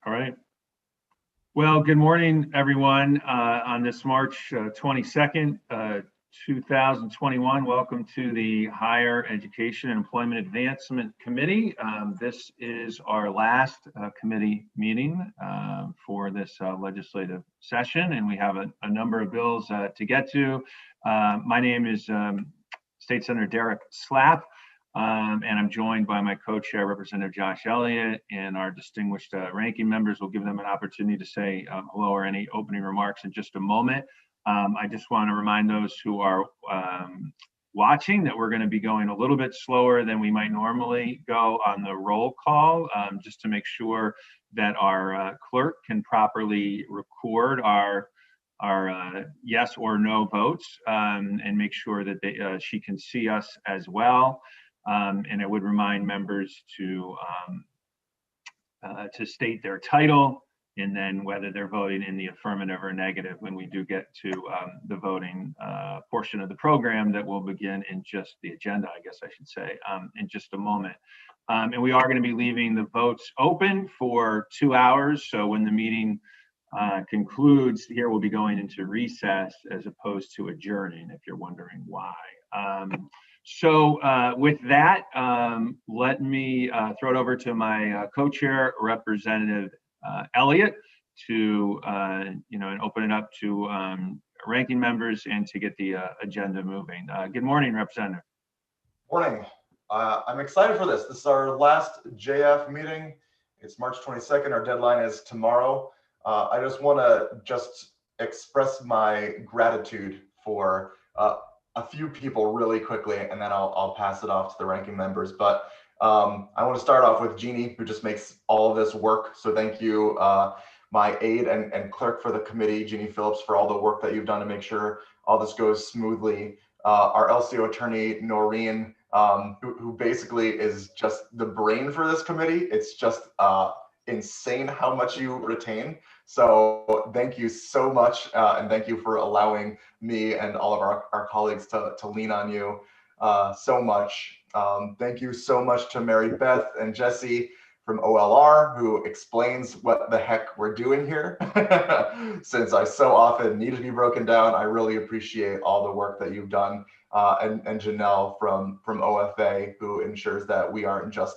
All right. Well, good morning, everyone. On this March 22nd, 2021, welcome to the Higher Education and Employment Advancement Committee. This is our last committee meeting for this legislative session, and we have a number of bills to get to. My name is State Senator Derek Slapp. And I'm joined by my co-chair, Representative Josh Elliott, and our distinguished ranking members. We'll give them an opportunity to say hello or any opening remarks in just a moment. I just want to remind those who are watching that we're going to be going a little bit slower than we might normally go on the roll call, just to make sure that our clerk can properly record our yes or no votes, and make sure that she can see us as well. And I would remind members to state their title and then whether they're voting in the affirmative or negative when we do get to the voting portion of the program that will begin in just the agenda, I guess I should say, in just a moment. And we are going to be leaving the votes open for 2 hours. So when the meeting concludes, here we'll be going into recess as opposed to adjourning, if you're wondering why. So with that, let me throw it over to my co-chair, Representative Elliott, to and open it up to ranking members and to get the agenda moving. Good morning, Representative. Morning. I'm excited for this. This is our last JF meeting. It's March 22nd. Our deadline is tomorrow. I just want to express my gratitude for a few people really quickly, and then I'll pass it off to the ranking members. But I want to start off with Jeannie, who just makes all of this work. So thank you, my aide and clerk for the committee, Jeannie Phillips, for all the work that you've done to make sure all this goes smoothly. Our LCO attorney, Noreen, who basically is just the brain for this committee. It's just insane how much you retain. So thank you so much, and thank you for allowing me and all of our colleagues to lean on you so much. Thank you so much to Mary Beth and Jesse from OLR, who explains what the heck we're doing here. Since I so often need to be broken down, I really appreciate all the work that you've done. And Janelle from OFA, who ensures that we aren't just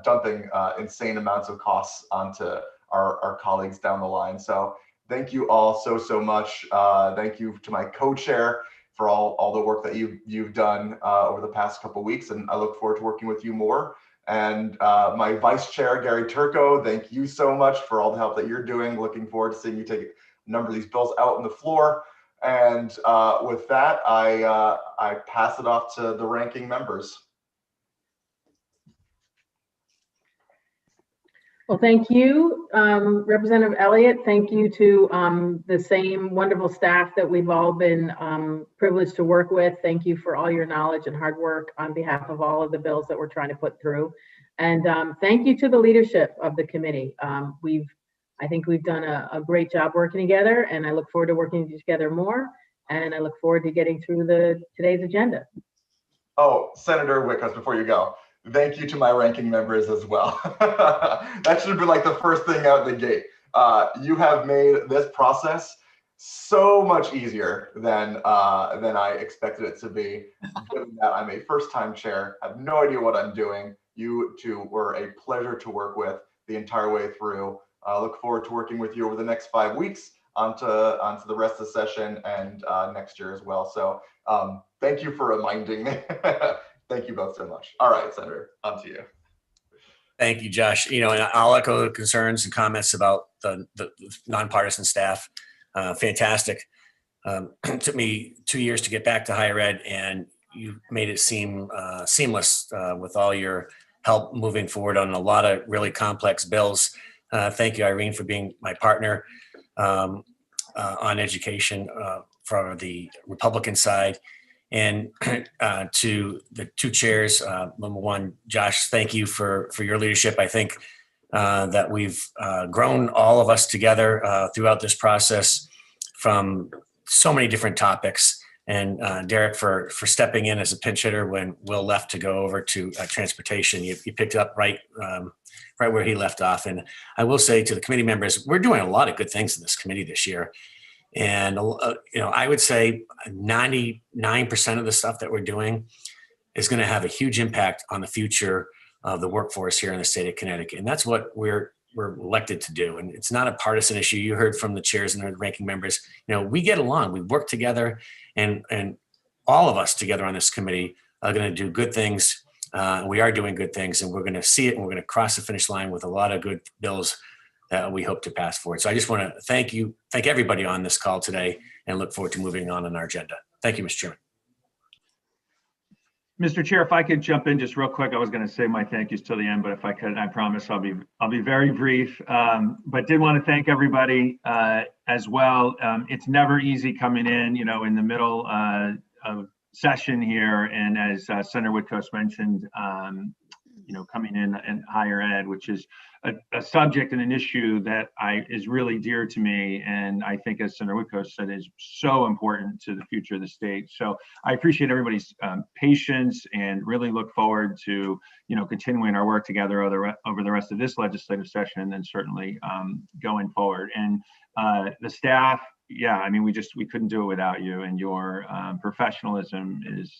dumping insane amounts of costs onto our colleagues down the line. So thank you all so much. Thank you to my co-chair for all the work that you've done over the past couple of weeks, and I look forward to working with you more. And my vice chair, Gary Turco, thank you so much for all the help that you're doing. Looking forward to seeing you take a number of these bills out on the floor. And with that, I pass it off to the ranking members. Well, thank you, Representative Elliott. Thank you to the same wonderful staff that we've all been privileged to work with. Thank you for all your knowledge and hard work on behalf of all of the bills that we're trying to put through. And thank you to the leadership of the committee. I think we've done a great job working together, and I look forward to working together more. And I look forward to getting through today's agenda. Oh, Senator Wickhouse, before you go, thank you to my ranking members as well. That should be like the first thing out the gate. You have made this process so much easier than I expected it to be. Given that I'm a first-time chair, I have no idea what I'm doing. You two were a pleasure to work with the entire way through. I look forward to working with you over the next 5 weeks onto the rest of the session and next year as well. So thank you for reminding me. Thank you both so much. All right, Senator, on to you. Thank you, Josh. And I'll echo the concerns and comments about the nonpartisan staff. Fantastic. It took me 2 years to get back to higher ed, and you made it seem seamless with all your help moving forward on a lot of really complex bills. Thank you, Irene, for being my partner on education for the Republican side. And to the two chairs, number one, Josh, thank you for your leadership. I think that we've grown all of us together throughout this process from so many different topics. And Derek, for stepping in as a pinch hitter when Will left to go over to transportation. You picked up right right where he left off. And I will say to the committee members, we're doing a lot of good things in this committee this year. And, I would say 99% of the stuff that we're doing is going to have a huge impact on the future of the workforce here in the state of Connecticut. And that's what we're elected to do. And it's not a partisan issue. You heard from the chairs and the ranking members, we get along, we work together, and all of us together on this committee are going to do good things. We are doing good things, and we're going to see it, and we're going to cross the finish line with a lot of good bills that we hope to pass forward. So I just want to thank everybody on this call today, and look forward to moving on our agenda. Thank you, Mr. Chairman. Mr. Chair, if I could jump in just real quick, I was going to say my thank yous till the end, but if I could, I promise I'll be very brief. But did want to thank everybody as well. It's never easy coming in, in the middle of session here, and as Senator Whitcoast mentioned, coming in higher ed, which is a subject and an issue that is really dear to me, and I think, as Senator Whitcoast said, is so important to the future of the state. So I appreciate everybody's patience, and really look forward to continuing our work together over the rest of this legislative session, and then certainly going forward. And the staff, we couldn't do it without you, and your professionalism is,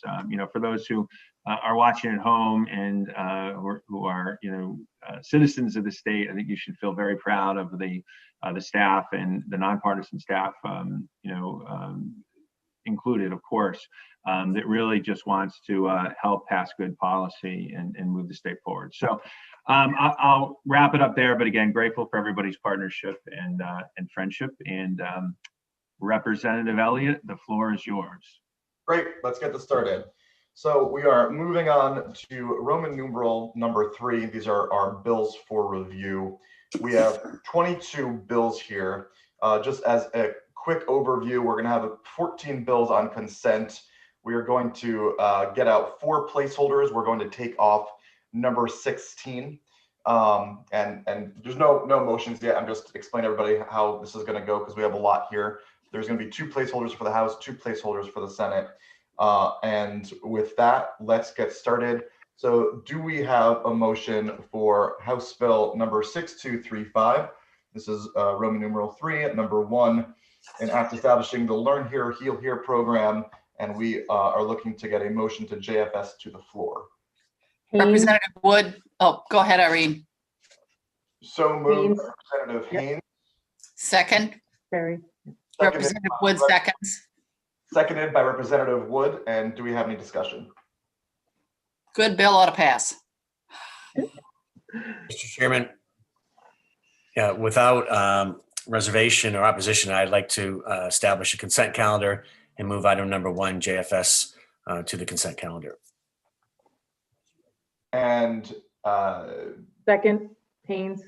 for those who are watching at home and who are, citizens of the state, I think you should feel very proud of the staff, and the nonpartisan staff, included, of course, that really just wants to help pass good policy and move the state forward. So I'll wrap it up there, but again, grateful for everybody's partnership and friendship. And Representative Elliott, the floor is yours. Great, let's get this started. So we are moving on to Roman numeral number 3. These are our bills for review. We have 22 bills here. Just as a quick overview, we're going to have 14 bills on consent. We are going to get out 4 placeholders. We're going to take off number 16. And there's no motions yet. I'm just explaining to everybody how this is going to go, because we have a lot here. There's going to be 2 placeholders for the House, 2 placeholders for the Senate. And with that, let's get started. So do we have a motion for House Bill number 6235? This is Roman numeral 3, number 1, an act establishing the Learn Here, Heal Here program. And we are looking to get a motion to JFS to the floor. Haynes. Representative Wood. Oh, go ahead, Irene. So moved, Haynes. Representative Haynes. Second. Barry. Representative Wood seconds. Seconded by Representative Wood. And do we have any discussion? Good bill, ought to pass. Mr. Chairman, without reservation or opposition, I'd like to establish a consent calendar and move item number 1, JFS, to the consent calendar. And Second, Haynes.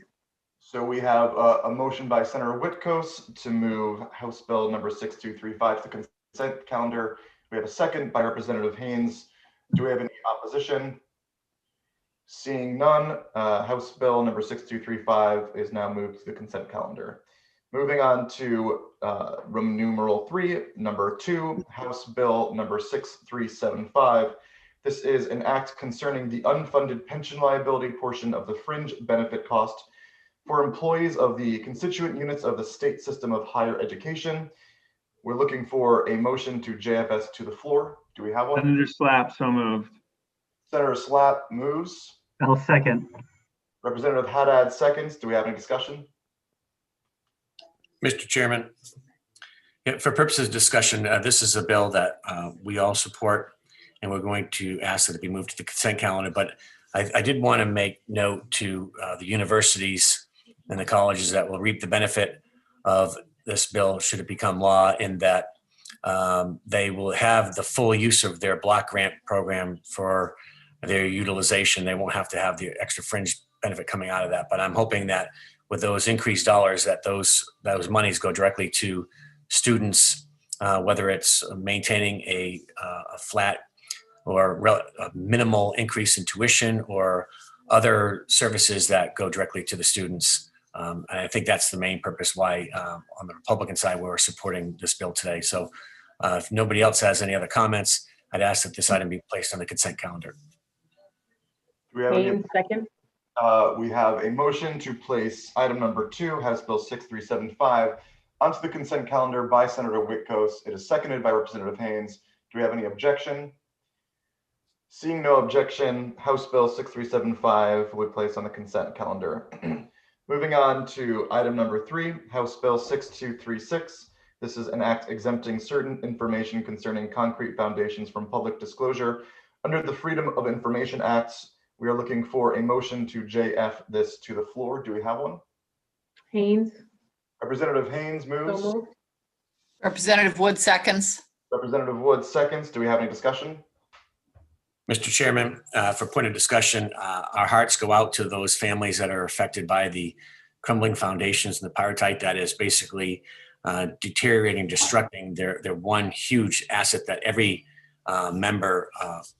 so we have a motion by Senator Whitcoast to move House Bill number 6235 to the consent calendar. We have a second by Representative Haynes. Do we have any opposition? Seeing none, House Bill number 6235 is now moved to the consent calendar. Moving on to Roman numeral 3, number 2, House Bill number 6375. This is an act concerning the unfunded pension liability portion of the fringe benefit cost for employees of the constituent units of the state system of higher education. We're looking for a motion to JFS to the floor. Do we have one? Senator Slapp, so moved. Senator Slapp moves. I'll second. Representative Haddad seconds. Do we have any discussion? Mr. Chairman, for purposes of discussion, this is a bill that we all support, and we're going to ask that it be moved to the consent calendar. But I did want to make note to the universities and the colleges that will reap the benefit of this bill should it become law, in that they will have the full use of their block grant program for their utilization. They won't have to have the extra fringe benefit coming out of that. But I'm hoping that with those increased dollars, that those monies go directly to students, whether it's maintaining a flat or a minimal increase in tuition or other services that go directly to the students. And I think that's the main purpose why on the Republican side, we're supporting this bill today. So if nobody else has any other comments, I'd ask that this item be placed on the consent calendar. Do we have any? Haynes, second. we have a motion to place item number 2, House Bill 6375, onto the consent calendar by Senator Whitcomb. It is seconded by Representative Haynes. Do we have any objection? Seeing no objection, House Bill 6375 will be placed on the consent calendar. Moving on to item number 3, House Bill 6236. This is an act exempting certain information concerning concrete foundations from public disclosure. Under the Freedom of Information Act, we are looking for a motion to JF this to the floor. Do we have one? Haynes, Representative Haynes so moves. moved. Representative Wood seconds. Representative Wood seconds. Do we have any discussion? Mr. Chairman, for point of discussion, our hearts go out to those families that are affected by the crumbling foundations and the pyrite that is basically deteriorating, destructing their one huge asset that every member of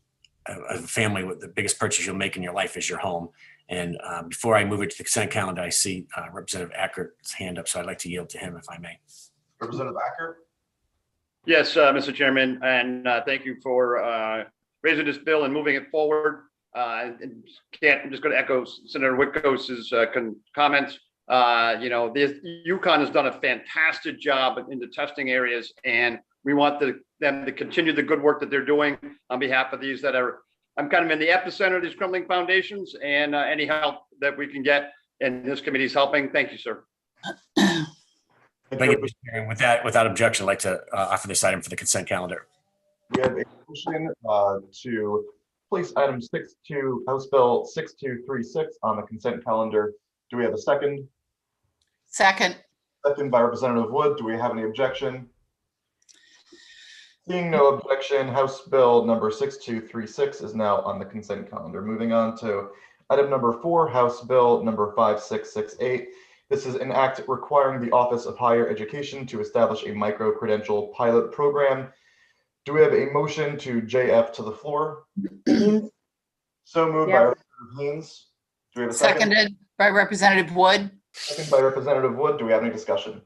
a family with the biggest purchase you'll make in your life is your home. And before I move it to the consent calendar, I see Representative Ackert's hand up, so I'd like to yield to him if I may. Representative Acker? Yes, Mr. Chairman, and thank you for raising this bill and moving it forward. I'm just going to echo Senator Whitcomb's comments. This UConn has done a fantastic job in the testing areas, and we want them to continue the good work that they're doing on behalf of these that are, I'm kind of in the epicenter of these crumbling foundations, and any help that we can get, and this committee is helping. Thank you, sir. Thank you, Mr. Chairman. With that, without objection, I'd like to offer this item for the consent calendar. We have a motion to place item 62, House Bill 6236 on the consent calendar. Do we have a second? Second. Second by Representative Wood. Do we have any objection? Seeing no objection, House Bill number 6236 is now on the consent calendar. Moving on to item number 4, House Bill number 5668. This is an act requiring the Office of Higher Education to establish a micro-credential pilot program. Do we have a motion to JF to the floor? Haynes, So moved by Representative Haynes. Do we have a second? Seconded by Representative Wood. Second by Representative Wood. Do we have any discussion?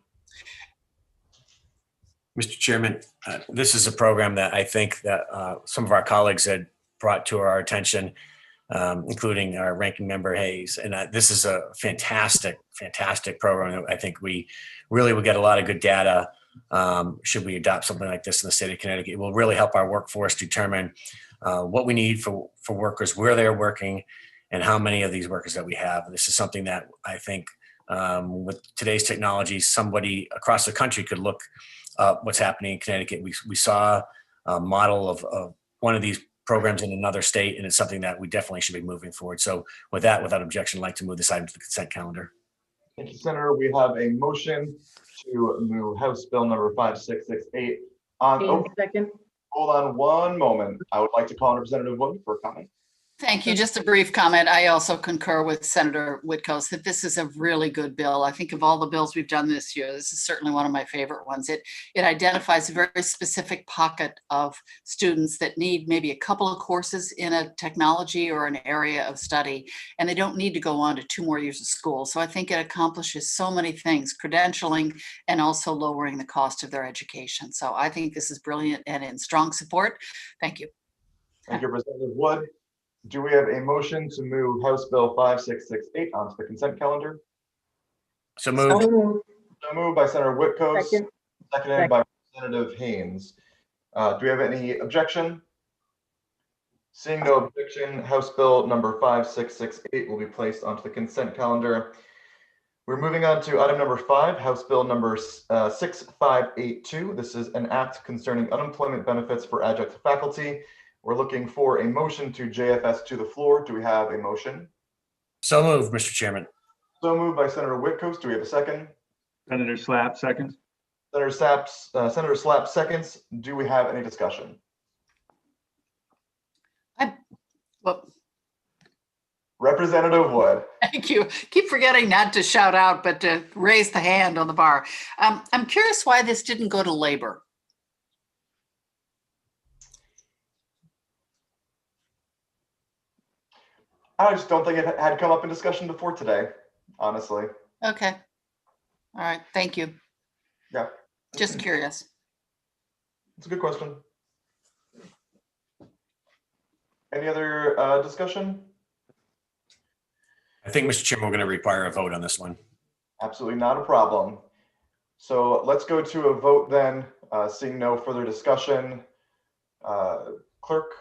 Mr. Chairman, this is a program that I think that some of our colleagues had brought to our attention, including our ranking member Haynes. And this is a fantastic, fantastic program. I think we really will get a lot of good data should we adopt something like this in the state of Connecticut. It will really help our workforce determine what we need for workers, where they're working, and how many of these workers that we have. This is something that I think with today's technology, somebody across the country could look what's happening in Connecticut. We saw a model of one of these programs in another state, and it's something that we definitely should be moving forward. So with that, without objection, I'd like to move this item to the consent calendar. Thank you, Senator. We have a motion to move House Bill number 5668 on. Haynes, second. Hold on one moment. I would like to call on Representative Wood for a comment. Thank you. Just a brief comment. I also concur with Senator Whitcomb that this is a really good bill. I think of all the bills we've done this year, this is certainly one of my favorite ones. It identifies a very specific pocket of students that need maybe a couple of courses in a technology or an area of study, and they don't need to go on to 2 more years of school. So I think it accomplishes so many things, credentialing and also lowering the cost of their education. So I think this is brilliant and in strong support. Thank you. Thank you, Representative Wood. Do we have a motion to move House Bill 5668 onto the consent calendar? So So moved. moved. So moved by Senator Whitcomb, Second. seconded by Representative Haynes. Do we have any objection? Seeing no objection, House Bill number 5668 will be placed onto the consent calendar. We're moving on to item number 5, House Bill number 6582. This is an act concerning unemployment benefits for adjunct faculty. We're looking for a motion to JFS to the floor. Do we have a motion? So moved, Mr. Chairman. So moved by Senator Whitcomb. Do we have a second? Senator Slapp, seconds. Senator Slapp seconds. Do we have any discussion? Well, Representative Wood. thank you. Keep forgetting not to shout out, but to raise the hand on the bar. I'm curious why this didn't go to labor. I just don't think it had come up in discussion before today, honestly. Okay. All right. Thank you. Yeah. Just curious. It's a good question. Any other discussion? I think, Mr. Chairman, we're going to require a vote on this one. Absolutely not a problem. So let's go to a vote then, seeing no further discussion. Clerk,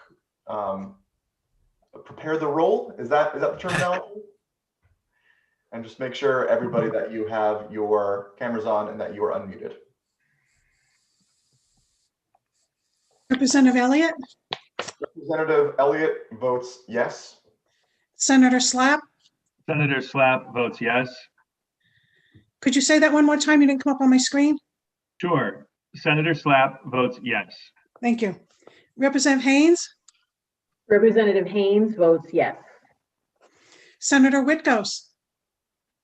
prepare the roll. Is that the terminology? And just make sure, everybody, that you have your cameras on and that you are unmuted. Representative Elliott, Representative Elliott votes yes. Senator Slapp. Senator Slapp votes yes. Could you say that one more time? You didn't come up on my screen. Sure. Senator Slapp votes yes. Thank you. Representative Haynes, Representative Haynes votes yes. Senator Whitgos,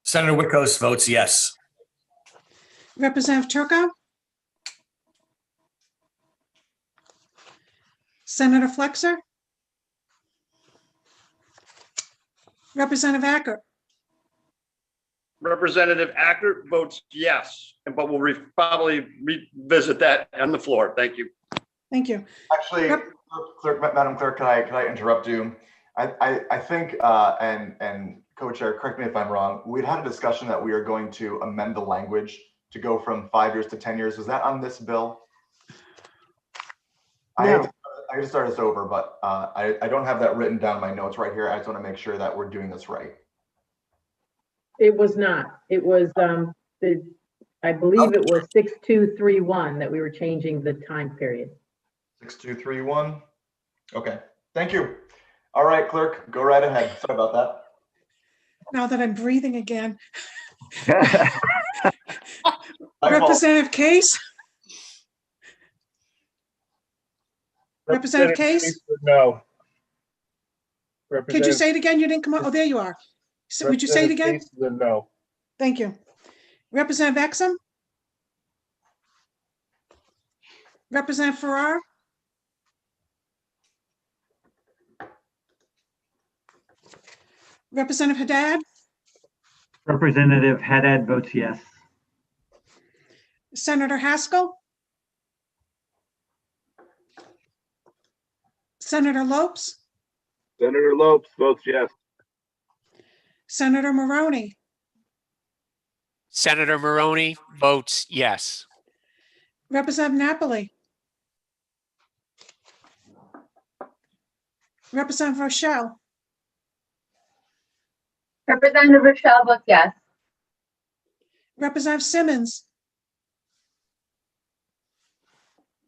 Senator Whitcomb votes yes. Representative Turco, Senator Flexer, Representative Acker, Representative Acker votes yes, but we'll probably revisit that on the floor. Thank you. thank you. Actually, Madam Clerk, can I interrupt you? I think, and Co-Chair, correct me if I'm wrong, we'd had a discussion that we are going to amend the language to go from 5 years to 10 years. Was that on this bill? No. I hate to start us over, but I don't have that written down in my notes right here. I just want to make sure that we're doing this right. It was not. It was, I believe it was 6231 that we were changing the time period. 6231. Okay, thank you. All right, Clerk, go right ahead. Sorry about that. Now that I'm breathing again. My fault. Representative Case, Representative Case, No. could you say it again? You didn't come up. Oh, there you are. So would you say it again? No. Thank you. Representative Exum, Representative Farrar, Representative Haddad, Representative Haddad votes yes. Senator Haskell, Senator Lopes, Senator Lopes votes yes. Senator Maroney, Senator Maroney votes yes. Representative Napoli, Representative Rochelle, Representative Rochelle votes yes. Representative Simmons,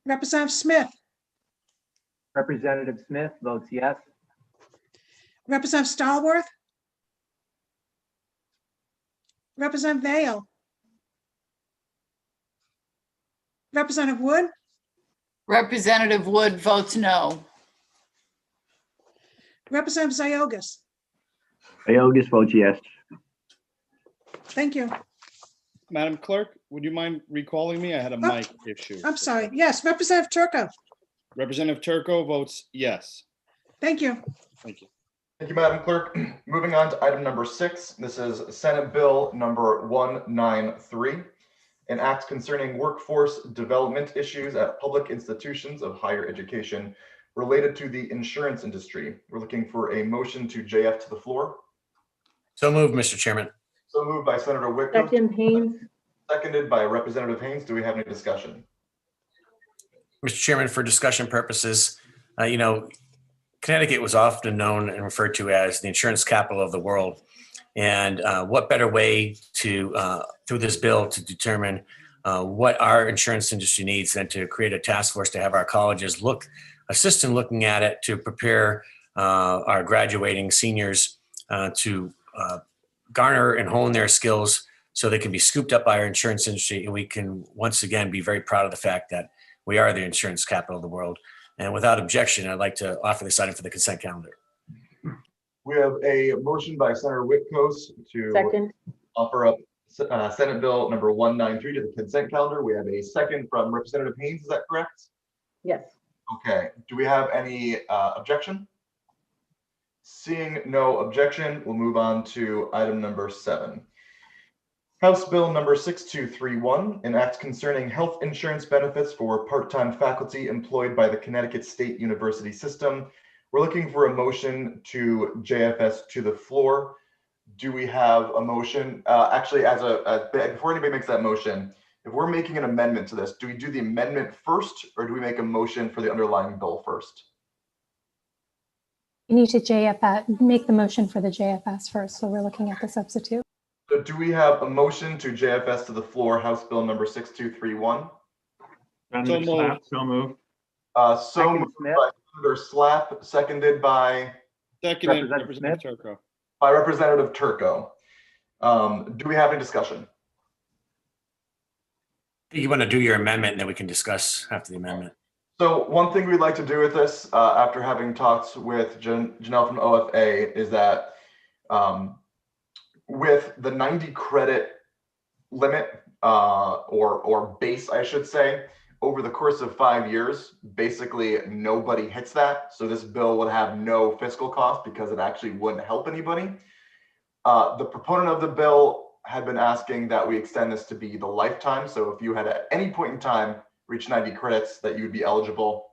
Representative Smith, Representative Smith votes yes. Representative Stallworth, Representative Vale, Representative Wood, Representative Wood votes no. Representative Ziogas. Iogas votes yes. Thank you. Madam Clerk, would you mind recalling me? I had a mic issue. I'm sorry. Yes, Representative Turco. Representative Turco votes yes. Thank you. Thank you. Thank you, Madam Clerk. Moving on to item number 6. This is Senate Bill number 193, an act concerning workforce development issues at public institutions of higher education related to the insurance industry. We're looking for a motion to JF to the floor. So moved, Mr. Chairman. So moved by Senator Whitcomb. Second, Haynes. Seconded by Representative Haynes. Do we have any discussion? Mr. Chairman, for discussion purposes, Connecticut was often known and referred to as the insurance capital of the world. And what better way to, through this bill, to determine what our insurance industry needs than to create a task force to have our colleges assist in looking at it to prepare our graduating seniors to garner and hone their skills so they can be scooped up by our insurance industry. And we can once again be very proud of the fact that we are the insurance capital of the world. And without objection, I'd like to offer this item for the consent calendar. We have a motion by Senator Whitcomb to Second. offer up Senate Bill number 193 to the consent calendar. We have a second from Representative Haynes. Is that correct? Yes. Okay. Do we have any objection? Seeing no objection, we'll move on to item number 7. House Bill number 6231, an act concerning health insurance benefits for part-time faculty employed by the Connecticut State University System. We're looking for a motion to JFS to the floor. do we have a motion? Actually, before anybody makes that motion, if we're making an amendment to this, do we do the amendment first, or do we make a motion for the underlying bill first? You need to make the motion for the JFS first. So we're looking at the substitute. So do we have a motion to JFS to the floor, House Bill number 6231? Senator Slapp, so moved. So moved by Senator Slapp, seconded by Representative Turco. by Representative Turco. Do we have any discussion? You want to do your amendment and then we can discuss after the amendment. So one thing we'd like to do with this, after having talked with Janelle from OFA, is that with the 90 credit limit or base, I should say, over the course of 5 years, basically nobody hits that. So this bill would have no fiscal cost because it actually wouldn't help anybody. The proponent of the bill had been asking that we extend this to be the lifetime. So if you had at any point in time reach 90 credits, that you would be eligible.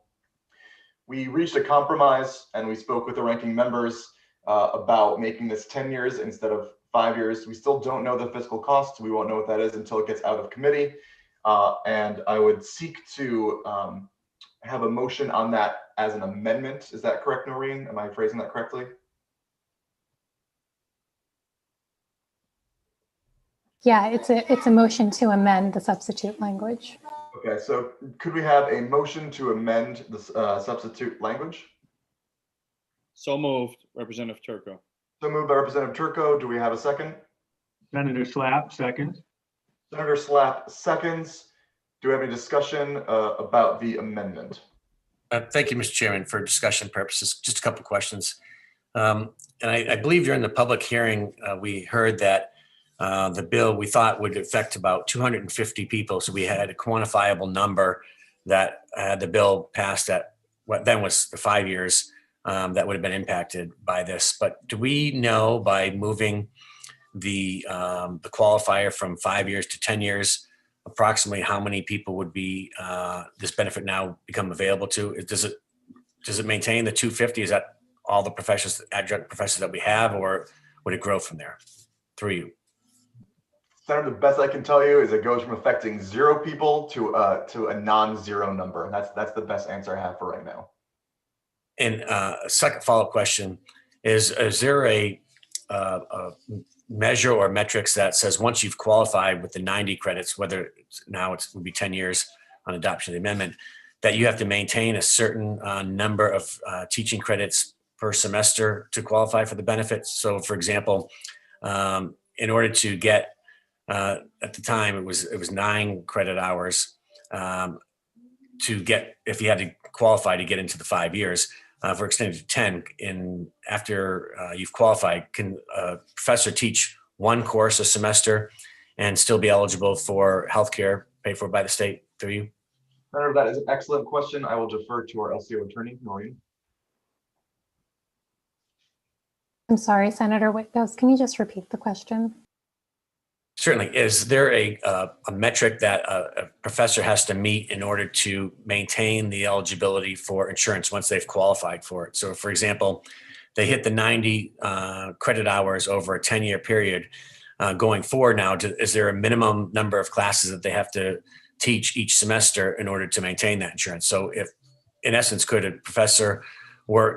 We reached a compromise and we spoke with the ranking members about making this 10 years instead of 5 years. We still don't know the fiscal cost. We won't know what that is until it gets out of committee. And I would seek to have a motion on that as an amendment. Is that correct, Noreen? Am I phrasing that correctly? Yeah, it's a motion to amend the substitute language. Okay, so could we have a motion to amend the substitute language? So moved, Representative Turco. So moved by Representative Turco. Do we have a second? Senator Slapp, second. Senator Slapp seconds. Do we have any discussion about the amendment? Thank you, Mr. Chairman, for discussion purposes. Just a couple of questions. And I believe during the public hearing, we heard that the bill we thought would affect about 250 people. So we had a quantifiable number that the bill passed at what then was the 5 years that would have been impacted by this. But do we know by moving the qualifier from 5 years to 10 years, approximately how many people would be this benefit now become available to? Does it maintain the 250? Is that all the professors, adjunct professors that we have, or would it grow from there through you? Senator, the best I can tell you is it goes from affecting 0 people to a non-zero number. And that's the best answer I have for right now. And a second follow-up question is there a measure or metrics that says once you've qualified with the 90 credits, whether now it would be 10 years on adoption of the amendment, that you have to maintain a certain number of teaching credits per semester to qualify for the benefits? So for example, in order to get at the time it was 9 credit hours to get, if you had to qualify to get into the 5 years. For extended to 10, after you've qualified, can a professor teach 1 course a semester and still be eligible for healthcare paid for by the state through you? Senator, that is an excellent question. I will defer to our LCO attorney, Noreen. I'm sorry, Senator Whitghouse, can you just repeat the question? Certainly. Is there a metric that a professor has to meet in order to maintain the eligibility for insurance once they've qualified for it? So for example, they hit the 90 credit hours over a 10-year period. Going forward now, is there a minimum number of classes that they have to teach each semester in order to maintain that insurance? So if, in essence, could a professor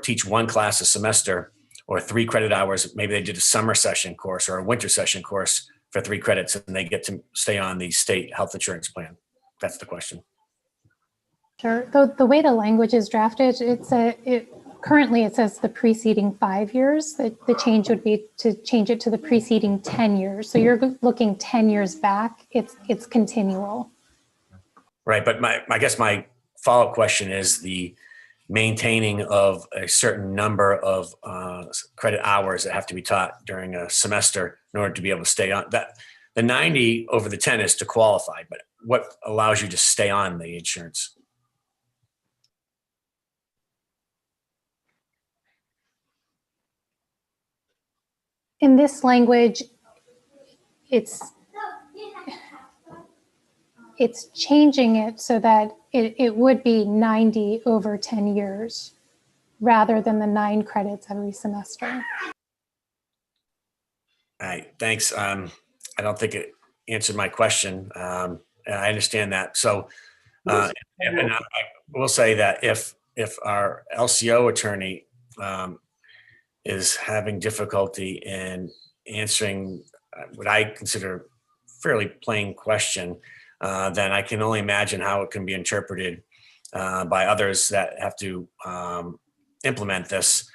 teach 1 class a semester or 3 credit hours, maybe they did a summer session course or a winter session course for 3 credits and they get to stay on the state health insurance plan? That's the question. Sure. The way the language is drafted, currently it says the preceding 5 years. The change would be to change it to the preceding 10 years. So you're looking 10 years back. It's continual. Right. But I guess my follow-up question is the maintaining of a certain number of credit hours that have to be taught during a semester in order to be able to stay on that. The 90 over the 10 is to qualify, but what allows you to stay on the insurance? In this language, it's changing it so that it would be 90 over 10 years rather than the 9 credits every semester. All right, thanks. I don't think it answered my question. And I understand that. So, and I will say that if our LCO attorney is having difficulty in answering what I consider fairly plain question, then I can only imagine how it can be interpreted by others that have to implement this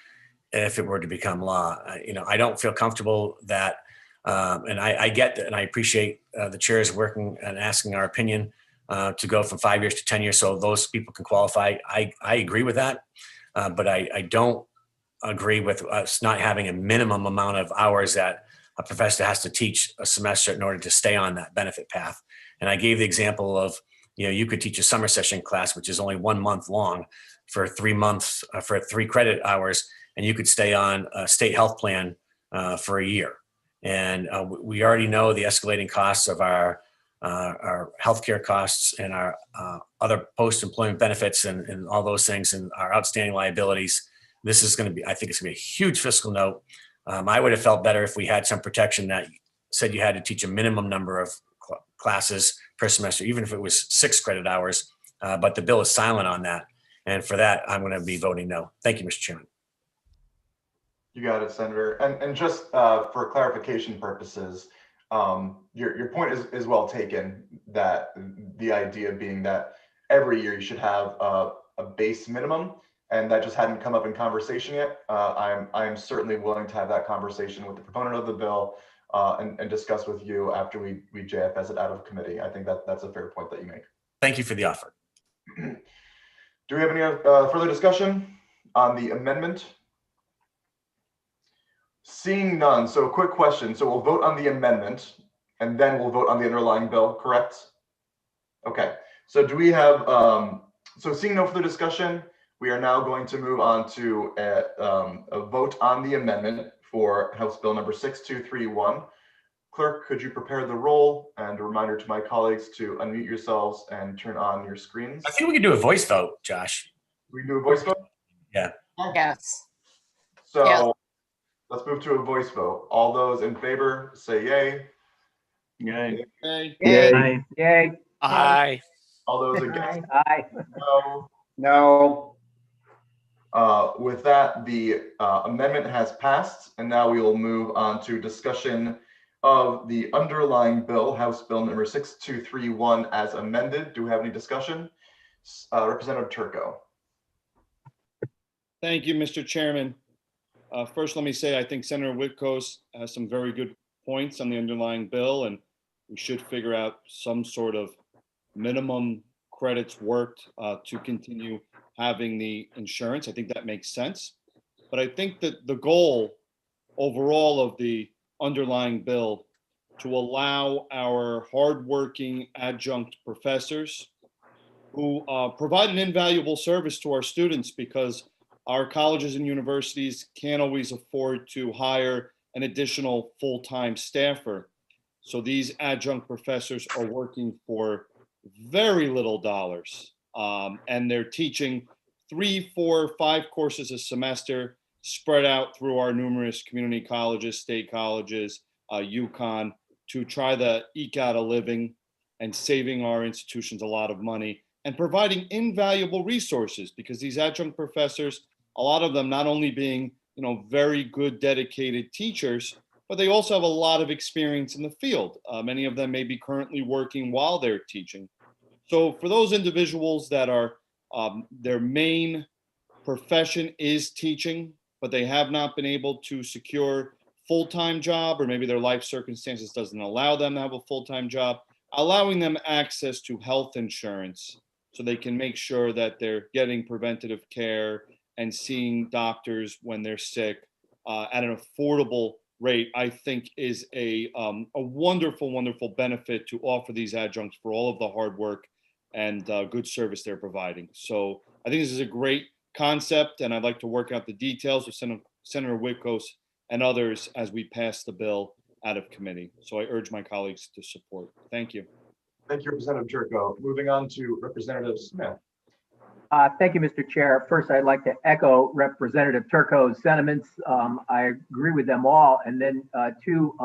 if it were to become law. I don't feel comfortable that, and I get that, and I appreciate the chairs working and asking our opinion to go from 5 years to 10 years so those people can qualify. I agree with that, but I don't agree with us not having a minimum amount of hours that a professor has to teach a semester in order to stay on that benefit path. And I gave the example of, you could teach a summer session class, which is only 1 month long, for 3 months, for 3 credit hours, and you could stay on a state health plan for a year. And we already know the escalating costs of our healthcare costs and our other post-employment benefits and all those things and our outstanding liabilities. This is going to be, I think it's going to be a huge fiscal note. I would have felt better if we had some protection that said you had to teach a minimum number of classes per semester, even if it was 6 credit hours, but the bill is silent on that. And for that, I'm going to be voting no. Thank you, Mr. Chairman. You got it, Senator. And just for clarification purposes, your point is well taken, that the idea being that every year you should have a base minimum, and that just hadn't come up in conversation yet. I'm certainly willing to have that conversation with the proponent of the bill and discuss with you after we JFS it out of committee. I think that's a fair point that you make. Thank you for the offer. Do we have any further discussion on the amendment? Seeing none, so a quick question. So we'll vote on the amendment and then we'll vote on the underlying bill, correct? Okay, so do we have, so seeing no further discussion, we are now going to move on to a vote on the amendment for House Bill number 6231. Clerk, could you prepare the roll, and a reminder to my colleagues to unmute yourselves and turn on your screens. I think we can do a voice vote, Josh. We can do a voice vote? Yeah. Yes. So Yes. Let's move to a voice vote. All those in favor say yay. Yay. Yay. Yay. Yay. Aye. All those against, Aye. no. No. With that, the amendment has passed, and now we will move on to discussion of the underlying bill, House Bill number 6231 as amended. Do we have any discussion? Representative Turco. Thank you, Mr. Chairman. First, let me say I think Senator Witkos has some very good points on the underlying bill, and we should figure out some sort of minimum credits worked to continue having the insurance. I think that makes sense. But I think that the goal overall of the underlying bill to allow our hardworking adjunct professors who provide an invaluable service to our students, because our colleges and universities can't always afford to hire an additional full-time staffer. So these adjunct professors are working for very little dollars, and they're teaching 3, 4, 5 courses a semester spread out through our numerous community colleges, state colleges, UConn, to try to eke out a living and saving our institutions a lot of money and providing invaluable resources, because these adjunct professors, a lot of them not only being, very good, dedicated teachers, but they also have a lot of experience in the field. Many of them may be currently working while they're teaching. So for those individuals that are, their main profession is teaching, but they have not been able to secure full-time job, or maybe their life circumstances doesn't allow them to have a full-time job, allowing them access to health insurance so they can make sure that they're getting preventative care and seeing doctors when they're sick at an affordable rate, I think is a wonderful, wonderful benefit to offer these adjuncts for all of the hard work and good service they're providing. So I think this is a great concept, and I'd like to work out the details with Senator Witkos and others as we pass the bill out of committee. So I urge my colleagues to support. Thank you. Thank you, Representative Turco. Moving on to Representative Smith. Thank you, Mr. Chair. First, I'd like to echo Representative Turco's sentiments. I agree with them all. And then two,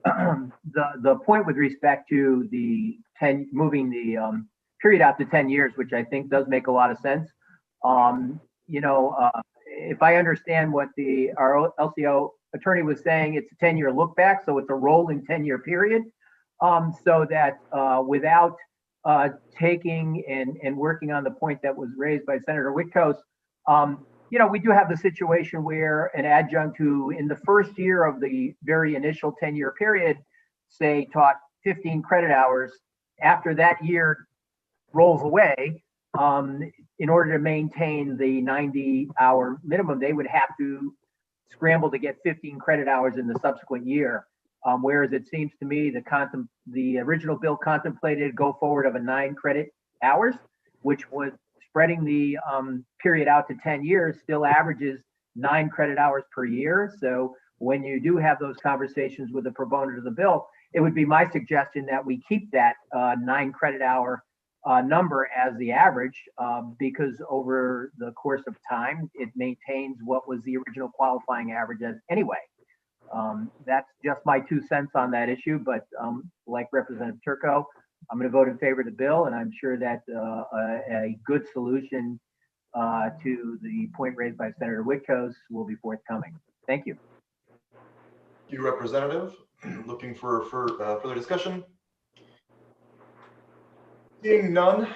the point with respect to the moving the period out to 10 years, which I think does make a lot of sense. If I understand what our LCO attorney was saying, it's a 10-year look back, so it's a rolling 10-year period, so that without taking and working on the point that was raised by Senator Witkos, we do have the situation where an adjunct who in the first year of the very initial 10-year period, say taught 15 credit hours, after that year rolls away, in order to maintain the 90-hour minimum, they would have to scramble to get 15 credit hours in the subsequent year. Whereas it seems to me the original bill contemplated go forward of a 9 credit hours, which was spreading the period out to 10 years, still averages 9 credit hours per year. So when you do have those conversations with the proponent of the bill, it would be my suggestion that we keep that 9 credit hour number as the average, because over the course of time, it maintains what was the original qualifying average as anyway. That's just my 2 cents on that issue, but like Representative Turco, I'm going to vote in favor of the bill, and I'm sure that a good solution to the point raised by Senator Witkos will be forthcoming. Thank you. Thank you, Representative. Looking for further discussion. Seeing none,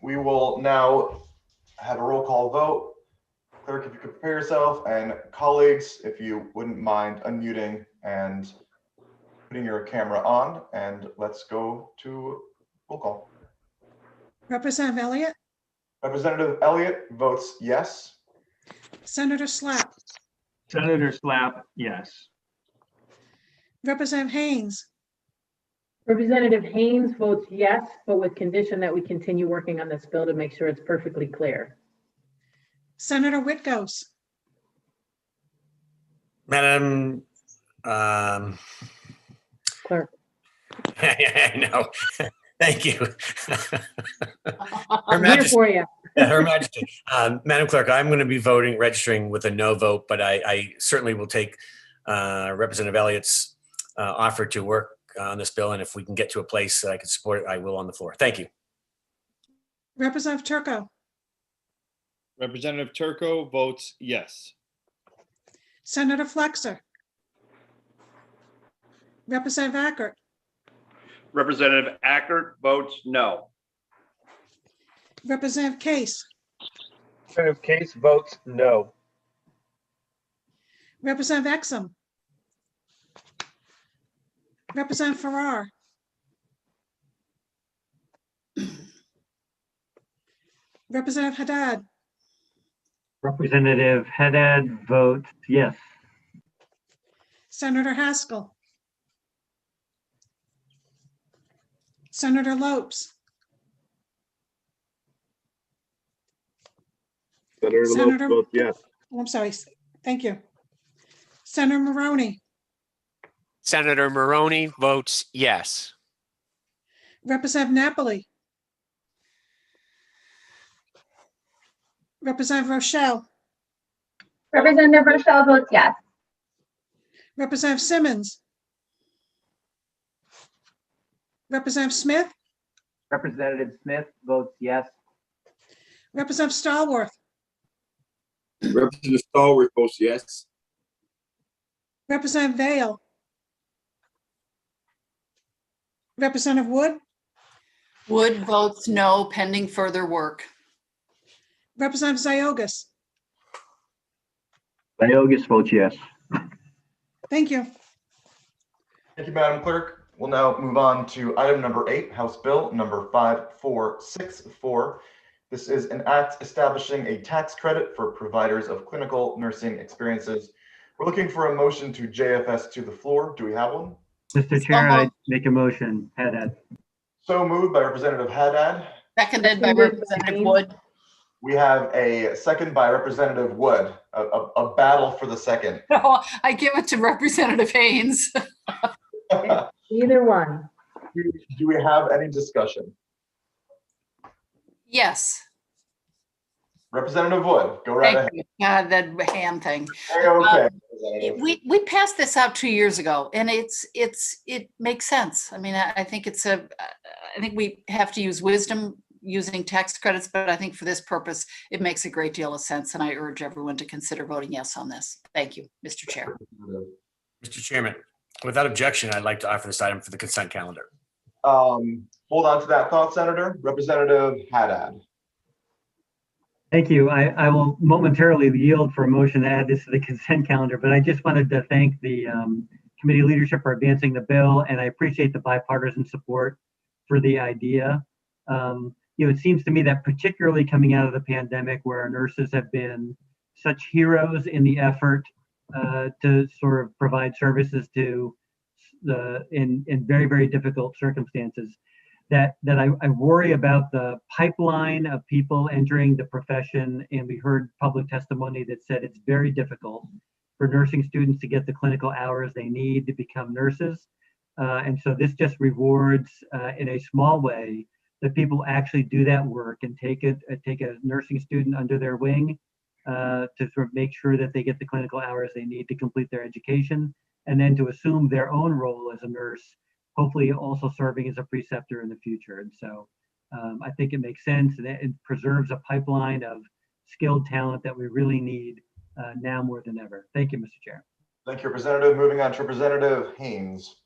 we will now have a roll call vote. Clerk, if you could prepare yourself, and colleagues, if you wouldn't mind unmuting and putting your camera on, and let's go to roll call. Representative Elliott, Representative Elliott votes yes. Senator Slapp, Senator Slapp, yes. Representative Haynes, Representative Haynes votes yes, but with condition that we continue working on this bill to make sure it's perfectly clear. Senator Witkos, Madam Clerk. I know. Thank you. I'm here for you. Her Majesty. Madam Clerk, I'm going to be registering with a no vote, but I certainly will take Representative Elliott's offer to work on this bill, and if we can get to a place that I can support it, I will on the floor. Thank you. Representative Turco, Representative Turco votes yes. Senator Flexer, Representative Ackert, Representative Ackert votes no. Representative Case, Representative Case votes no. Representative Exum, Representative Farrar, Representative Haddad, Representative Haddad votes yes. Senator Haskell, Senator Lopes, Senator Lopes votes yes. Oh, I'm sorry. Thank you. Senator Maroney, Senator Maroney votes yes. Representative Napoli, Representative Rochelle, Representative Rochelle votes yes. Representative Simmons, Representative Smith, Representative Smith votes yes. Representative Stallworth, Representative Stallworth votes yes. Representative Vale, Representative Wood, Wood votes no, pending further work. Representative Ziogas. Ziogas votes yes. Thank you. Thank you, Madam Clerk. We'll now move on to item number 8, House Bill number 5464. This is an act establishing a tax credit for providers of clinical nursing experiences. We're looking for a motion to JFS to the floor. Do we have one? Mr. Chair, I make a motion. Haddad. So moved by Representative Haddad. Seconded by Representative Wood. We have a second by Representative Wood, a battle for the second. No, I give it to Representative Haynes. Either one. Do we have any discussion? Yes. Representative Wood, go right ahead. Thank you. God, that ham thing. Okay. We passed this out 2 years ago, and it makes sense. I mean, I think I think we have to use wisdom using tax credits, but I think for this purpose, it makes a great deal of sense, and I urge everyone to consider voting yes on this. Thank you, Mr. Chair. Mr. Chairman, without objection, I'd like to offer this item for the consent calendar. Hold on to that thought, Senator. Representative Haddad. Thank you. I will momentarily yield for a motion to add this to the consent calendar, but I just wanted to thank the committee leadership for advancing the bill, and I appreciate the bipartisan support for the idea. It seems to me that particularly coming out of the pandemic, where our nurses have been such heroes in the effort to sort of provide services to in very, very difficult circumstances, that I worry about the pipeline of people entering the profession. And we heard public testimony that said it's very difficult for nursing students to get the clinical hours they need to become nurses. And so this just rewards in a small way that people actually do that work and take a nursing student under their wing to sort of make sure that they get the clinical hours they need to complete their education, and then to assume their own role as a nurse, hopefully also serving as a preceptor in the future. And so I think it makes sense, and it preserves a pipeline of skilled talent that we really need now more than ever. Thank you, Mr. Chair. Thank you, Representative. Moving on to Representative Haynes.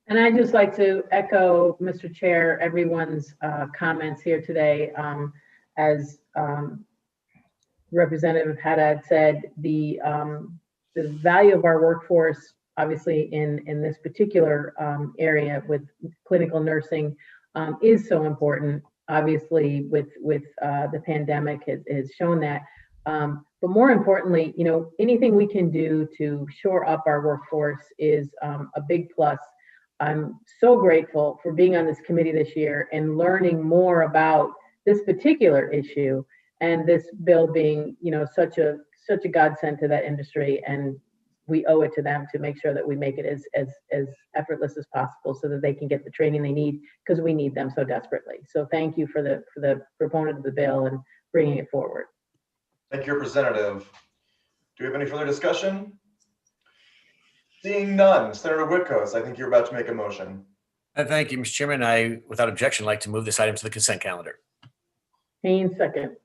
And I'd just like to echo, Mr. Chair, everyone's comments here today. As Representative Haddad said, the value of our workforce, obviously in this particular area with clinical nursing, is so important. Obviously, with the pandemic has shown that. But more importantly, anything we can do to shore up our workforce is a big plus. I'm so grateful for being on this committee this year and learning more about this particular issue, and this bill being, such a godsend to that industry. And we owe it to them to make sure that we make it as effortless as possible so that they can get the training they need, because we need them so desperately. So thank you for the proponent of the bill and bringing it forward. Thank you, Representative. Do we have any further discussion? Seeing none, Senator Whitcoast, I think you're about to make a motion. Thank you, Mr. Chairman. I, without objection, like to move this item to the consent calendar. Haynes, second.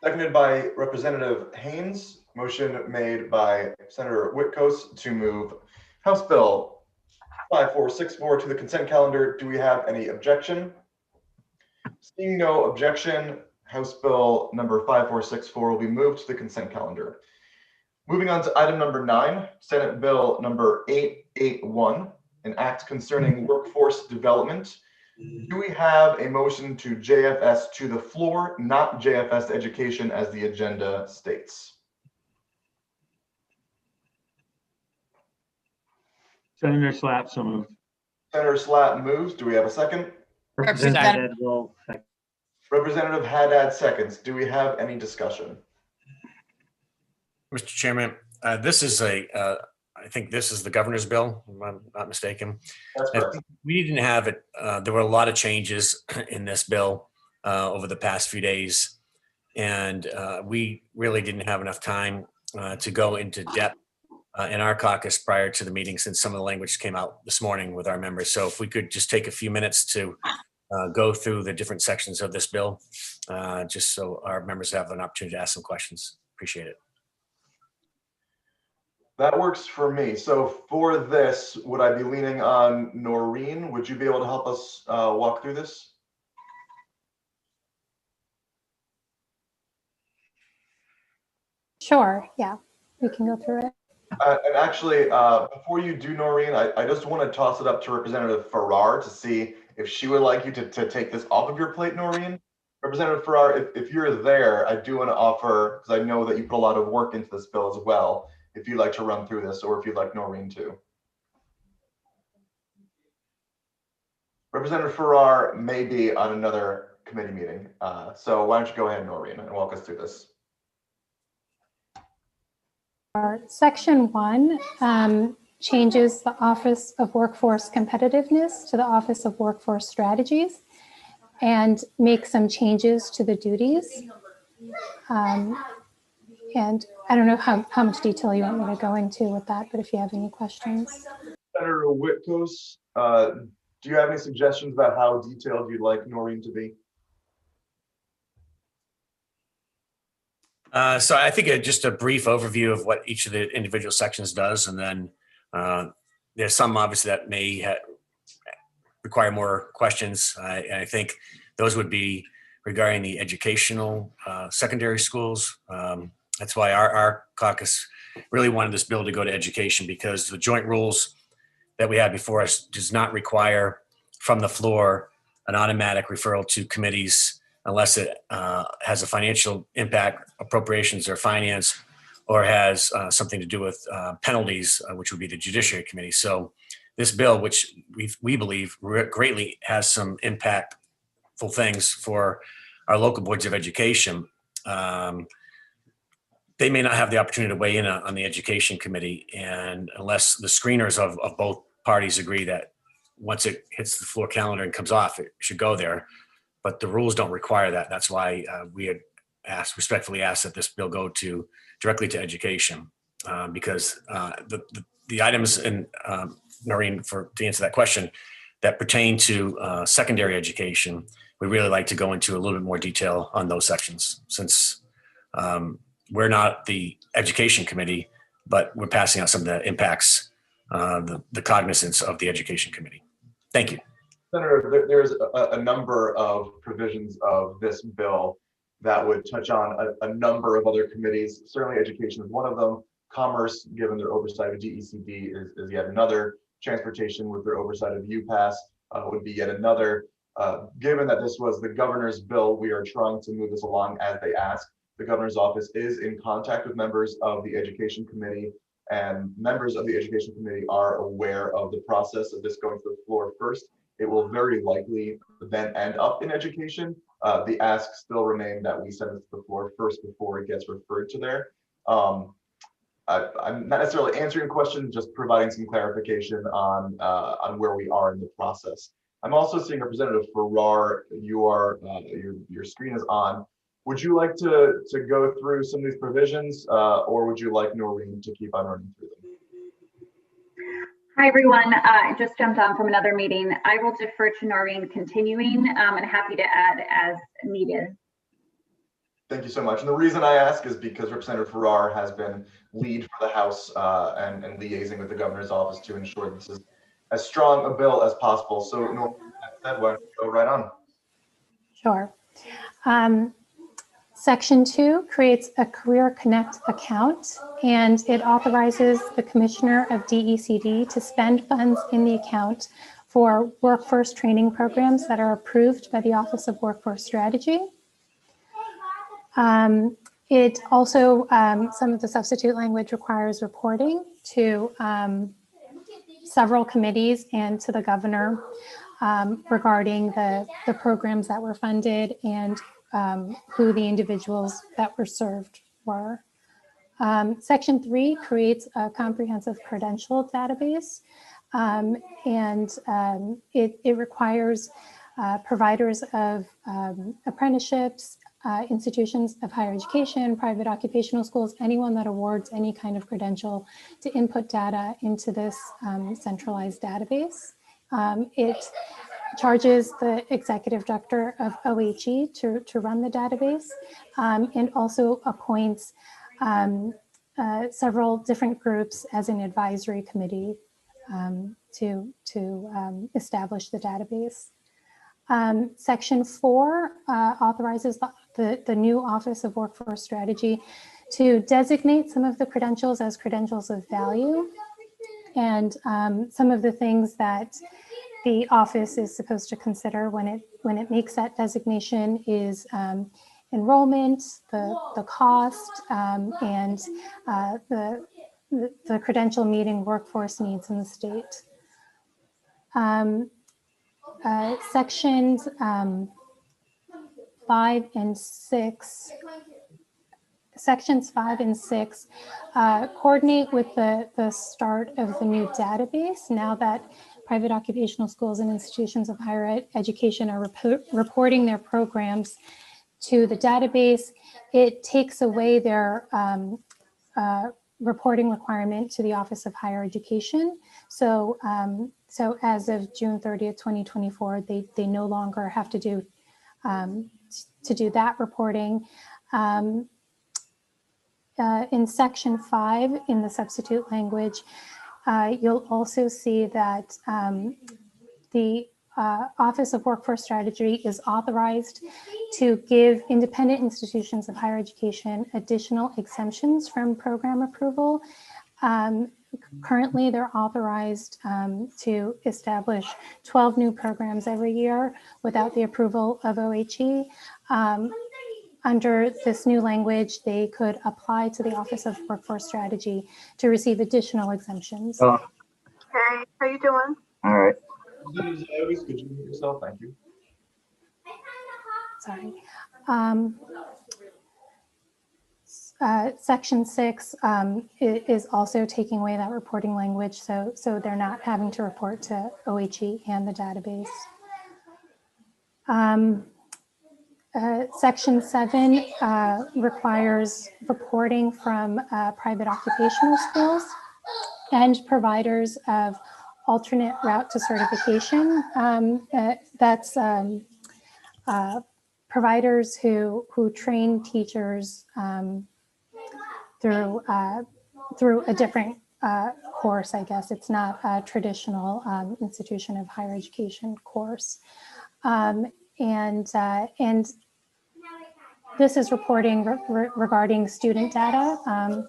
Seconded by Representative Haynes. Motion made by Senator Whitcoast to move House Bill 5464 to the consent calendar. Do we have any objection? Seeing no objection, House Bill number 5464 will be moved to the consent calendar. Moving on to item number 9, Senate Bill number 881, an act concerning workforce development. Do we have a motion to JFS to the floor, not JFS to education as the agenda states? Senator Slapp, so moved. Senator Slatt moves. Do we have a second? Representative Haddad will second. Representative Haddad seconds. Do we have any discussion? Mr. Chairman, this is I think this is the governor's bill, if I'm not mistaken. That's correct. We didn't have it. There were a lot of changes in this bill over the past few days, and we really didn't have enough time to go into depth in our caucus prior to the meeting, since some of the language came out this morning with our members. So if we could just take a few minutes to go through the different sections of this bill, just so our members have an opportunity to ask some questions. Appreciate it. That works for me. So for this, would I be leaning on Noreen? Would you be able to help us walk through this? Sure, yeah, we can go through it. And actually, before you do, Noreen, I just want to toss it up to Representative Farrar to see if she would like you to take this off of your plate, Noreen. Representative Farrar, if you're there, I do want to offer, because I know that you put a lot of work into this bill as well, if you'd like to run through this, or if you'd like Noreen to. Representative Farrar may be on another committee meeting. So why don't you go ahead, Noreen, and walk us through this. Section 1 changes the Office of Workforce Competitiveness to the Office of Workforce Strategies and makes some changes to the duties. And I don't know how much detail you want me to go into with that, but if you have any questions. Senator Whitkos, do you have any suggestions about how detailed you'd like Noreen to be? So I think just a brief overview of what each of the individual sections does, and then there's some obviously that may require more questions. I think those would be regarding the educational secondary schools. That's why our caucus really wanted this bill to go to education, because the joint rules that we had before us does not require from the floor an automatic referral to committees unless it has a financial impact, appropriations or finance, or has something to do with penalties, which would be the Judiciary Committee. So this bill, which we believe greatly has some impactful things for our local boards of education, they may not have the opportunity to weigh in on the Education Committee, and unless the screeners of both parties agree that once it hits the floor calendar and comes off, it should go there. But the rules don't require that. That's why we had respectfully asked that this bill go directly to education, because the items in Noreen, to answer that question, that pertain to secondary education, we really like to go into a little bit more detail on those sections, since we're not the Education Committee, but we're passing out some of the impacts, the cognizance of the Education Committee. Thank you. Senator, there's a number of provisions of this bill that would touch on a number of other committees. Certainly education is one of them. Commerce, given their oversight of DECD, is yet another. Transportation, with their oversight of UPass, would be yet another. Given that this was the governor's bill, we are trying to move this along as they ask. The governor's office is in contact with members of the Education Committee, and members of the Education Committee are aware of the process of this going to the floor first. It will very likely then end up in education. The ask still remain that we send it to the floor first before it gets referred to there. I'm not necessarily answering a question, just providing some clarification on where we are in the process. I'm also seeing Representative Farrar. Your screen is on. Would you like to go through some of these provisions, or would you like Noreen to keep on running through them? Hi, everyone. I just jumped on from another meeting. I will defer to Noreen continuing, and happy to add as needed. Thank you so much. And the reason I ask is because Representative Farrar has been lead for the House and liaising with the governor's office to ensure this is as strong a bill as possible. So Noreen, that why don't you go right on? Sure. Section 2 creates a Career Connect account, and it authorizes the Commissioner of DECD to spend funds in the account for workforce training programs that are approved by the Office of Workforce Strategy. It also, some of the substitute language requires reporting to several committees and to the governor regarding the programs that were funded and who the individuals that were served were. Section 3 creates a comprehensive credential database, and it requires providers of apprenticeships, institutions of higher education, private occupational schools, anyone that awards any kind of credential to input data into this centralized database. It charges the executive director of OHE to run the database, and also appoints several different groups as an advisory committee to establish the database. Section 4 authorizes the new Office of Workforce Strategy to designate some of the credentials as credentials of value. And some of the things that the office is supposed to consider when it makes that designation is enrollment, the cost, and the credential meeting workforce needs in the state. Sections 5 and 6. Sections 5 and 6 coordinate with the start of the new database. Now that private occupational schools and institutions of higher education are reporting their programs to the database. It takes away their reporting requirement to the Office of Higher Education. So, so as of June 30th, 2024, they no longer have to do that reporting. In section 5 in the substitute language, you'll also see that the Office of Workforce Strategy is authorized to give independent institutions of higher education additional exemptions from program approval. Currently, they're authorized to establish 12 new programs every year without the approval of OHE. Under this new language, they could apply to the Office of Workforce Strategy to receive additional exemptions. Oh, Hey, how you doing? all right. Could you mute yourself? Thank you. Sorry. Section 6 is also taking away that reporting language, so they're not having to report to OHE and the database. Section 7 requires reporting from private occupational schools and providers of alternate route to certification. That's providers who train teachers through a different course, I guess. It's not a traditional institution of higher education course. And this is reporting regarding student data,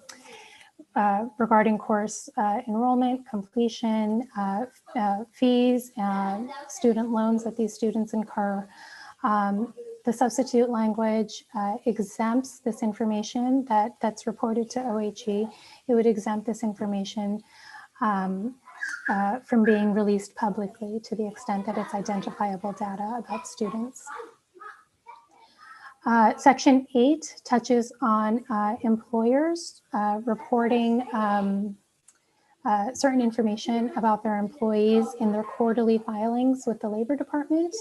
regarding course enrollment, completion, fees, student loans that these students incur. The substitute language exempts this information that's reported to OHE. It would exempt this information from being released publicly to the extent that it's identifiable data about students. Section 8 touches on employers reporting certain information about their employees in their quarterly filings with the Labor Department.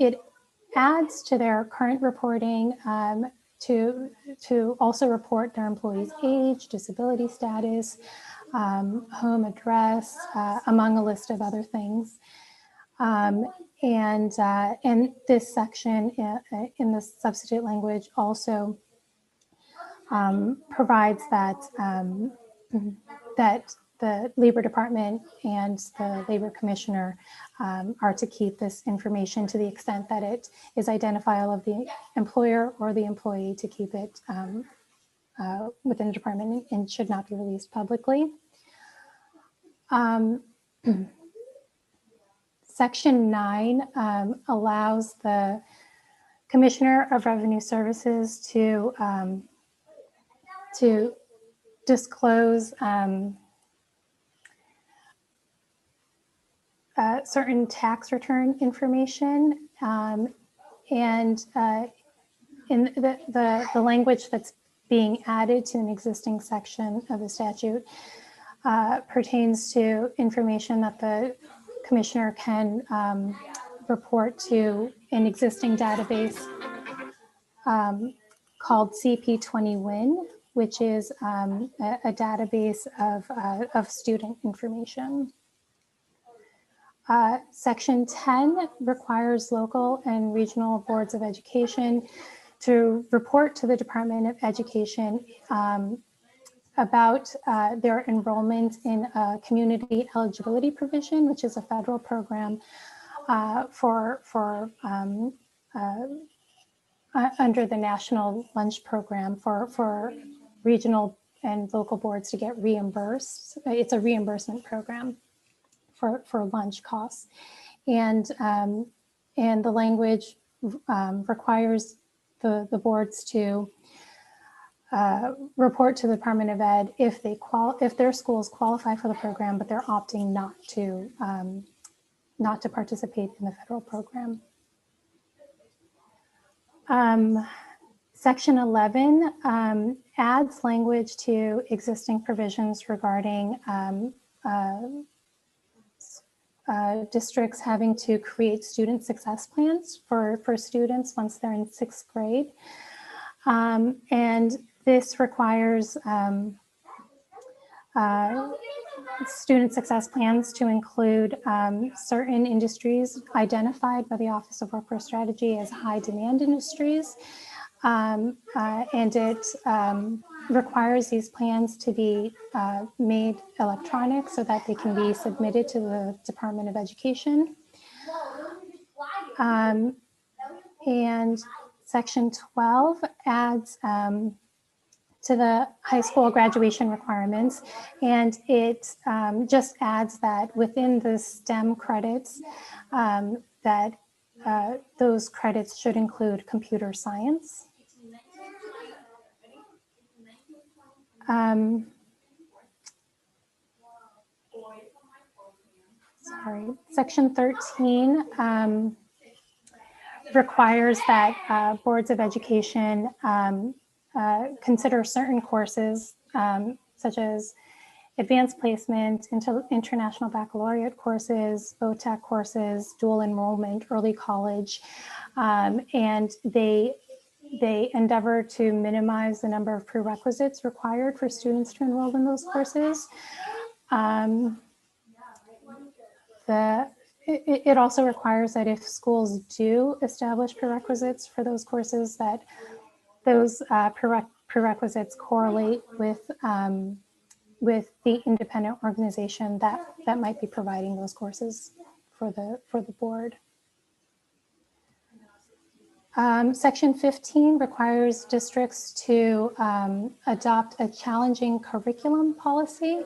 It adds to their current reporting to also report their employees' age, disability status, home address, among a list of other things. And this section in the substitute language also provides that that the Labor Department and the Labor Commissioner are to keep this information to the extent that it is identifiable of the employer or the employee, to keep it within the department and should not be released publicly. Section 9 allows the Commissioner of Revenue Services to disclose certain tax return information, and in the language that's being added to an existing section of the statute pertains to information that the Commissioner can report to an existing database called CP20WIN, which is a database of student information. Section 10 requires local and regional boards of education to report to the Department of Education about their enrollment in a community eligibility provision, which is a federal program under the National Lunch Program for regional and local boards to get reimbursed. It's a reimbursement program for lunch costs, and the language requires the boards to report to the Department of Ed if their schools qualify for the program, but they're opting not to participate in the federal program. Section 11 adds language to existing provisions regarding districts having to create student success plans for students once they're in 6th grade. And this requires student success plans to include certain industries identified by the Office of Workforce Strategy as high demand industries. And it requires these plans to be made electronic so that they can be submitted to the Department of Education. And Section 12 adds to the high school graduation requirements, and it just adds that within the STEM credits, that those credits should include computer science. Section 13 requires that boards of education consider certain courses, such as advanced placement, international baccalaureate courses, VOTEC courses, dual enrollment, early college, and they endeavor to minimize the number of prerequisites required for students to enroll in those courses. It also requires that if schools do establish prerequisites for those courses, that those prerequisites correlate with the independent organization that might be providing those courses for the board. Section 15 requires districts to adopt a challenging curriculum policy.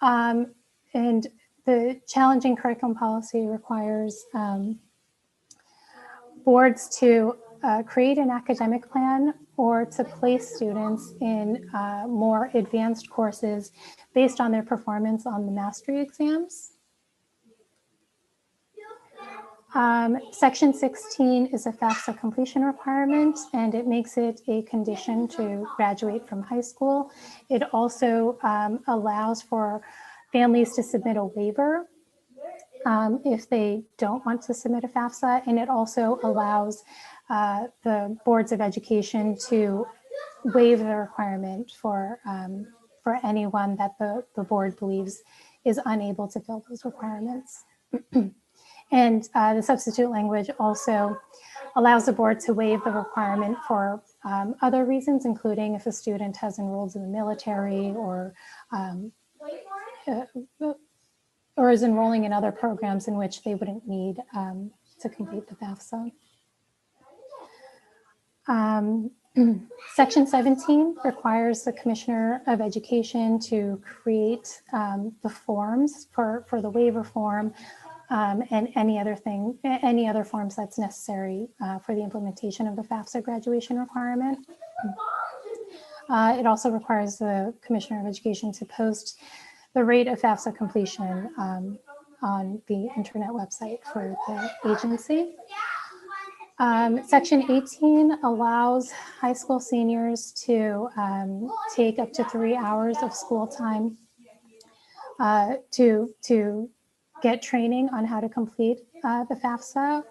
And the challenging curriculum policy requires boards to create an academic plan or to place students in more advanced courses based on their performance on the mastery exams. Section 16 is a FAFSA completion requirement, and it makes it a condition to graduate from high school. It also allows for families to submit a waiver if they don't want to submit a FAFSA, and it also allows the boards of education to waive the requirement for anyone that the board believes is unable to fill those requirements. And the substitute language also allows the board to waive the requirement for other reasons, including if a student has enrolled in the military or is enrolling in other programs in which they wouldn't need to complete the FAFSA. Section 17 requires the Commissioner of Education to create the forms for the waiver form and any other forms that's necessary for the implementation of the FAFSA graduation requirement. It also requires the Commissioner of Education to post the rate of FAFSA completion on the internet website for the agency. Section 18 allows high school seniors to take up to 3 hours of school time to get training on how to complete the FAFSA.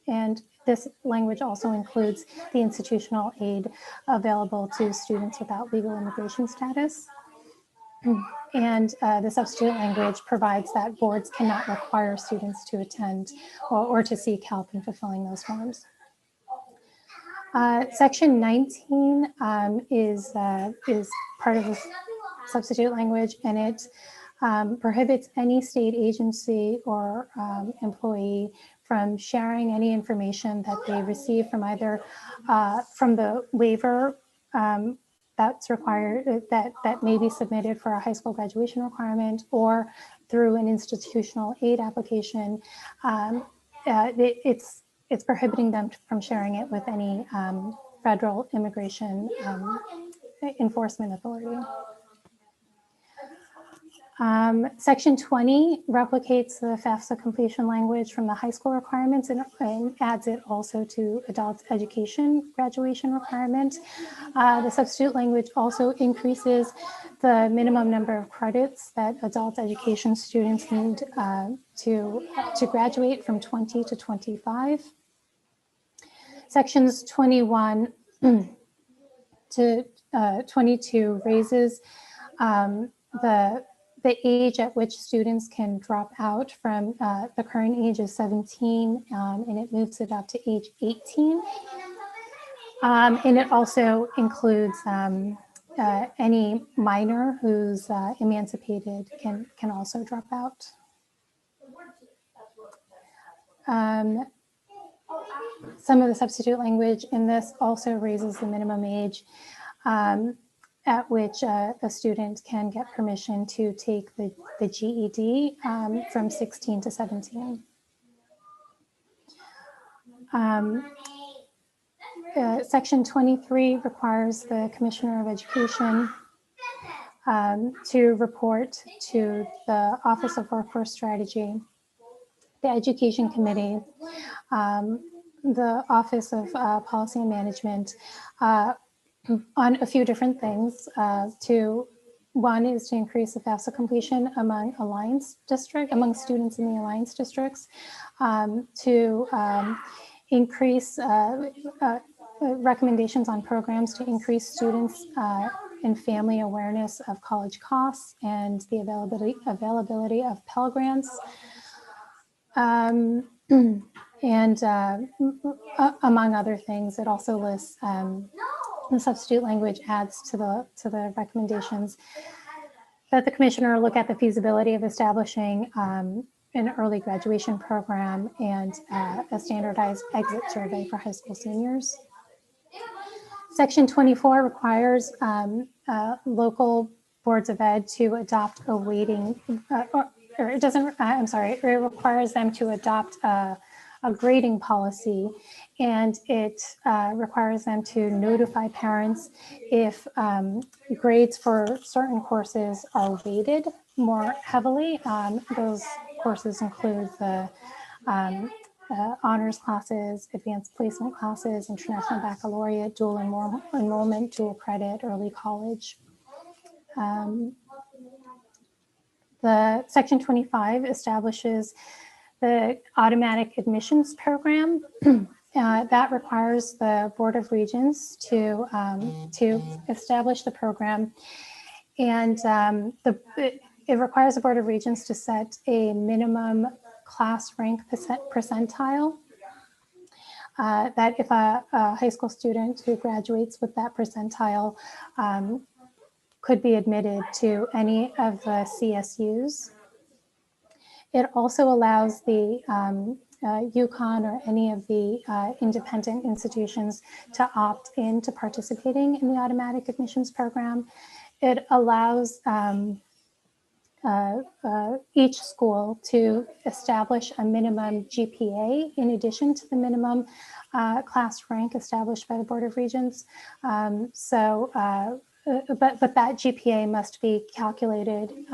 And this language also includes the institutional aid available to students without legal immigration status. And the substitute language provides that boards cannot require students to attend or to seek help in fulfilling those forms. Section 19 is part of the substitute language, and it prohibits any state agency or employee from sharing any information that they receive from either from the waiver that's required, that may be submitted for a high school graduation requirement, or through an institutional aid application. It's prohibiting them from sharing it with any federal immigration enforcement authority. Section 20 replicates the FAFSA completion language from the high school requirements and adds it also to adult education graduation requirement. The substitute language also increases the minimum number of credits that adult education students need to graduate from 20 to 25. Sections 21 to 22 raises the age at which students can drop out from the current age of 17, and it moves it up to age 18. And it also includes any minor who's emancipated can also drop out. Some of the substitute language in this also raises the minimum age at which a student can get permission to take the GED from 16 to 17. Section 23 requires the Commissioner of Education to report to the Office of Workforce Strategy, the Education Committee, the Office of Policy and Management, on a few different things. One is to increase the FAFSA completion among among students in the Alliance districts, to increase recommendations on programs to increase students and family awareness of college costs and the availability of Pell Grants. And among other things, it also lists the substitute language adds to the recommendations that the commissioner look at the feasibility of establishing an early graduation program and a standardized exit survey for high school seniors. Section 24 requires local boards of ed to adopt a weighting, or it doesn't, I'm sorry, it requires them to adopt a grading policy, and it requires them to notify parents if grades for certain courses are weighted more heavily. Those courses include the honors classes, advanced placement classes, international baccalaureate, dual enrollment, dual credit, early college. The Section 25 establishes the automatic admissions program that requires the Board of Regents to establish the program, and it requires the Board of Regents to set a minimum class rank percentile. That if a high school student who graduates with that percentile could be admitted to any of the CSUs. It also allows the UConn or any of the independent institutions to opt in to participating in the automatic admissions program. It allows each school to establish a minimum GPA in addition to the minimum class rank established by the Board of Regents. But that GPA must be calculated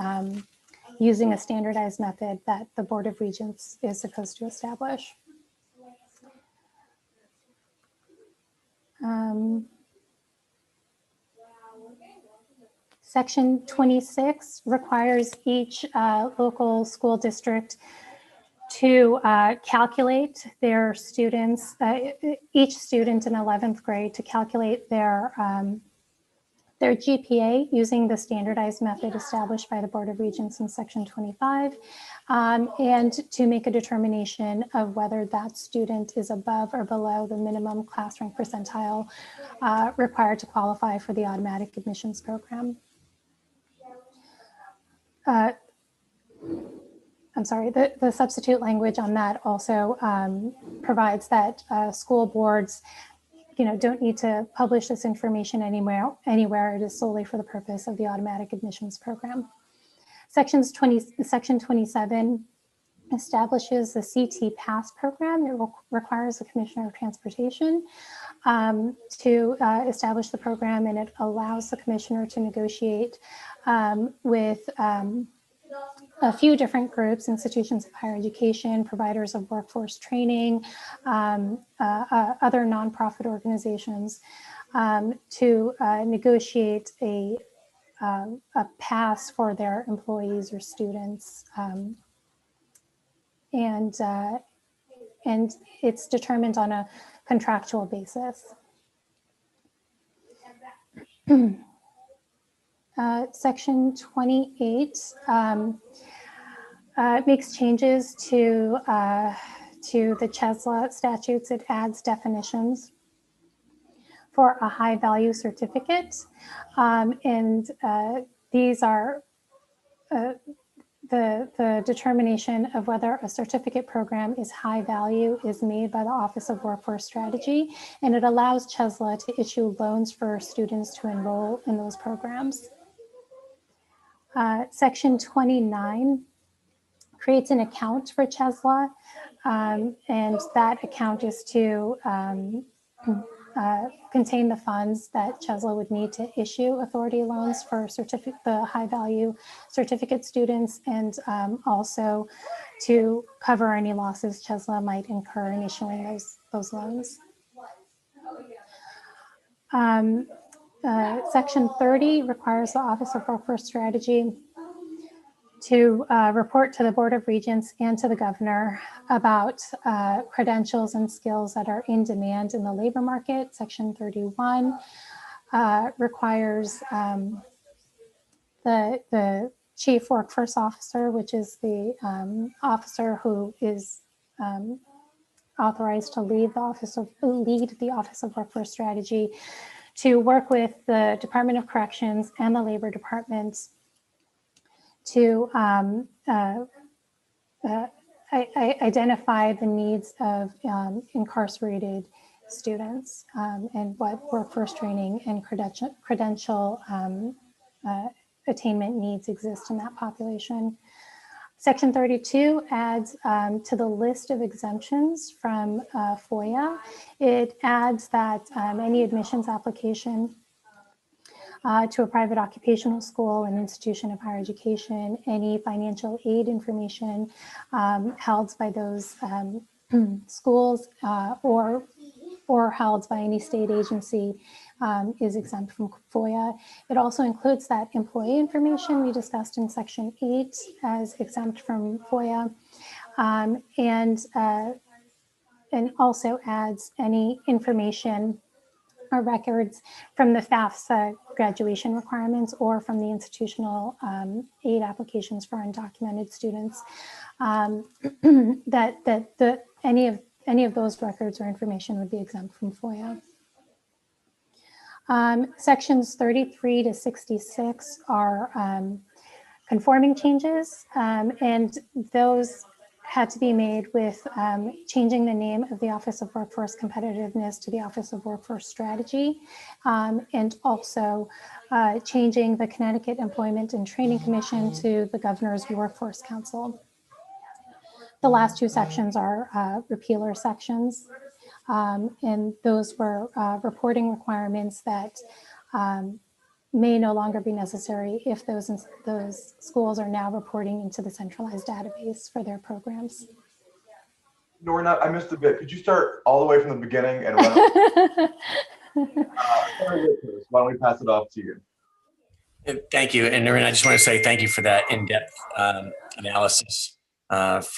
using a standardized method that the Board of Regents is supposed to establish. Section 26 requires each local school district to calculate their students, each student in 11th grade to calculate their GPA using the standardized method established by the Board of Regents in Section 25, and to make a determination of whether that student is above or below the minimum class rank percentile required to qualify for the automatic admissions program. I'm sorry, the substitute language on that also provides that school boards don't need to publish this information anywhere. It is solely for the purpose of the automatic admissions program. Section 27 establishes the CT Pass program. It requires the Commissioner of Transportation to establish the program, and it allows the Commissioner to negotiate with a few different groups, institutions of higher education, providers of workforce training, other nonprofit organizations, to negotiate a pass for their employees or students. And it's determined on a contractual basis. Section 28 makes changes to the CHESLA statutes. It adds definitions for a high value certificate. And these are the determination of whether a certificate program is high value is made by the Office of Workforce Strategy, and it allows CHESLA to issue loans for students to enroll in those programs. Section 29 creates an account for CHESLA, and that account is to contain the funds that CHESLA would need to issue authority loans for the high value certificate students, and also to cover any losses CHESLA might incur in issuing those loans. Section 30 requires the Office of Workforce Strategy to report to the Board of Regents and to the governor about credentials and skills that are in demand in the labor market. Section 31 requires the Chief Workforce Officer, which is the officer who is authorized to lead the Office of Workforce Strategy, to work with the Department of Corrections and the Labor Department to identify the needs of incarcerated students and what workforce training and credential attainment needs exist in that population. Section 32 adds to the list of exemptions from FOIA. It adds that any admissions application to a private occupational school, an institution of higher education, any financial aid information held by those schools or held by any state agency is exempt from FOIA. It also includes that employee information we discussed in Section 8 as exempt from FOIA, and also adds any information or records from the Fafsa graduation requirements or from the institutional aid applications for undocumented students, any of those records or information would be exempt from FOIA. Sections 33 to 66 are conforming changes, and those had to be made with changing the name of the Office of Workforce Competitiveness to the Office of Workforce Strategy, and also changing the Connecticut Employment and Training Commission to the Governor's Workforce Council. The last two sections are repealer sections, and those were reporting requirements that may no longer be necessary if those schools are now reporting into the centralized database for their programs. Noreen, I missed a bit. Could you start all the way from the beginning and run why don't we pass it off to you? Thank you. And Noreen, I just want to say thank you for that in-depth analysis for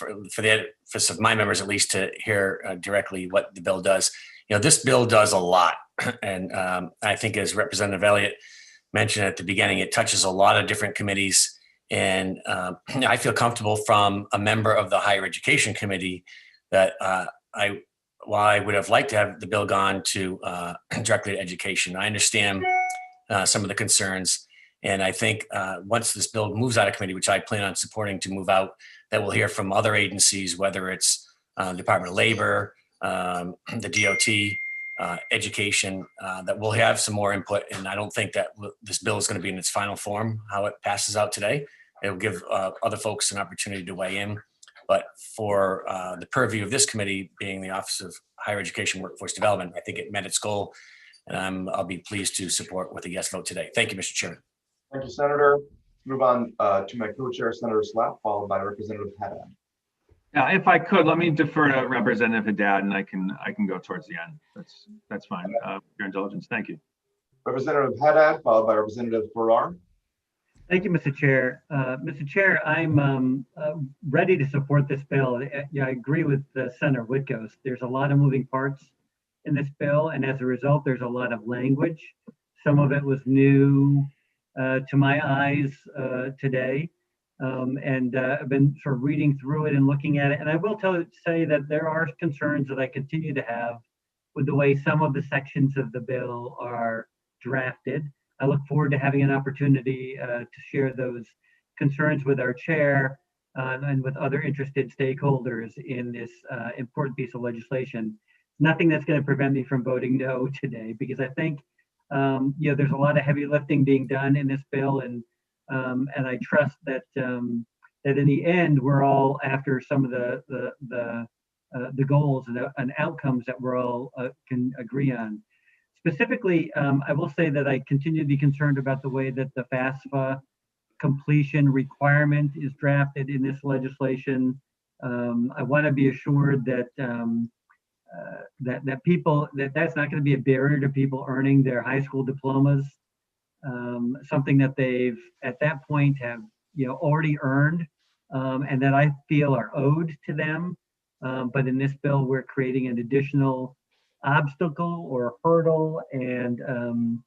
some of my members, at least, to hear directly what the bill does. You know, this bill does a lot. And I think, as Representative Elliott mentioned at the beginning, it touches a lot of different committees. And I feel comfortable from a member of the Higher Education Committee that while I would have liked to have the bill gone to directly to education, I understand some of the concerns. And I think once this bill moves out of committee, which I plan on supporting to move out, that we'll hear from other agencies, whether it's Department of Labor, the DOT, education, that we'll have some more input. And I don't think that this bill is going to be in its final form, how it passes out today. It'll give other folks an opportunity to weigh in. But for the purview of this committee, being the Office of Higher Education Workforce Development, I think it met its goal. And I'll be pleased to support with a yes vote today. Thank you, Mr. Chairman. Thank you, Senator. Move on to my co-chair, Senator Slapp, followed by Representative Haddad. If I could, let me defer to Representative Haddad, and I can go towards the end. That's fine. Your indulgence. Thank you. Representative Haddad, followed by Representative Farrar. Thank you, Mr. Chair. Mr. Chair, I'm ready to support this bill. Yeah, I agree with Senator Whitcomb. There's a lot of moving parts in this bill, and as a result, there's a lot of language. Some of it was new to my eyes today, and I've been sort of reading through it and looking at it. And I will say that there are concerns that I continue to have with the way some of the sections of the bill are drafted. I look forward to having an opportunity to share those concerns with our chair and with other interested stakeholders in this important piece of legislation. Nothing that's going to prevent me from voting no today, because I think there's a lot of heavy lifting being done in this bill, and I trust that that in the end we're all after some of the goals and outcomes that we're all can agree on. Specifically, I will say that I continue to be concerned about the way that the Fafsa completion requirement is drafted in this legislation. I want to be assured that that's not going to be a barrier to people earning their high school diplomas, something that they've at that point have already earned, and that I feel are owed to them. But in this bill, we're creating an additional obstacle or hurdle, and I'm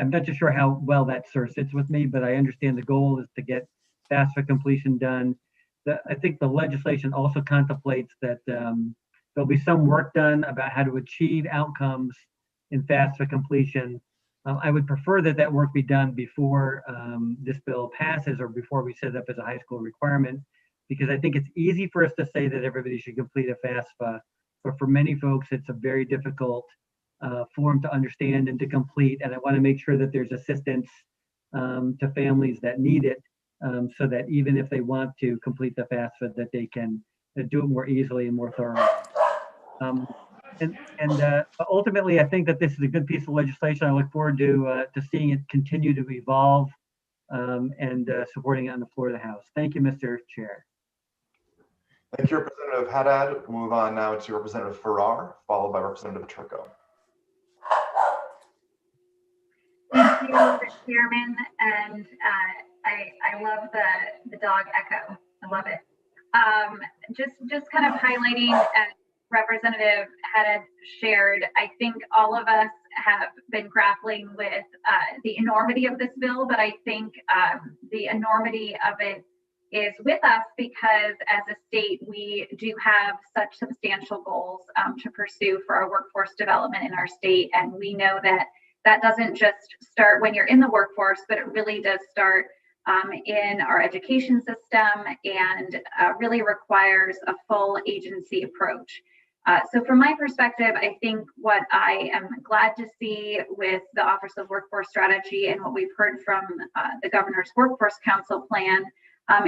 not too sure how well that sort of sits with me, but I understand the goal is to get FAFSA completion done. I think the legislation also contemplates that there'll be some work done about how to achieve outcomes in FAFSA completion. I would prefer that work be done before this bill passes or before we set it up as a high school requirement, because I think it's easy for us to say that everybody should complete a FAFSA, but for many folks, it's a very difficult form to understand and to complete. And I want to make sure that there's assistance to families that need it, so that even if they want to complete the FAFSA, that they can do it more easily and more thoroughly. But ultimately, I think that this is a good piece of legislation. I look forward to seeing it continue to evolve and supporting it on the floor of the House. Thank you, Mr. Chair. Thank you, Representative Haddad. We'll move on now to Representative Farrar, followed by Representative Turco. Thank you, Chairman, and I love the dog echo. I love it. Just kind of highlighting, as Representative Haddad shared, I think all of us have been grappling with the enormity of this bill, but I think the enormity of it is with us because as a state, we do have such substantial goals to pursue for our workforce development in our state. And we know that that doesn't just start when you're in the workforce, but it really does start in our education system and really requires a full agency approach. So from my perspective, I think what I am glad to see with the Office of Workforce Strategy and what we've heard from the Governor's Workforce Council plan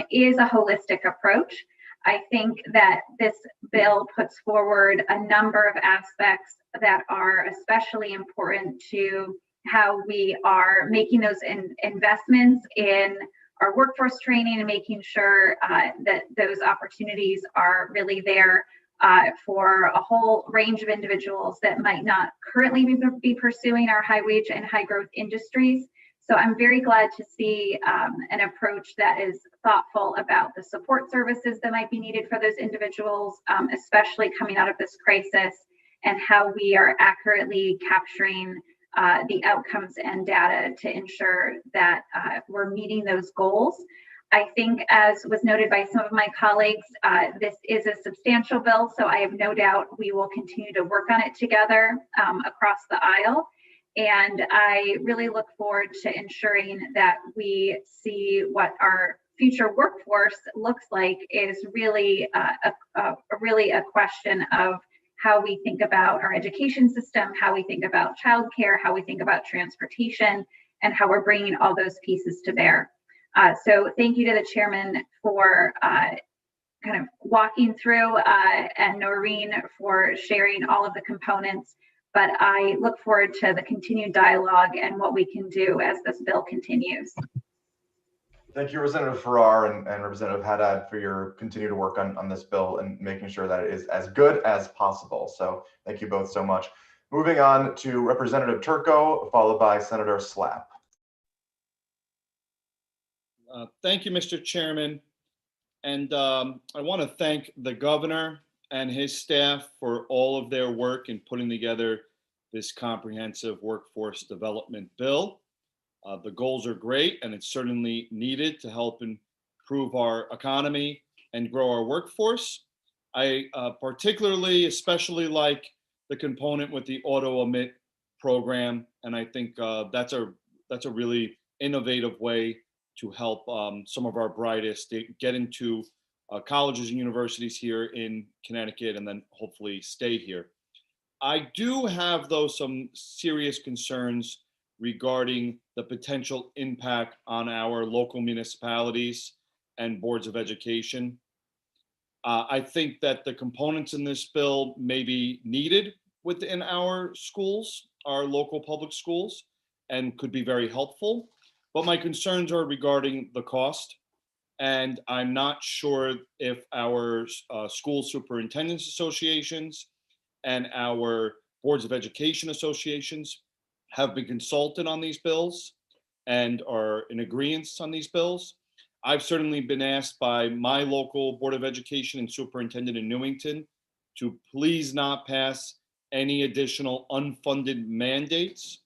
is a holistic approach. I think that this bill puts forward a number of aspects that are especially important to how we are making those investments in our workforce training and making sure that those opportunities are really there for a whole range of individuals that might not currently be pursuing our high wage and high growth industries. So I'm very glad to see an approach that is thoughtful about the support services that might be needed for those individuals, especially coming out of this crisis, and how we are accurately capturing the outcomes and data to ensure that we're meeting those goals. I think, as was noted by some of my colleagues, this is a substantial bill, so I have no doubt we will continue to work on it together across the aisle. And I really look forward to ensuring that we see what our future workforce looks like is really a question of how we think about our education system, how we think about childcare, how we think about transportation, and how we're bringing all those pieces to bear. So thank you to the chairman for kind of walking through and Noreen for sharing all of the components but I look forward to the continued dialogue and what we can do as this bill continues. Thank you, Representative Farrar and Representative Haddad, for your continued work on this bill and making sure that it is as good as possible. So thank you both so much. Moving on to Representative Turco, followed by Senator Slapp. Thank you, Mr. Chairman. And I want to thank the governor and his staff for all of their work in putting together this comprehensive workforce development bill. The goals are great, and it's certainly needed to help improve our economy and grow our workforce. I especially like the component with the auto omit program, and I think that's a really innovative way to help some of our brightest get into colleges and universities here in Connecticut, and then hopefully stay here. I do have, though, some serious concerns regarding the potential impact on our local municipalities and boards of education. I think that the components in this bill may be needed within our schools, our local public schools, and could be very helpful. But my concerns are regarding the cost. And I'm not sure if our school superintendents associations and our boards of education associations have been consulted on these bills and are in agreement on these bills. I've certainly been asked by my local Board of Education and superintendent in Newington to please not pass any additional unfunded mandates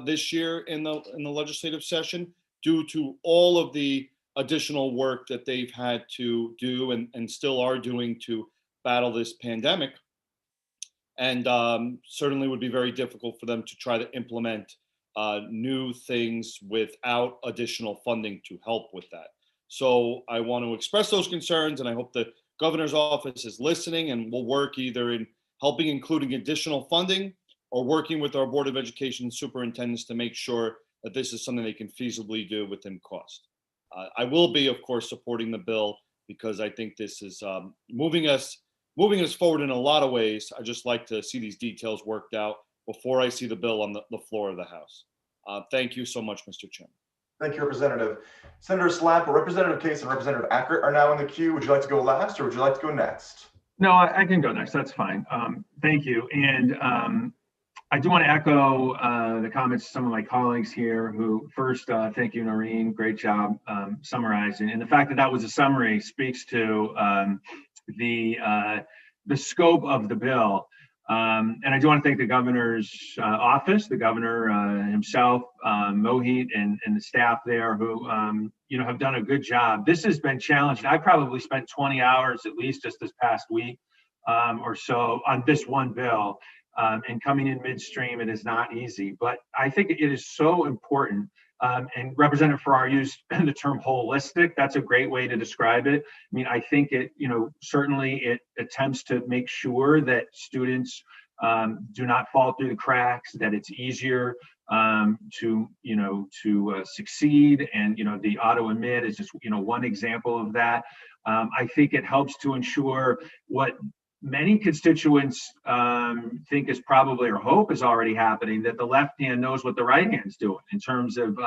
this year in the legislative session, due to all of the additional work that they've had to do and still are doing to battle this pandemic. And certainly would be very difficult for them to try to implement new things without additional funding to help with that. So I want to express those concerns, and I hope the governor's office is listening and will work either in helping including additional funding or working with our Board of Education superintendents to make sure that this is something they can feasibly do within cost. I will be, of course, supporting the bill because I think this is moving us forward in a lot of ways. I just like to see these details worked out before I see the bill on the floor of the House. Thank you so much, Mr. Chairman. Thank you, Representative. Senator Slapp, Representative Case and Representative Ackert are now in the queue. Would you like to go last or would you like to go next? No, I can go next. That's fine. Thank you. And I do want to echo the comments of some of my colleagues here who first, thank you, Noreen. Great job summarizing. And the fact that that was a summary speaks to the scope of the bill. And I do want to thank the governor's office, the governor himself, Mohit, and the staff there who, have done a good job. This has been challenging. I probably spent 20 hours at least just this past week or so on this one bill. And coming in midstream, it is not easy, but I think it is so important. And Representative Farrar used the term holistic. That's a great way to describe it. I mean, I think it, certainly it attempts to make sure that students do not fall through the cracks, that it's easier to succeed. And, the auto admit is just, one example of that. I think it helps to ensure what many constituents think is probably, or hope is already happening, that the left hand knows what the right hand's doing in terms of,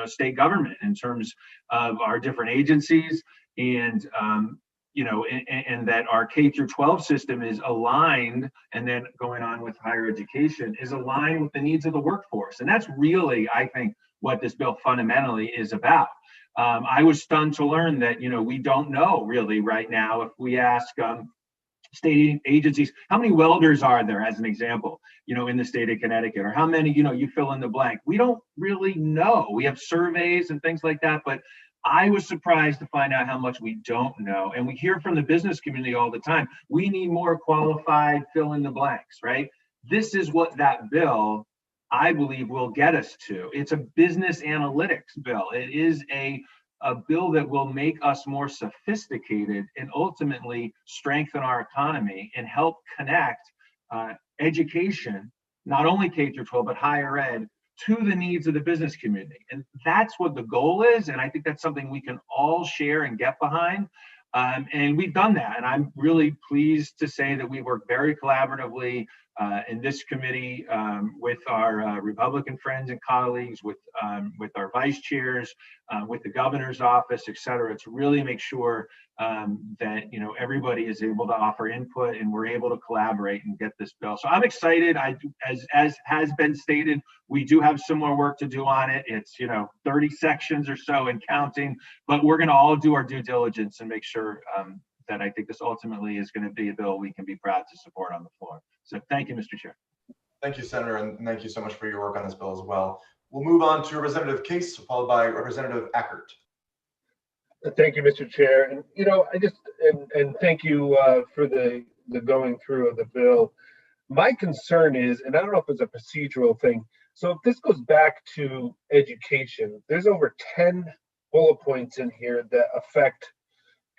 state government, in terms of our different agencies, and, and that our K through 12 system is aligned, and then going on with higher education is aligned with the needs of the workforce. And that's really, I think, what this bill fundamentally is about. I was stunned to learn that, we don't know really right now if we ask state agencies, how many welders are there, as an example, in the state of Connecticut, or how many, you fill in the blank. We don't really know. We have surveys and things like that, but I was surprised to find out how much we don't know. And we hear from the business community all the time, we need more qualified fill in the blanks, right? This is what that bill, I believe, will get us to. It's a business analytics bill. It is a bill that will make us more sophisticated and ultimately strengthen our economy and help connect education, not only K through 12, but higher ed, to the needs of the business community. And that's what the goal is. And I think that's something we can all share and get behind. And we've done that. And I'm really pleased to say that we work very collaboratively in this committee with our Republican friends and colleagues, with our vice chairs, with the governor's office, et cetera, to really make sure that everybody is able to offer input and we're able to collaborate and get this bill. So I'm excited. As has been stated, we do have some more work to do on it. It's 30 sections or so and counting, but we're going to all do our due diligence and make sure that I think this ultimately is going to be a bill we can be proud to support on the floor. So thank you, Mr. Chair. Thank you, Senator, and thank you so much for your work on this bill as well. We'll move on to Representative Case, followed by Representative Eckert. Thank you, Mr. Chair. And I just and thank you for the going through of the bill. My concern is, and I don't know if it's a procedural thing. So if this goes back to education, there's over 10 bullet points in here that affect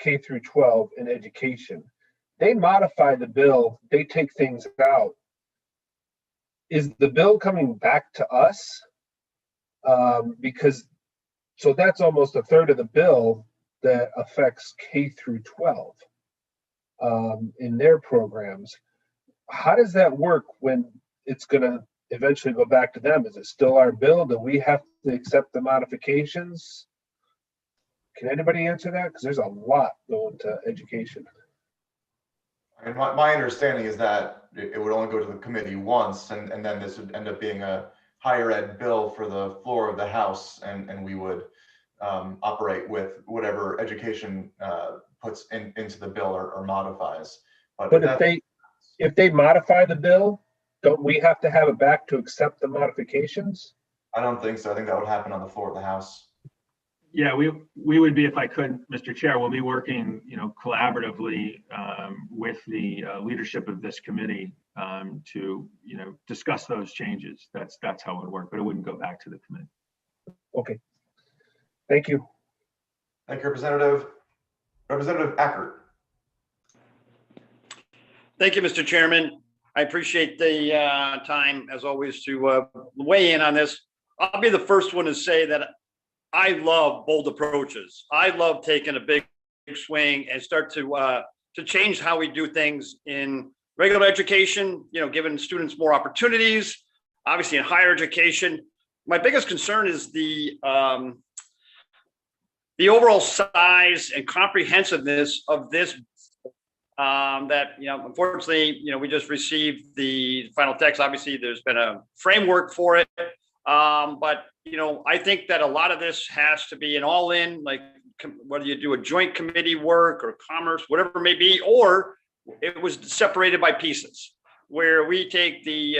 K through 12 in education. They modify the bill, they take things out. Is the bill coming back to us? Because so that's almost a third of the bill that affects K through 12 in their programs. How does that work when it's going to eventually go back to them? Is it still our bill? Do we have to accept the modifications? Can anybody answer that? Because there's a lot going to education. And my understanding is that it would only go to the committee once, and then this would end up being a higher ed bill for the floor of the House, and we would operate with whatever education puts into the bill or modifies. But if they modify the bill, don't we have to have it back to accept the modifications? I don't think so. I think that would happen on the floor of the House. Yeah, we would be, if I could, Mr. Chair, we'll be working, collaboratively with the leadership of this committee to, discuss those changes. That's how it would work, but it wouldn't go back to the committee. Okay. Thank you. Thank you, Representative. Representative Eckert. Thank you, Mr. Chairman. I appreciate the time, as always, to weigh in on this. I'll be the first one to say that I love bold approaches. I love taking a big swing and start to change how we do things in regular education, giving students more opportunities, obviously in higher education. My biggest concern is the overall size and comprehensiveness of this that, unfortunately, we just received the final text. Obviously, there's been a framework for it. But, I think that a lot of this has to be an all-in, like whether you do a joint committee work or commerce, whatever it may be, or it was separated by pieces where we take the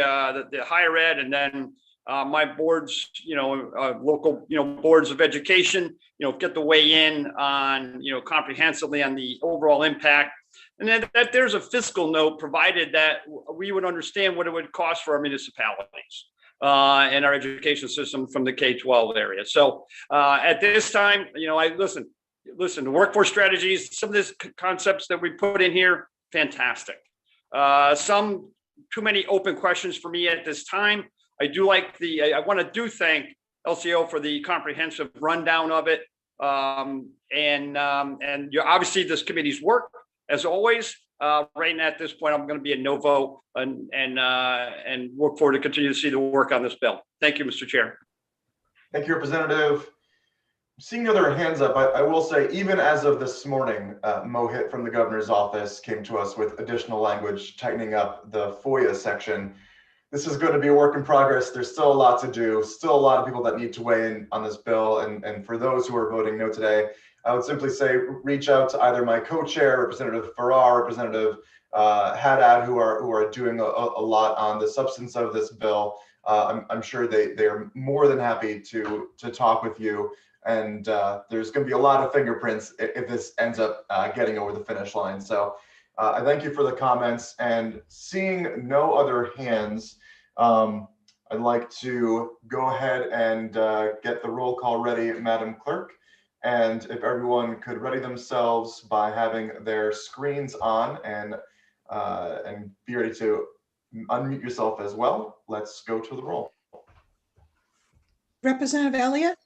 higher ed and then my boards, local, boards of education, get the weigh in on, comprehensively on the overall impact. And then that there's a fiscal note provided that we would understand what it would cost for our municipalities and our education system from the K-12 area. So at this time, I listen, the workforce strategies, some of these concepts that we put in here, fantastic. Some too many open questions for me at this time. I do like I want to thank LCO for the comprehensive rundown of it. And obviously this committee's work, as always, right now at this point, I'm going to be a no vote and look forward to continue to see the work on this bill. Thank you, Mr. Chair. Thank you, Representative. Seeing other hands up, I will say, even as of this morning, Mohit from the governor's office came to us with additional language, tightening up the FOIA section. This is going to be a work in progress. There's still a lot to do, still a lot of people that need to weigh in on this bill. And for those who are voting no today, I would simply say reach out to either my co-chair, Representative Farrar, Representative Haddad, who are doing a lot on the substance of this bill. I'm sure they are more than happy to talk with you. And there's going to be a lot of fingerprints if this ends up getting over the finish line. So I thank you for the comments, and seeing no other hands, I'd like to go ahead and get the roll call ready, Madam Clerk. And if everyone could ready themselves by having their screens on and be ready to unmute yourself as well. Let's go to the roll. Representative Elliott?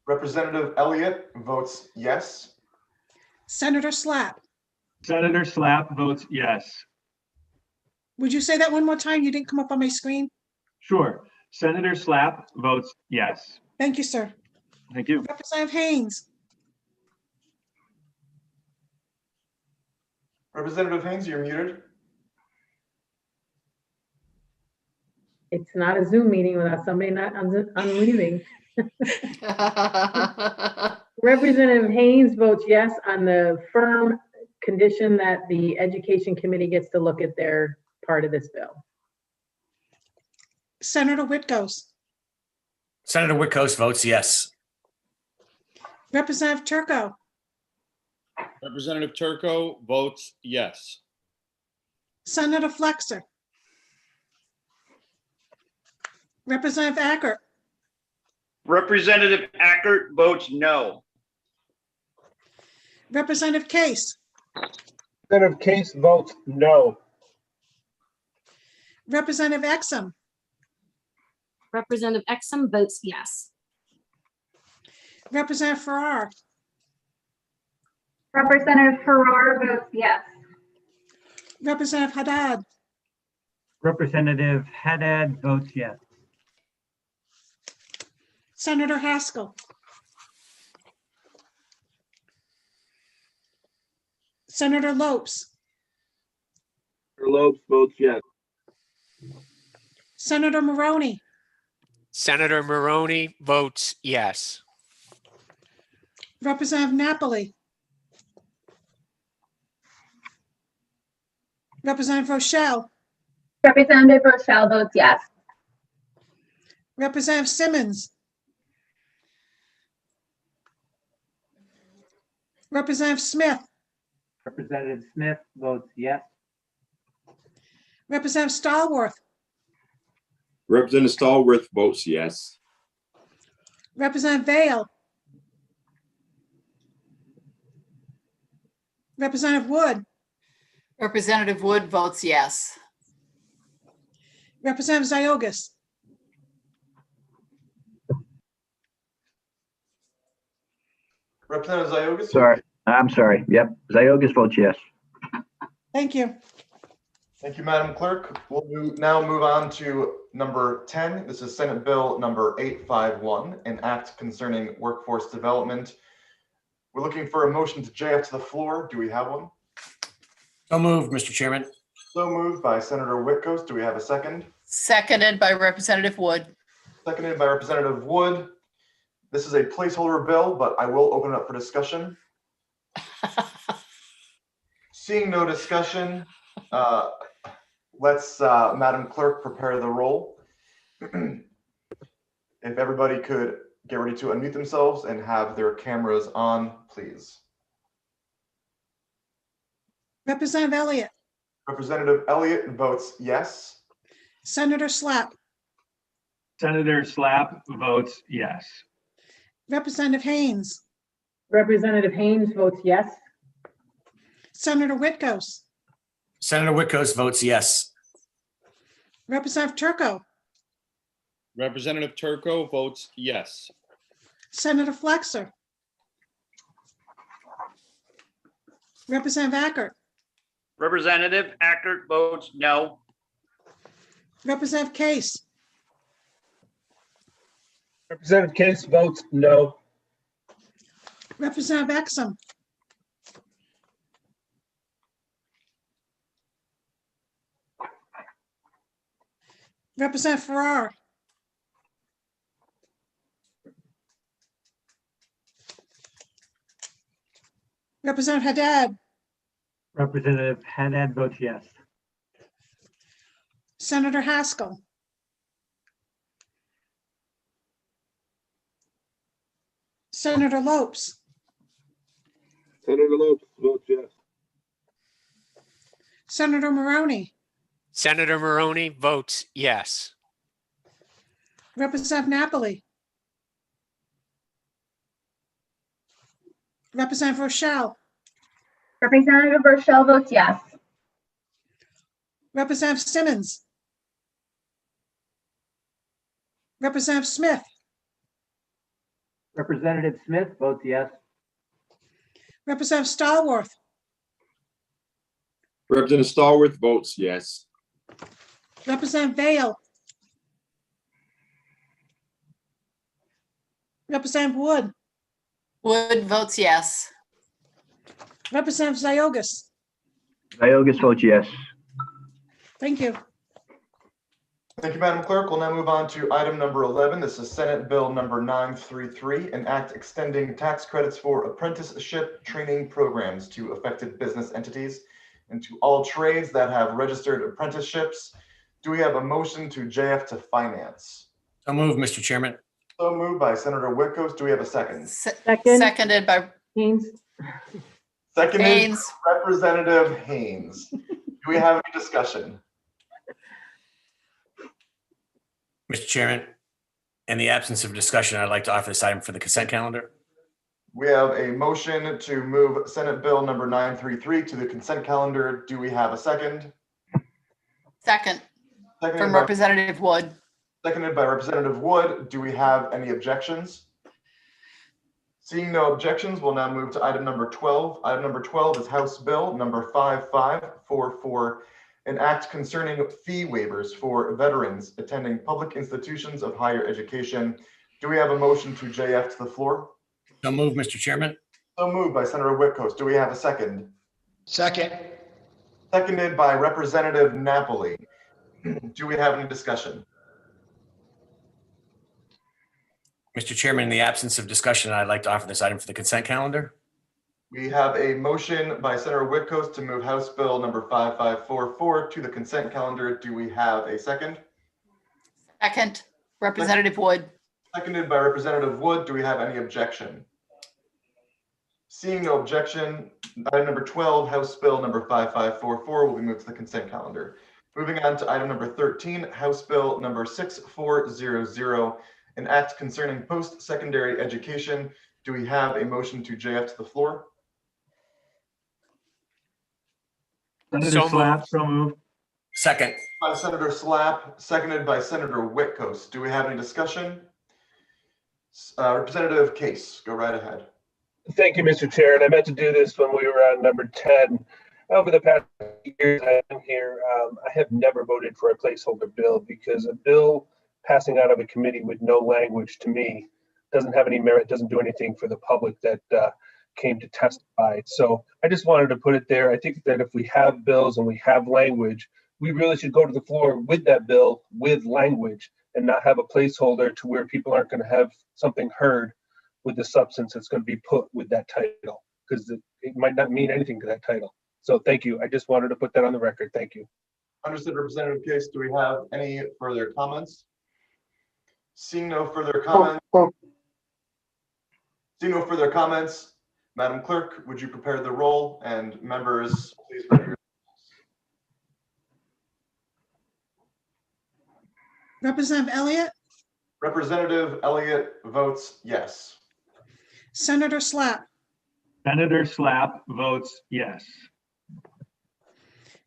Representative Elliott votes yes. Senator Slapp? Senator Slapp votes yes. Would you say that one more time? You didn't come up on my screen. Sure. Senator Slapp votes yes. Thank you, sir. Thank you. Representative Haynes. Representative Haynes, you're muted. It's not a Zoom meeting without somebody not unmuting. Representative Haynes votes yes on the firm condition that the Education Committee gets to look at their part of this bill. Senator Whitcos. Senator Whitcos votes yes. Representative Turco. Representative Turco votes yes. Senator Flexer. Representative Acker. Representative Acker votes no. Representative Case. Representative Case votes no. Representative Exum. Representative Exum votes yes. Representative Farrar. Representative Farrar votes yes. Representative Haddad. Representative Haddad votes yes. Senator Haskell. Senator Lopes. Senator Lopes votes yes. Senator Maroney. Senator Maroney votes yes. Representative Napoli. Representative Rochelle. Representative Rochelle votes yes. Representative Simmons. Representative Smith. Representative Smith votes yes. Representative Stallworth. Representative Stallworth votes yes. Representative Vale. Representative Wood. Representative Wood votes yes. Representative Ziogas. Representative Ziogas? Sorry, I'm sorry. Yep, Ziogas votes yes. Thank you. Thank you, Madam Clerk. We'll now move on to number 10. This is Senate Bill number 851, an act concerning workforce development. We're looking for a motion to JF to the floor. Do we have one? So moved, Mr. Chairman. So moved by Senator Whitcos. Do we have a second? Seconded by Representative Wood. Seconded by Representative Wood. This is a placeholder bill, but I will open it up for discussion. Seeing no discussion, let's, Madam Clerk, prepare the roll. If everybody could get ready to unmute themselves and have their cameras on, please. Representative Elliott. Representative Elliott votes yes. Senator Slapp. Senator Slapp votes yes. Representative Haynes. Representative Haynes votes yes. Senator Whitcos. Senator Whitcos votes yes. Representative Turco. Representative Turco votes yes. Senator Flexer. Representative Acker. Representative Acker votes no. Representative Case. Representative Case votes no. Representative Exum. Representative Farrar. Representative Haddad. Representative Haddad votes yes. Senator Haskell. Senator Lopes. Senator Lopes votes yes. Senator Maroney. Senator Maroney votes yes. Representative Napoli. Representative Rochelle. Representative Rochelle votes yes. Representative Simmons. Representative Smith. Representative Smith votes yes. Representative Stallworth. Representative Stallworth votes yes. Representative Vale. Representative Wood. Wood votes yes. Representative Ziogas. Ziogas votes yes. Thank you. Thank you, Madam Clerk. We'll now move on to item number 11. This is Senate Bill number 933, an act extending tax credits for apprenticeship training programs to affected business entities and to all trades that have registered apprenticeships. Do we have a motion to JF to finance? So move, Mr. Chairman. So moved by Senator Whitcomb. Do we have a second? Seconded by Haynes. Seconded Haynes. by Representative Haynes. Do we have any discussion? Mr. Chairman, in the absence of discussion, I'd like to offer this item for the consent calendar. We have a motion to move Senate Bill number 933 to the consent calendar. Do we have a second? Second Seconded from by- Representative Wood. Seconded by Representative Wood. Do we have any objections? Seeing no objections, we'll now move to item number 12. Item number 12 is House Bill number 5544, an act concerning fee waivers for veterans attending public institutions of higher education. Do we have a motion to JF to the floor? So move, Mr. Chairman. So moved by Senator Whitcoast. Do we have a second? Second. Seconded by Representative Napoli. Do we have any discussion? Mr. Chairman, in the absence of discussion, I'd like to offer this item for the consent calendar. We have a motion by Senator Whitcoast to move House Bill number 5544 to the consent calendar. Do we have a second? Second, Representative Wood. Seconded by Representative Wood. Do we have any objection? Seeing no objection, item number 12, House Bill number 5544 will be moved to the consent calendar. Moving on to item number 13, House Bill number 6400, an act concerning post-secondary education. Do we have a motion to JF to the floor? Senator Slapp, so moved. Second. By Senator Slapp, seconded by Senator Whitcoast. Do we have any discussion? Representative Case, go right ahead. Thank you, Mr. Chair. And I meant to do this when we were on number 10. Over the past years I've been here, I have never voted for a placeholder bill because a bill passing out of a committee with no language to me doesn't have any merit, doesn't do anything for the public that came to testify. So I just wanted to put it there. I think that if we have bills and we have language, we really should go to the floor with that bill with language and not have a placeholder to where people aren't going to have something heard with the substance that's going to be put with that title, because it might not mean anything to that title. So thank you. I just wanted to put that on the record. Thank you. Understood, Representative Case. Do we have any further comments? Seeing no further comments. Seeing no further comments, Madam Clerk, would you prepare the roll, and members, please ready your. Representative Elliott. Representative Elliott votes yes. Senator Slapp. Senator Slapp votes yes.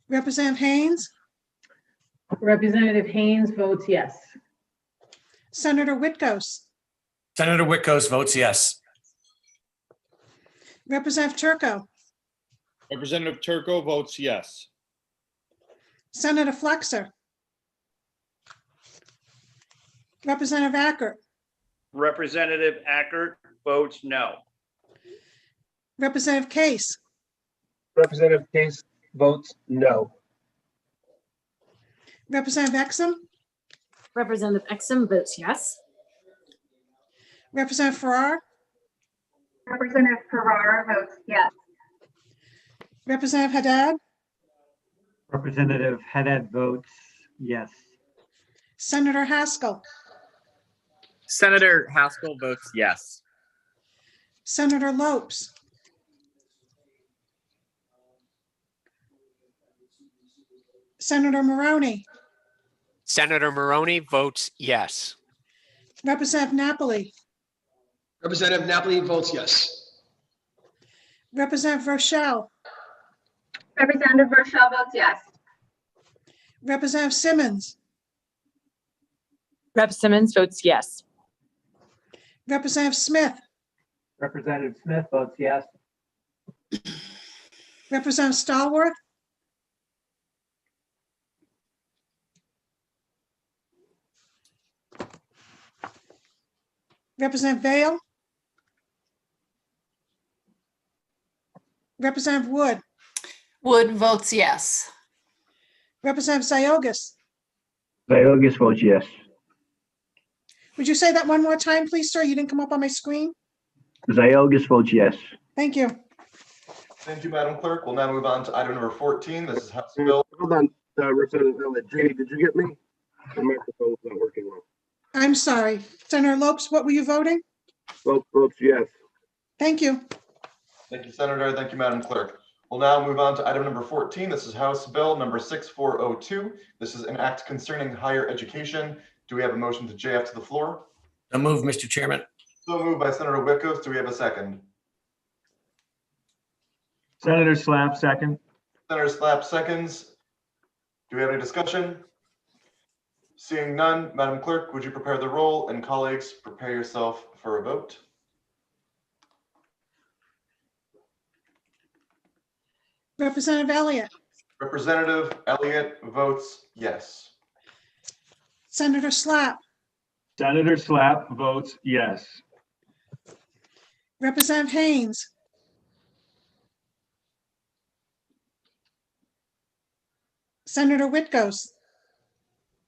Representative Haynes. Representative Haynes votes yes. Senator Whitcoast. Senator Whitcoast votes yes. Representative Turco. Representative Turco votes yes. Senator Flexer. Representative Acker. Representative Acker votes no. Representative Case. Representative Case votes no. Representative Exum. Representative Exum votes yes. Representative Farrar. Representative Farrar votes yes. Representative Haddad. Representative Haddad votes yes. Senator Haskell. Senator Haskell votes yes. Senator Lopes. Senator Maroney. Senator Maroney votes yes. Representative Napoli. Representative Napoli votes yes. Representative Rochelle. Representative Rochelle votes yes. Representative Simmons. Rep. Simmons votes yes. Representative Smith. Representative Smith votes yes. Representative Stallworth. Representative Vale. Representative Wood. Wood votes yes. Representative Ziogas. Ziogas votes yes. Would you say that one more time, please, sir? You didn't come up on my screen. Ziogas votes yes. Thank you. Thank you, Madam Clerk. We'll now move on to item number 14. This is House Bill. Hold on, Representative Elliott. Janie, did you get me? The microphone's not working well. I'm sorry. Senator Lopes, what were you voting? Votes yes. Thank you. Thank you, Senator. Thank you, Madam Clerk. We'll now move on to item number 14. This is House Bill number 6402. This is an act concerning higher education. Do we have a motion to JF to the floor? So move, Mr. Chairman. So moved by Senator Whitcomb. Do we have a second? Senator Slapp, second. Senator Slapp seconds. Do we have any discussion? Seeing none, Madam Clerk, would you prepare the roll, and colleagues, prepare yourself for a vote. Representative Elliott. Representative Elliott votes yes. Senator Slapp. Senator Slapp votes yes. Representative Haynes. Senator Whitcomb.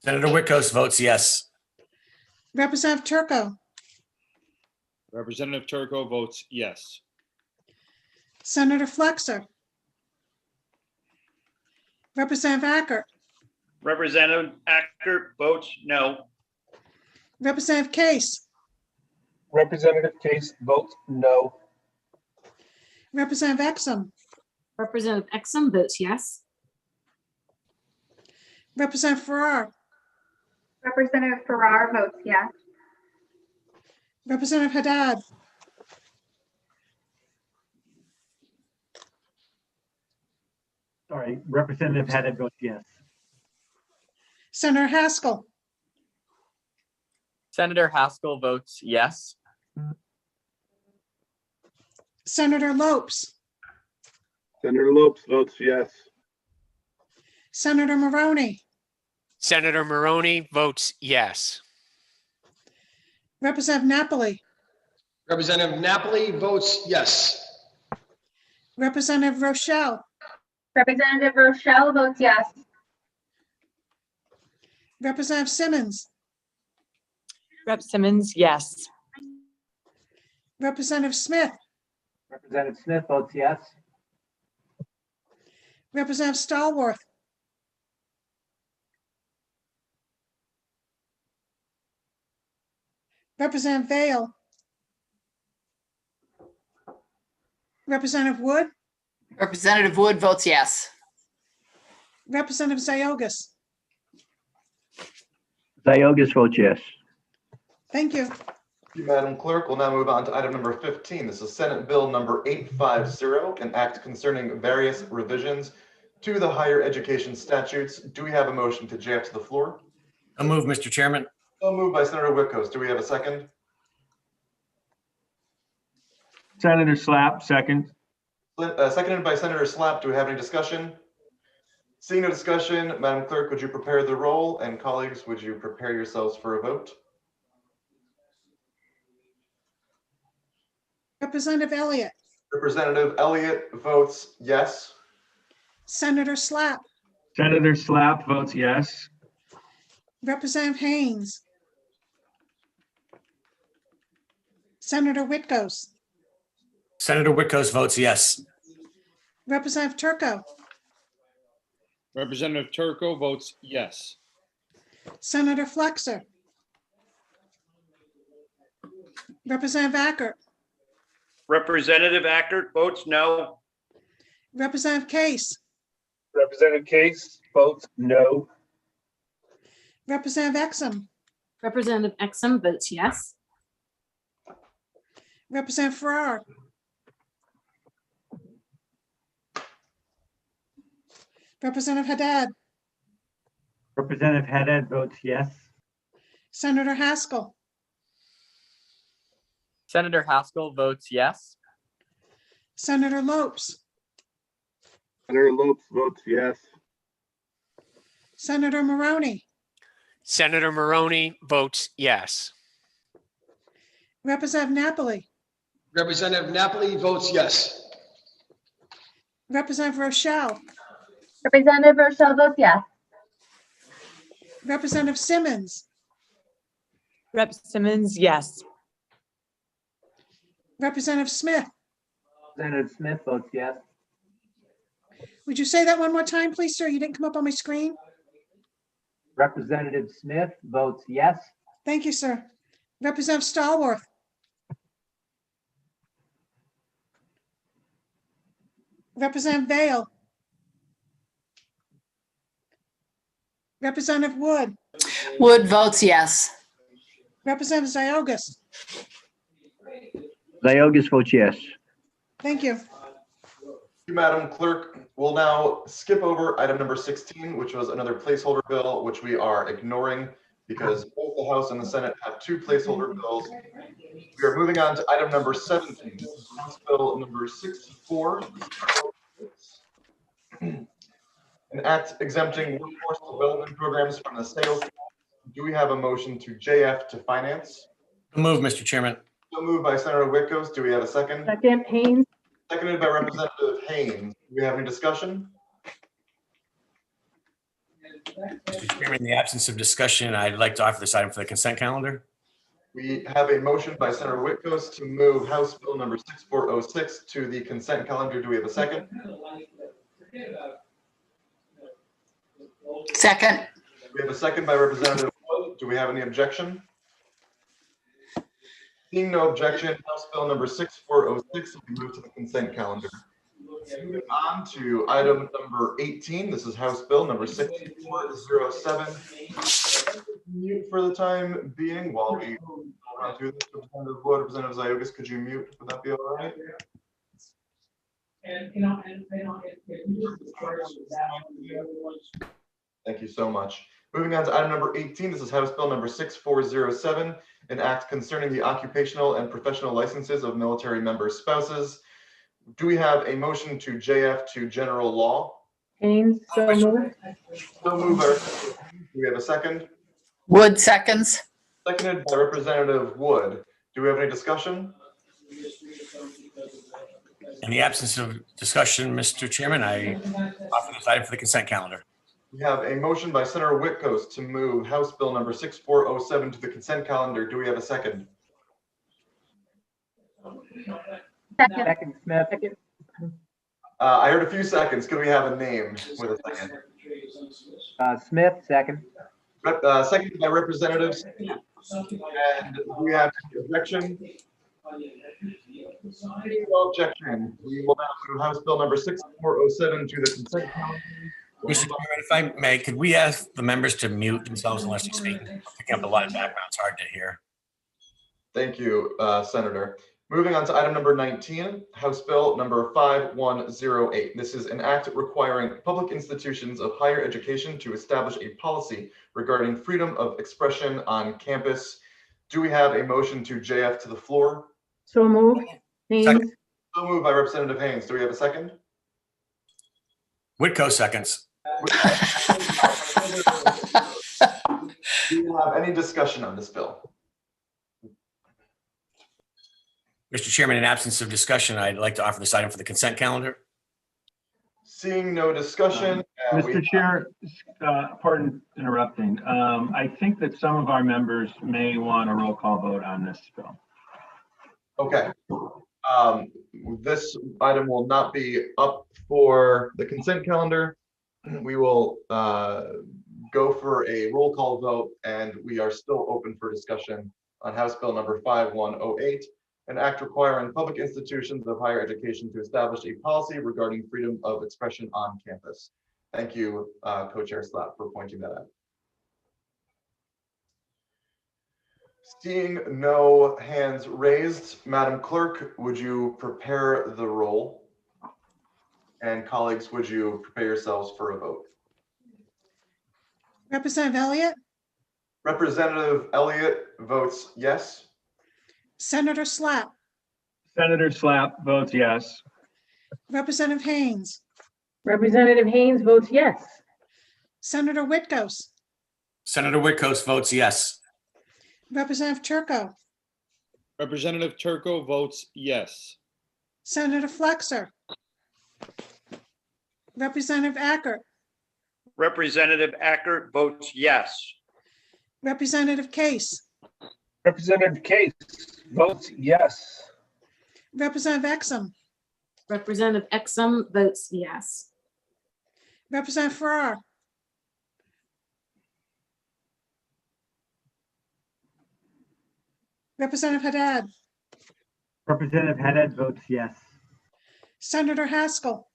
Senator Whitcomb votes yes. Representative Turco. Representative Turco votes yes. Senator Flexer. Representative Acker. Representative Acker votes no. Representative Case. Representative Case votes no. Representative Exum. Representative Exum votes yes. Representative Farrar. Representative Farrar votes yes. Representative Haddad. Sorry, Representative Haddad votes yes. Senator Haskell. Senator Haskell votes yes. Senator Lopes. Senator Lopes votes yes. Senator Maroney. Senator Maroney votes yes. Representative Napoli. Representative Napoli votes yes. Representative Rochelle. Representative Rochelle votes yes. Representative Simmons. Rep Simmons, yes. Representative Smith. Representative Smith votes yes. Representative Stallworth. Representative Vale. Representative Wood. Representative Wood votes yes. Representative Ziogas. Ziogas votes yes. Thank you. Thank you, Madam Clerk. We'll now move on to item number 15. This is Senate Bill number 850, an act concerning various revisions to the higher education statutes. Do we have a motion to JF to the floor? So move, Mr. Chairman. So moved by Senator Whitcomb. Do we have a second? Senator Slapp, second. Seconded by Senator Slapp. Do we have any discussion? Seeing no discussion, Madam Clerk, would you prepare the roll, and colleagues, would you prepare yourselves for a vote? Representative Elliott. Representative Elliott votes yes. Senator Slapp. Senator Slapp votes yes. Representative Haynes. Senator Whitcomb. Senator Whitcomb votes yes. Representative Turco. Representative Turco votes yes. Senator Flexer. Representative Acker. Representative Acker votes no. Representative Case. Representative Case votes no. Representative Exum. Representative Exum votes yes. Representative Farrar. Representative Haddad. Representative Haddad votes yes. Senator Haskell. Senator Haskell votes yes. Senator Lopes. Senator Lopes votes yes. Senator Maroney. Senator Maroney votes yes. Representative Napoli, Representative Napoli votes yes. Representative Rochelle, Representative Rochelle votes yes. Representative Simmons, Rep. Simmons, yes. Representative Smith. Representative Smith votes yes. Would you say that one more time, please, sir? You didn't come up on my screen. Representative Smith votes yes. Thank you, sir. Representative Stallworth, Representative Vale, Representative Wood, Wood votes yes. Representative Ziogas. Ziogas votes yes. Thank you. Thank you, Madam Clerk. We'll now skip over item number 16, which was another placeholder bill, which we are ignoring because both the House and the Senate have two placeholder bills. We are moving on to item number 17, House Bill number 64. An act exempting workforce development programs from the sales tax. Do we have a motion to JF to finance? Move, Mr. Chairman. So moved by Senator Whitcomb. Do we have a second? Second, Haynes. Seconded by Representative Haynes. Do we have any discussion? Mr. Chairman, in the absence of discussion, I'd like to offer this item for the consent calendar. We have a motion by Senator Whitcomb to move House Bill number 6406 to the consent calendar. Do we have a second? Second. We have a second by Representative Wood. Do we have any objection? Seeing no objection, House Bill number 6406 will be moved to the consent calendar. Moving on to item number 18. This is House Bill number 6407. Mute for the time being while we run through this. Representative Wood, Representative Ziogas, could you mute? Would that be all right? Thank you so much. Moving on to item number 18. This is House Bill number 6407, an act concerning the occupational and professional licenses of military members' spouses. Do we have a motion to JF to general law? Haynes, so moved. So moved by do we have a second? Wood seconds. Seconded by Representative Wood. Do we have any discussion? In the absence of discussion, Mr. Chairman, I offer this item for the consent calendar. We have a motion by Senator Whitcomb to move House Bill number 6407 to the consent calendar. Do we have a second? Second Smith. I heard a few seconds. Could we have a name with a second? Smith, second. Seconded by Representatives. And we have objection. No objection. We will now move House Bill number 6407 to the consent calendar. Mr. Chairman, if I may, could we ask the members to mute themselves unless they're speaking? Picking up a lot of background, it's hard to hear. Thank you, Senator. Moving on to item number 19, House Bill number 5108. This is an act requiring public institutions of higher education to establish a policy regarding freedom of expression on campus. Do we have a motion to JF to the floor? So moved. Haynes. Second. So moved by Representative Haynes. Do we have a second? Whitco seconds. Do you have any discussion on this bill? Mr. Chairman, in absence of discussion, I'd like to offer this item for the consent calendar. Seeing no discussion. Mr. Chair, pardon interrupting. I think that some of our members may want a roll call vote on this bill. Okay. This item will not be up for the consent calendar. We will go for a roll call vote, and we are still open for discussion on House Bill number 5108, an act requiring public institutions of higher education to establish a policy regarding freedom of expression on campus. Thank you, Co-Chair Slapp, for pointing that out. Seeing no hands raised, Madam Clerk, would you prepare the roll? And colleagues, would you prepare yourselves for a vote? Representative Elliott, Representative Elliott votes yes. Senator Slapp, Senator Slapp votes yes. Representative Haynes, Representative Haynes votes yes. Senator Whitcomb, Senator Whitco votes yes. Representative Turco, Representative Turco votes yes. Senator Flexer. Representative Acker. Representative Acker votes yes. Representative Case. Representative Case votes yes. Representative Exum. Representative Exum votes yes. Representative Farrar. Representative Haddad. Representative Haddad votes yes. Senator Haskell.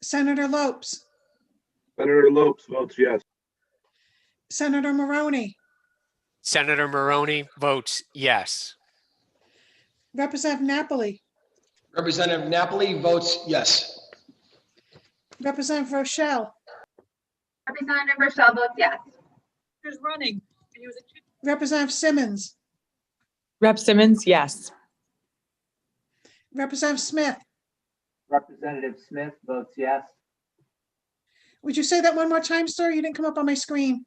Senator Lopes. Senator Lopes votes yes. Senator Maroney. Senator Maroney votes yes. Representative Napoli. Representative Napoli votes yes. Representative Rochelle. Representative Rochelle votes yes. Who's running? Representative Simmons. Rep Simmons, yes. Representative Smith. Representative Smith votes yes. Would you say that one more time, sir? You didn't come up on my screen.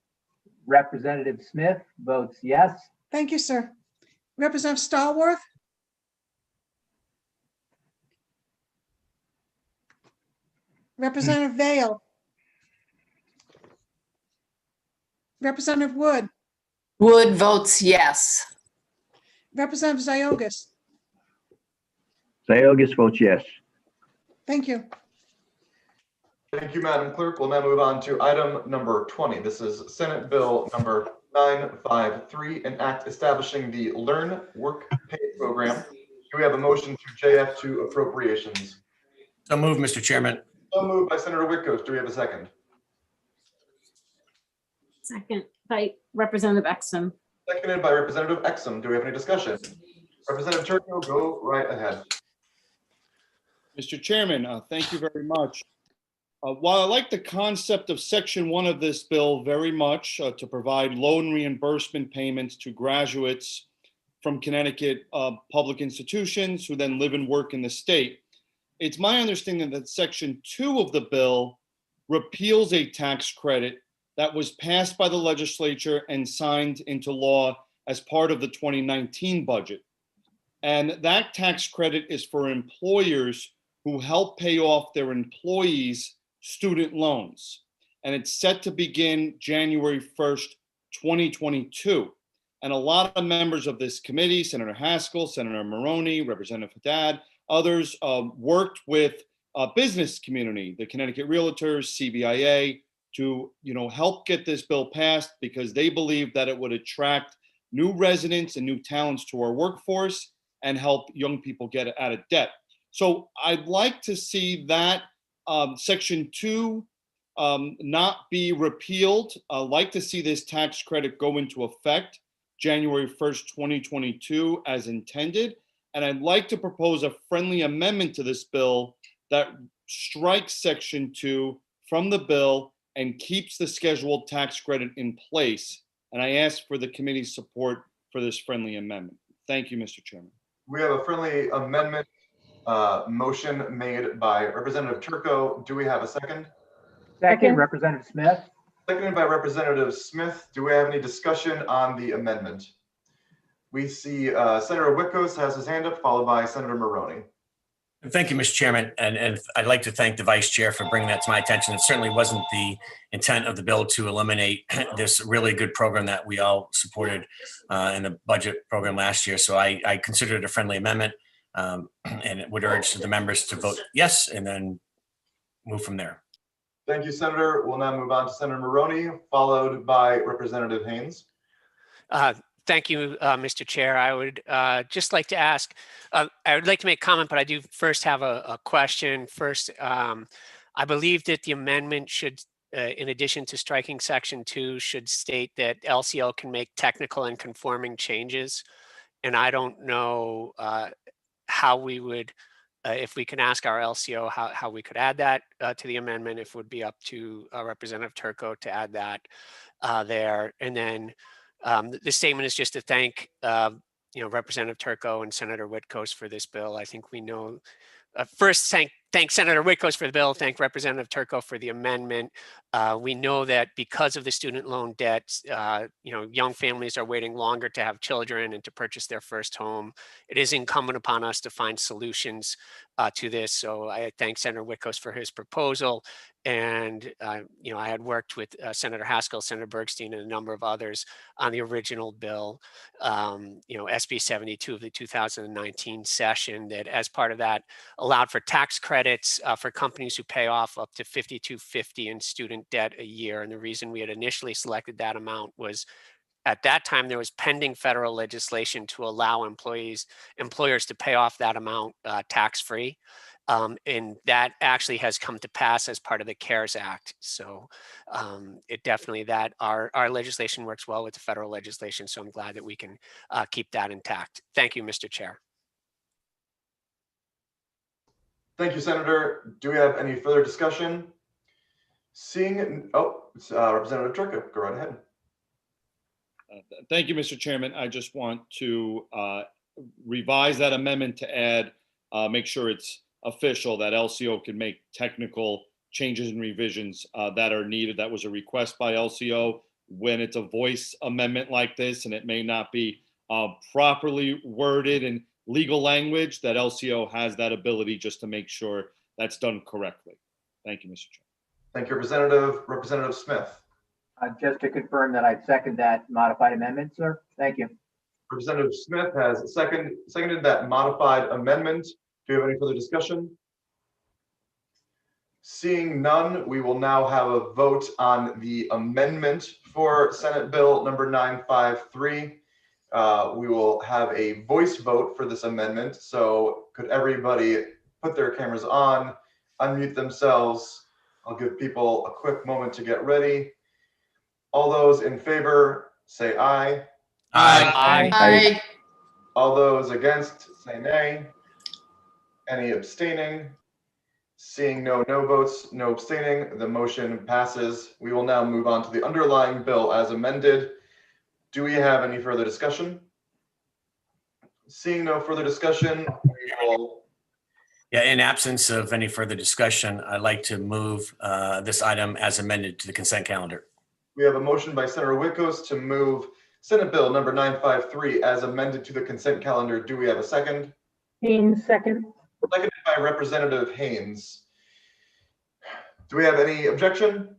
Representative Smith votes yes. Thank you, sir. Representative Stallworth. Representative Vale. Representative Wood. Wood votes yes. Representative Ziogas. Ziogas votes yes. Thank you. Thank you, Madam Clerk. We'll now move on to item number 20. This is Senate Bill number 953, an act establishing the Learn, Work, Pay program. Do we have a motion to JF2 appropriations? So moved, Mr. Chairman. So moved by Senator Whitcoast. Do we have a second? Second by Representative Exum. Seconded by Representative Exum. Do we have any discussion? Representative Turco, go right ahead. Mr. Chairman, thank you very much. While I like the concept of Section 1 of this bill very much to provide loan reimbursement payments to graduates from Connecticut public institutions who then live and work in the state, it's my understanding that Section 2 of the bill repeals a tax credit that was passed by the legislature and signed into law as part of the 2019 budget. And that tax credit is for employers who help pay off their employees' student loans. And it's set to begin January 1st, 2022. And a lot of members of this committee, Senator Haskell, Senator Maroney, Representative Haddad, others worked with business community, the Connecticut Realtors, CBIA, to help get this bill passed because they believe that it would attract new residents and new talents to our workforce and help young people get out of debt. So I'd like to see that Section 2 not be repealed. I'd like to see this tax credit go into effect January 1st, 2022 as intended. And I'd like to propose a friendly amendment to this bill that strikes Section 2 from the bill and keeps the scheduled tax credit in place. And I ask for the committee's support for this friendly amendment. Thank you, Mr. Chairman. We have a friendly amendment motion made by Representative Turco. Do we have a second? Second, Representative Smith. Seconded by Representative Smith. Do we have any discussion on the amendment? We see Senator Whitcoast has his hand up, followed by Senator Maroney. Thank you, Mr. Chairman. And I'd like to thank the Vice Chair for bringing that to my attention. It certainly wasn't the intent of the bill to eliminate this really good program that we all supported in the budget program last year. So I consider it a friendly amendment and it would urge the members to vote yes and then move from there. Thank you, Senator. We'll now move on to Senator Maroney, followed by Representative Haynes. Thank you, Mr. Chair. I would just like to ask, I would like to make a comment, but I do first have a question. First, I believe that the amendment should, in addition to striking Section 2, should state that LCO can make technical and conforming changes. And I don't know how we would, if we can ask our LCO how we could add that to the amendment, if it would be up to Representative Turco to add that there. And then the statement is just to thank Representative Turco and Senator Whitcoast for this bill. I think we know first thank Senator Witkos for the bill, thank Representative Turco for the amendment. We know that because of the student loan debt, young families are waiting longer to have children and to purchase their first home. It is incumbent upon us to find solutions to this. So I thank Senator Witkos for his proposal. And, I had worked with Senator Haskell, Senator Bergstein, and a number of others on the original bill, SB 72 of the 2019 session, that as part of that allowed for tax credits for companies who pay off up to $5,250 in student debt a year. And the reason we had initially selected that amount was at that time there was pending federal legislation to allow employers to pay off that amount tax-free. And that actually has come to pass as part of the CARES Act. So it definitely that our legislation works well with the federal legislation. So I'm glad that we can keep that intact. Thank you, Mr. Chair. Thank you, Senator. Do we have any further discussion? Representative Turco, go right ahead. Thank you, Mr. Chairman. I just want to revise that amendment to add, make sure it's official that LCO can make technical changes and revisions that are needed. That was a request by LCO. When it's a voice amendment like this, and it may not be properly worded in legal language, that LCO has that ability just to make sure that's done correctly. Thank you, Mr. Chairman. Thank you, Representative. Representative Smith. Just to confirm that I second that modified amendment, sir. Thank you. Representative Smith has seconded that modified amendment. Do you have any further discussion? Seeing none, we will now have a vote on the amendment for Senate Bill number 953. We will have a voice vote for this amendment. So could everybody put their cameras on, unmute themselves? I'll give people a quick moment to get ready. All those in favor, say aye. Aye. Aye. All those against, say nay. Any abstaining? Seeing no votes, no abstaining, the motion passes. We will now move on to the underlying bill as amended. Do we have any further discussion? Seeing no further discussion, we will. Yeah, in absence of any further discussion, I'd like to move this item as amended to the consent calendar. We have a motion by Senator Witkos to move Senate Bill number 953 as amended to the consent calendar. Do we have a second? Haynes, second. Seconded by Representative Haynes. Do we have any objection?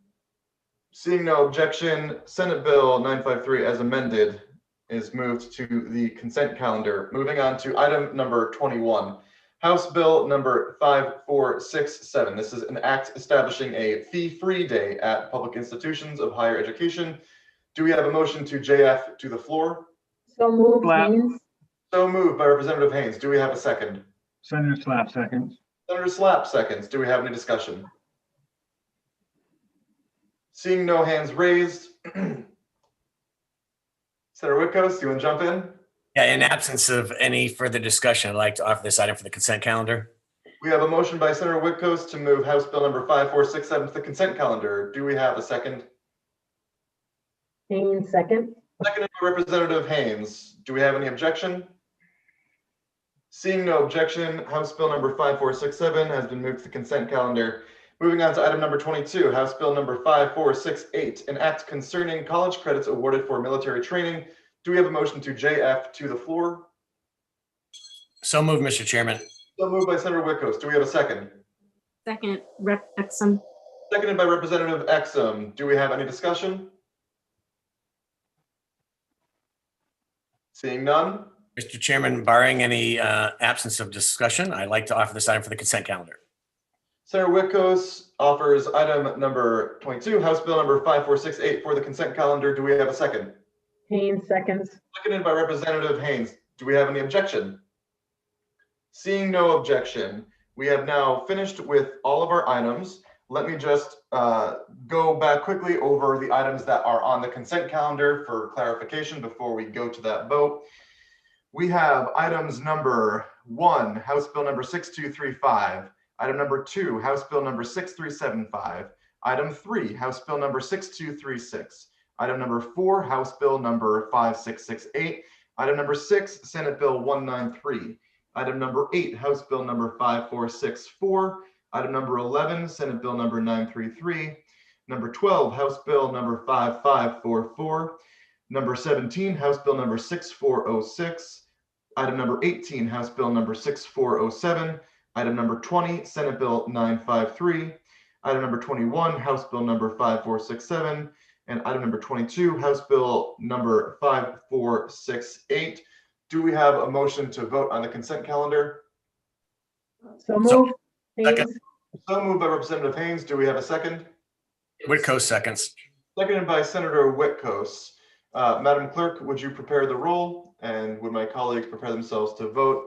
Seeing no objection, Senate Bill 953 as amended is moved to the consent calendar. Moving on to item number 21. House Bill number 5467. This is an act establishing a fee-free day at public institutions of higher education. Do we have a motion to JF to the floor? So moved, Haynes. So moved by Representative Haynes. Do we have a second? Senator Slapp seconds. Senator Slapp seconds. Do we have any discussion? Seeing no hands raised. Senator Witkos, do you want to jump in? Yeah, in absence of any further discussion, I'd like to offer this item for the consent calendar. We have a motion by Senator Witkos to move House Bill number 5467 to the consent calendar. Do we have a second? Haynes, second. Seconded by Representative Haynes. Do we have any objection? Seeing no objection, House Bill number 5467 has been moved to the consent calendar. Moving on to item number 22, House Bill number 5468, an act concerning college credits awarded for military training. Do we have a motion to JF to the floor? So moved, Mr. Chairman. So moved by Senator Witkos. Do we have a second? Second, Rep. Exum. Seconded by Representative Exum. Do we have any discussion? Seeing none. Mr. Chairman, barring any absence of discussion, I'd like to offer this item for the consent calendar. Senator Witkos offers item number 22, House Bill number 5468 for the consent calendar. Do we have a second? Haynes, seconds. Seconded by Representative Haynes. Do we have any objection? Seeing no objection, we have now finished with all of our items. Let me just go back quickly over the items that are on the consent calendar for clarification before we go to that vote. We have items number 1, House Bill number 6235. Item number 2, House Bill number 6375. Item 3, House Bill number 6236. Item number 4, House Bill number 5668. Item number 6, Senate Bill 193. Item number 8, House Bill number 5464. Item number 11, Senate Bill number 933. Number 12, House Bill number 5544. Number 17, House Bill number 6406. Item number 18, House Bill number 6407. Item number 20, Senate Bill 953. Item number 21, House Bill number 5467. And item number 22, House Bill number 5468. Do we have a motion to vote on the consent calendar? So moved. Second. Haynes. So moved by Representative Haynes. Do we have a second? Whitco seconds. Seconded by Senator Whitcos. Madam Clerk, would you prepare the roll, and would my colleagues prepare themselves to vote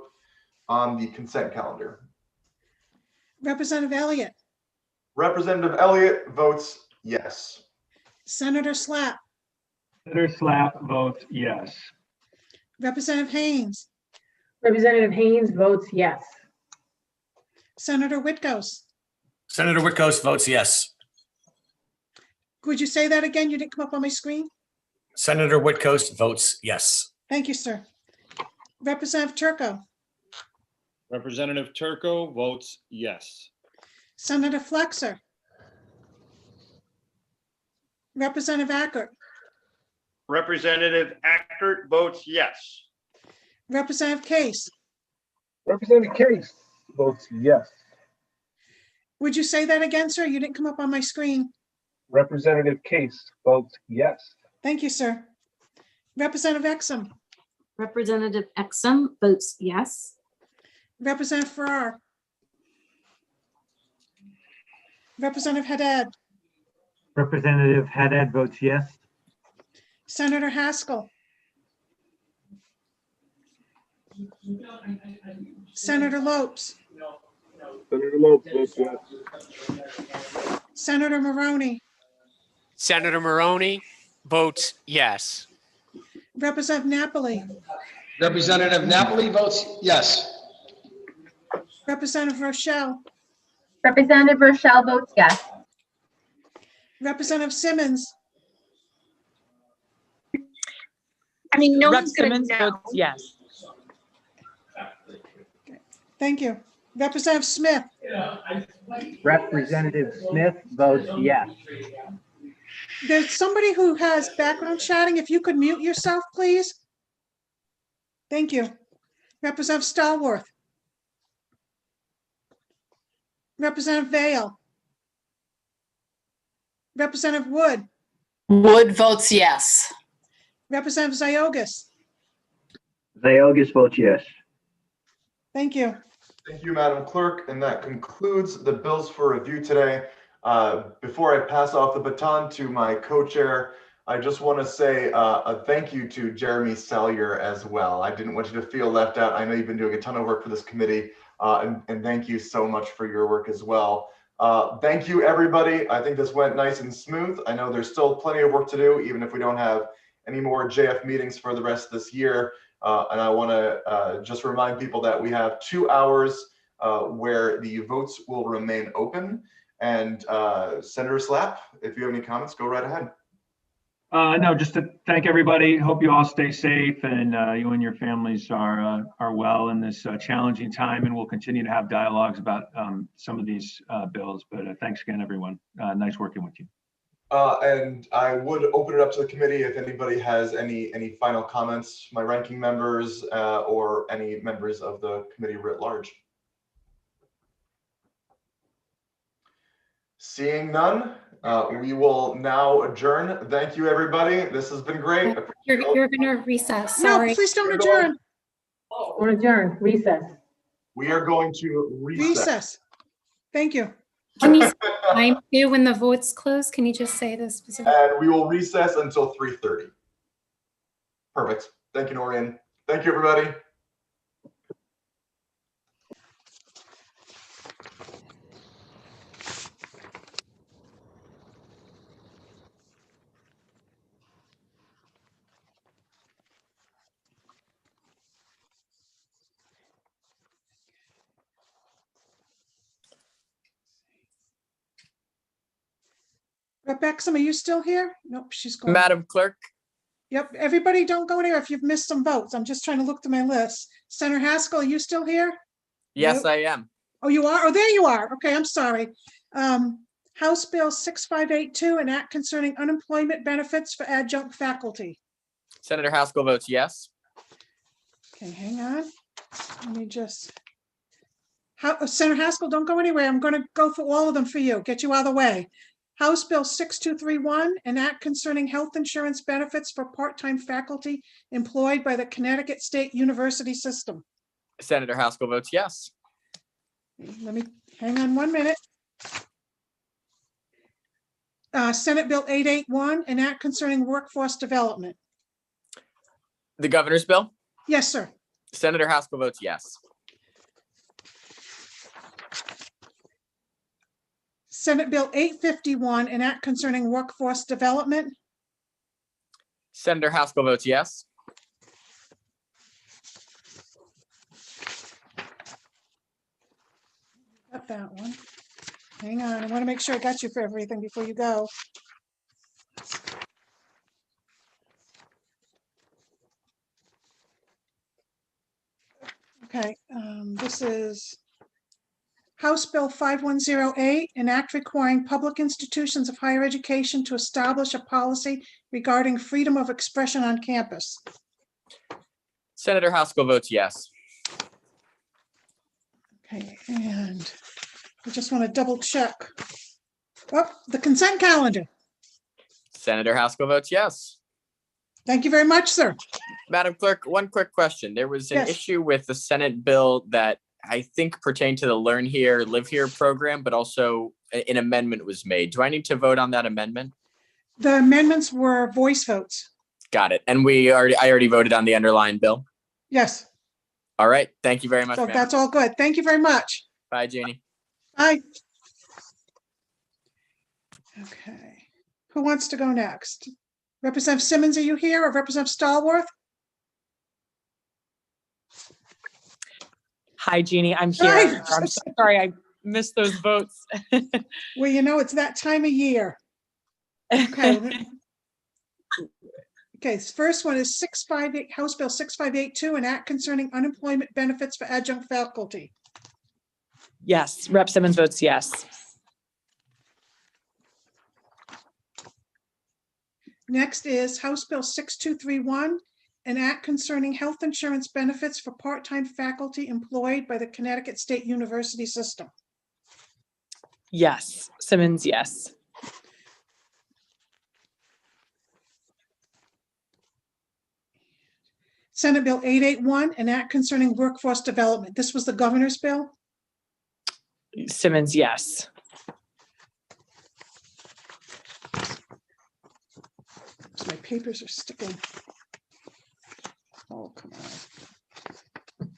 on the consent calendar? Representative Elliott, Representative Elliott votes yes. Senator Slapp, Senator Slapp votes yes. Representative Haynes, Representative Haynes votes yes. Senator Whitcos. Senator Whitcos votes yes. Could you say that again? You didn't come up on my screen. Senator Whitcos votes yes. Thank you, sir. Representative Turco, Representative Turco votes yes. Senator Flexer, Representative Ackert, Representative Ackert votes yes. Representative Case. Representative Case votes yes. Would you say that again, sir? You didn't come up on my screen. Representative Case votes yes. Thank you, sir. Representative Exum, Representative Exum votes yes. Representative Farrar, Representative Haddad, Representative Haddad votes yes. Senator Haskell, Senator Lopes, Senator Lopes votes yes. Senator Maroney, Senator Maroney votes yes. Representative Napoli, Representative Napoli votes yes. Representative Rochelle, Representative Rochelle votes yes. Representative Simmons, I mean, no Rep one's gonna Simmons know. votes yes. thank you. Representative Smith, Representative Smith votes yes. there's somebody who has background chatting. If you could mute yourself, please. Thank you. Representative Stallworth, Representative Vale, Representative Wood, Wood votes yes. Representative Ziogas. Ziogas votes yes. Thank you. Thank you, Madam Clerk, and that concludes the bills for review today. Before I pass off the baton to my co-chair, I just want to say a thank you to Jeremy Salyer as well. I didn't want you to feel left out. I know you've been doing a ton of work for this committee, and thank you so much for your work as well. Thank you, everybody. I think this went nice and smooth. I know there's still plenty of work to do, even if we don't have any more JF meetings for the rest of this year. And I want to just remind people that we have 2 hours where the votes will remain open. And Senator Slapp, if you have any comments, go right ahead. No, just to thank everybody. Hope you all stay safe and you and your families are well in this challenging time. And we'll continue to have dialogues about some of these bills. But thanks again, everyone. Nice working with you. And I would open it up to the committee if anybody has any final comments, my ranking members or any members of the committee writ large. Seeing none, we will now adjourn. Thank you, everybody. This has been great. You're gonna recess, sorry. No, please don't adjourn. Or adjourn, recess. We are going to Recess. Thank you. Can you time too when the votes close? Can you just say the specific? And we will recess until 3:30. Perfect. Thank you, Noreen. Thank you, everybody. Rep Exum, are you still here? Nope, she's gone. Madam Clerk, Yep, everybody don't go anywhere if you've missed some votes. I'm just trying to look through my list. Senator Haskell, are you still here? Yes, Nope. I am. Oh, you are? Oh, there you are. Okay, I'm sorry. House Bill 6582, an act concerning unemployment benefits for adjunct faculty. Senator Haskell votes yes. Okay, hang on. Let me just. Senator Haskell, don't go anywhere. I'm going to go through all of them for you, get you out of the way. House Bill 6231, an act concerning health insurance benefits for part-time faculty employed by the Connecticut State University System. Senator Haskell votes yes. Let me, hang on 1 minute. Senate Bill 881, an act concerning workforce development. The governor's bill? Yes, sir. Senator Haskell votes yes. Senate Bill 851, an act concerning workforce development. Senator Haskell votes yes. Got that one. Hang on, I want to make sure I got you for everything before you go. Okay, this is House Bill 5108, an act requiring public institutions of higher education to establish a policy regarding freedom of expression on campus. Senator Haskell votes yes. Okay, and I just want to double check. Oh, the consent calendar. Senator Haskell votes yes. Thank you very much, sir. Madam Clerk, one quick question. There was an Yes. issue with the Senate bill that I think pertained to the Learn Here, Live Here program, but also an amendment was made. Do I need to vote on that amendment? The amendments were voice votes. Got it. And I already voted on the underlying bill. Yes, All right. Thank you very much, so ma'am. that's all good. Thank you very much. Bye, Jeannie. Bye. Okay, who wants to go next? Representative Simmons, are you here, or Representative Stallworth? Hi, Jeannie, I'm here. Hi. I'm so sorry I missed those votes. Well, you know, it's that time of year. Okay. Okay, first one is 658, House Bill 6582, an act concerning unemployment benefits for adjunct faculty. Yes, Rep. Simmons votes yes. Next is House Bill 6231, an act concerning health insurance benefits for part-time faculty employed by the Connecticut State University System. Yes, Simmons, yes. Senate Bill 881, an act concerning workforce development. This was the governor's bill. Simmons, yes. My papers are sticking. Oh, come on.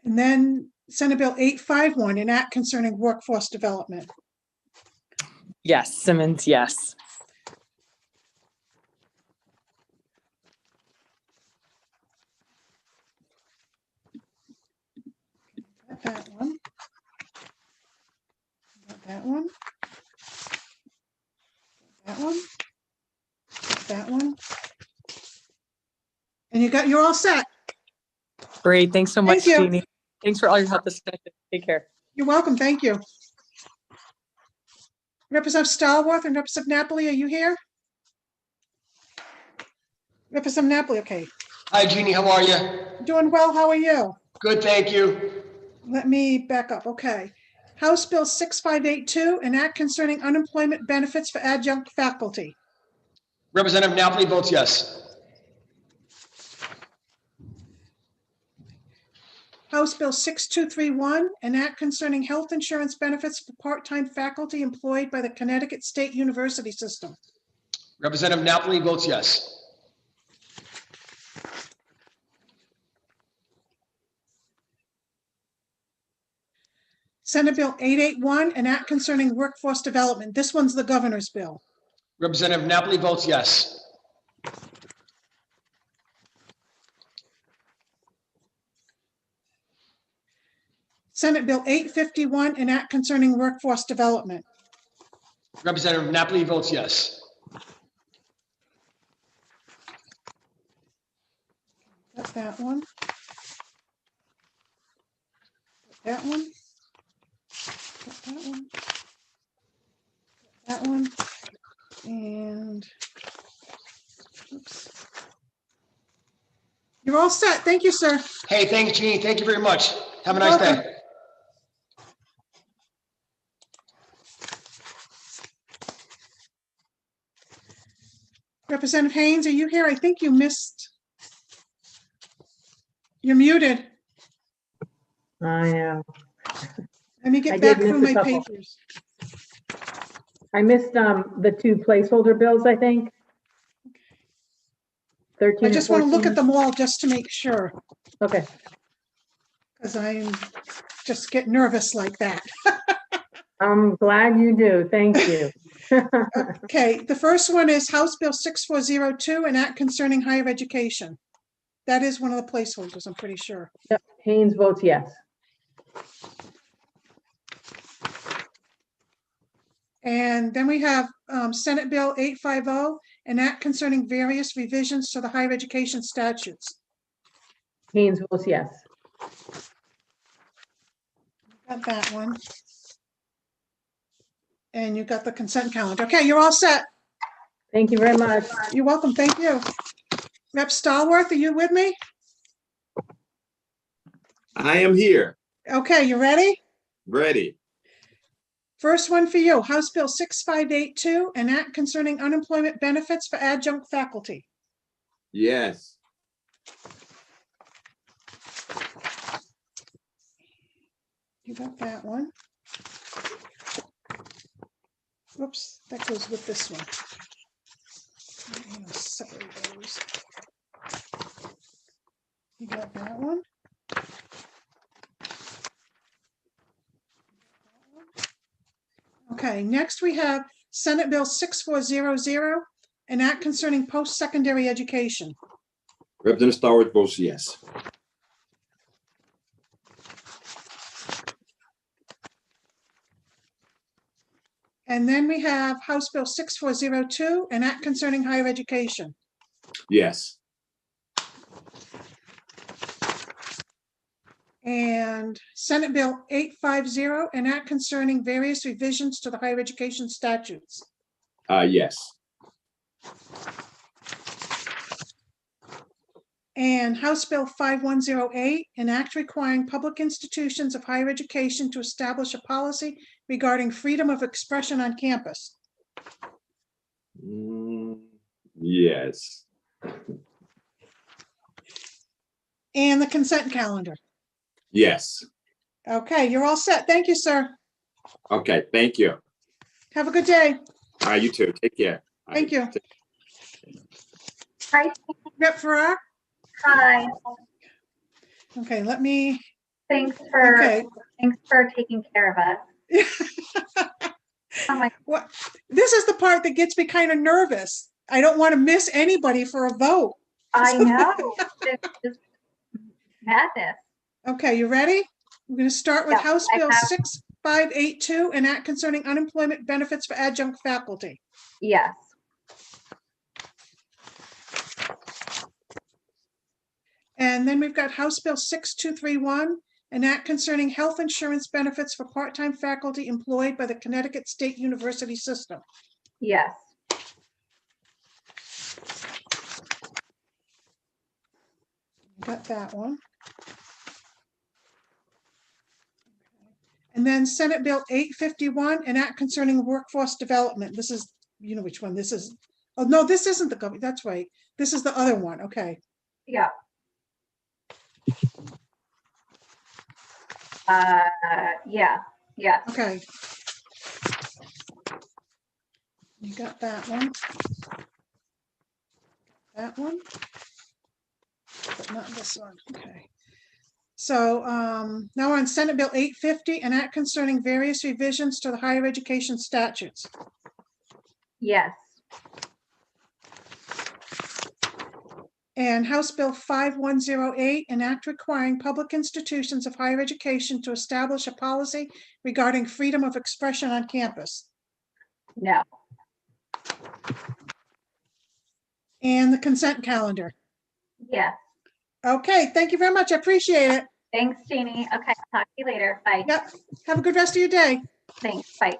And then Senate Bill 851, an act concerning workforce development. Yes, Simmons, yes. Got that one. Got that one. That one. That one. And you're all set. Great, thanks so much, Thank you. Jeannie. Thanks for all your help this session. Take care. You're welcome. Thank you. Representative Stallworth and Representative Napoli, are you here? Representative Napoli, okay. Hi, Jeannie, how are you? Doing well. How are you? Good, thank you. Let me back up. Okay. House Bill 6582, an act concerning unemployment benefits for adjunct faculty. Representative Napoli votes yes. House Bill 6231, an act concerning health insurance benefits for part-time faculty employed by the Connecticut State University System. Representative Napoli votes yes. Senate Bill 881, an act concerning workforce development. This one's the governor's bill. Representative Napoli votes yes. Senate Bill 851, an act concerning workforce development. Representative Napoli votes yes. Got that one. That one. Got that one. That one. And oops. You're all set. Thank you, sir. Hey, thanks, Jeannie. Thank you very much. Have a You're nice welcome. day. Representative Haynes, are you here? I think you missed. You're muted. I know. Let me I get did back miss through a my couple. papers. I missed the two placeholder bills, I think. 13 I and just want to look 14. at them all just to make sure, Okay. because I just get nervous like that. I'm glad you do. Thank you. Okay, the first one is House Bill 6402, an act concerning higher education. That is one of the placeholders, I'm pretty sure. Yep. Haynes votes yes. And then we have Senate Bill 850, an act concerning various revisions to the higher education statutes. Haynes votes yes. Got that one. And you got the consent calendar. Okay, you're all set. Thank you very much. You're welcome. Thank you. Rep. Stallworth, are you with me? I am here, Okay, you ready? ready. First one for you, House Bill 6582, an act concerning unemployment benefits for adjunct faculty. Yes. You got that one. Whoops, that goes with this one. I'm gonna separate those. You got that one. Okay, next we have Senate Bill 6400, an act concerning post-secondary education. Representative Stallworth votes yes. And then we have House Bill 6402, an act concerning higher education. Yes. And Senate Bill 850, an act concerning various revisions to the higher education statutes. Yes. And House Bill 5108, an act requiring public institutions of higher education to establish a policy regarding freedom of expression on campus. Yes. And the consent calendar. Yes. Okay, you're all set. Thank you, sir. Okay, thank you. Have a good day. You too. Take care. Thank you. Hi. Rep. Farrar? Hi. Okay, let me. Thanks for Okay. taking care of us. What? This is the part that gets me kind of nervous. I don't want to miss anybody for a vote. I know. It's just madness. Okay, you ready? I'm going to start with Yeah, House I Bill have- 6582, an act concerning unemployment benefits for adjunct faculty. Yes. And then we've got House Bill 6231, an act concerning health insurance benefits for part-time faculty employed by the Connecticut State University System. Yes. Got that one. And then Senate Bill 851, an act concerning workforce development. This is, you know which one this is. Oh, no, this isn't the government. That's right. This is the other one. Okay. Yeah. Yeah. Yes. Okay. You got that one. That one. But not this one. Okay. So now we're on Senate Bill 850, an act concerning various revisions to the higher education statutes. Yes. And House Bill 5108, an act requiring public institutions of higher education to establish a policy regarding freedom of expression on campus. No. And the consent calendar. Yes. Okay, thank you very much. I appreciate it. Thanks, Jeannie. Okay, talk to you later. Bye. Yep. Have a good rest of your day. Thanks. Bye.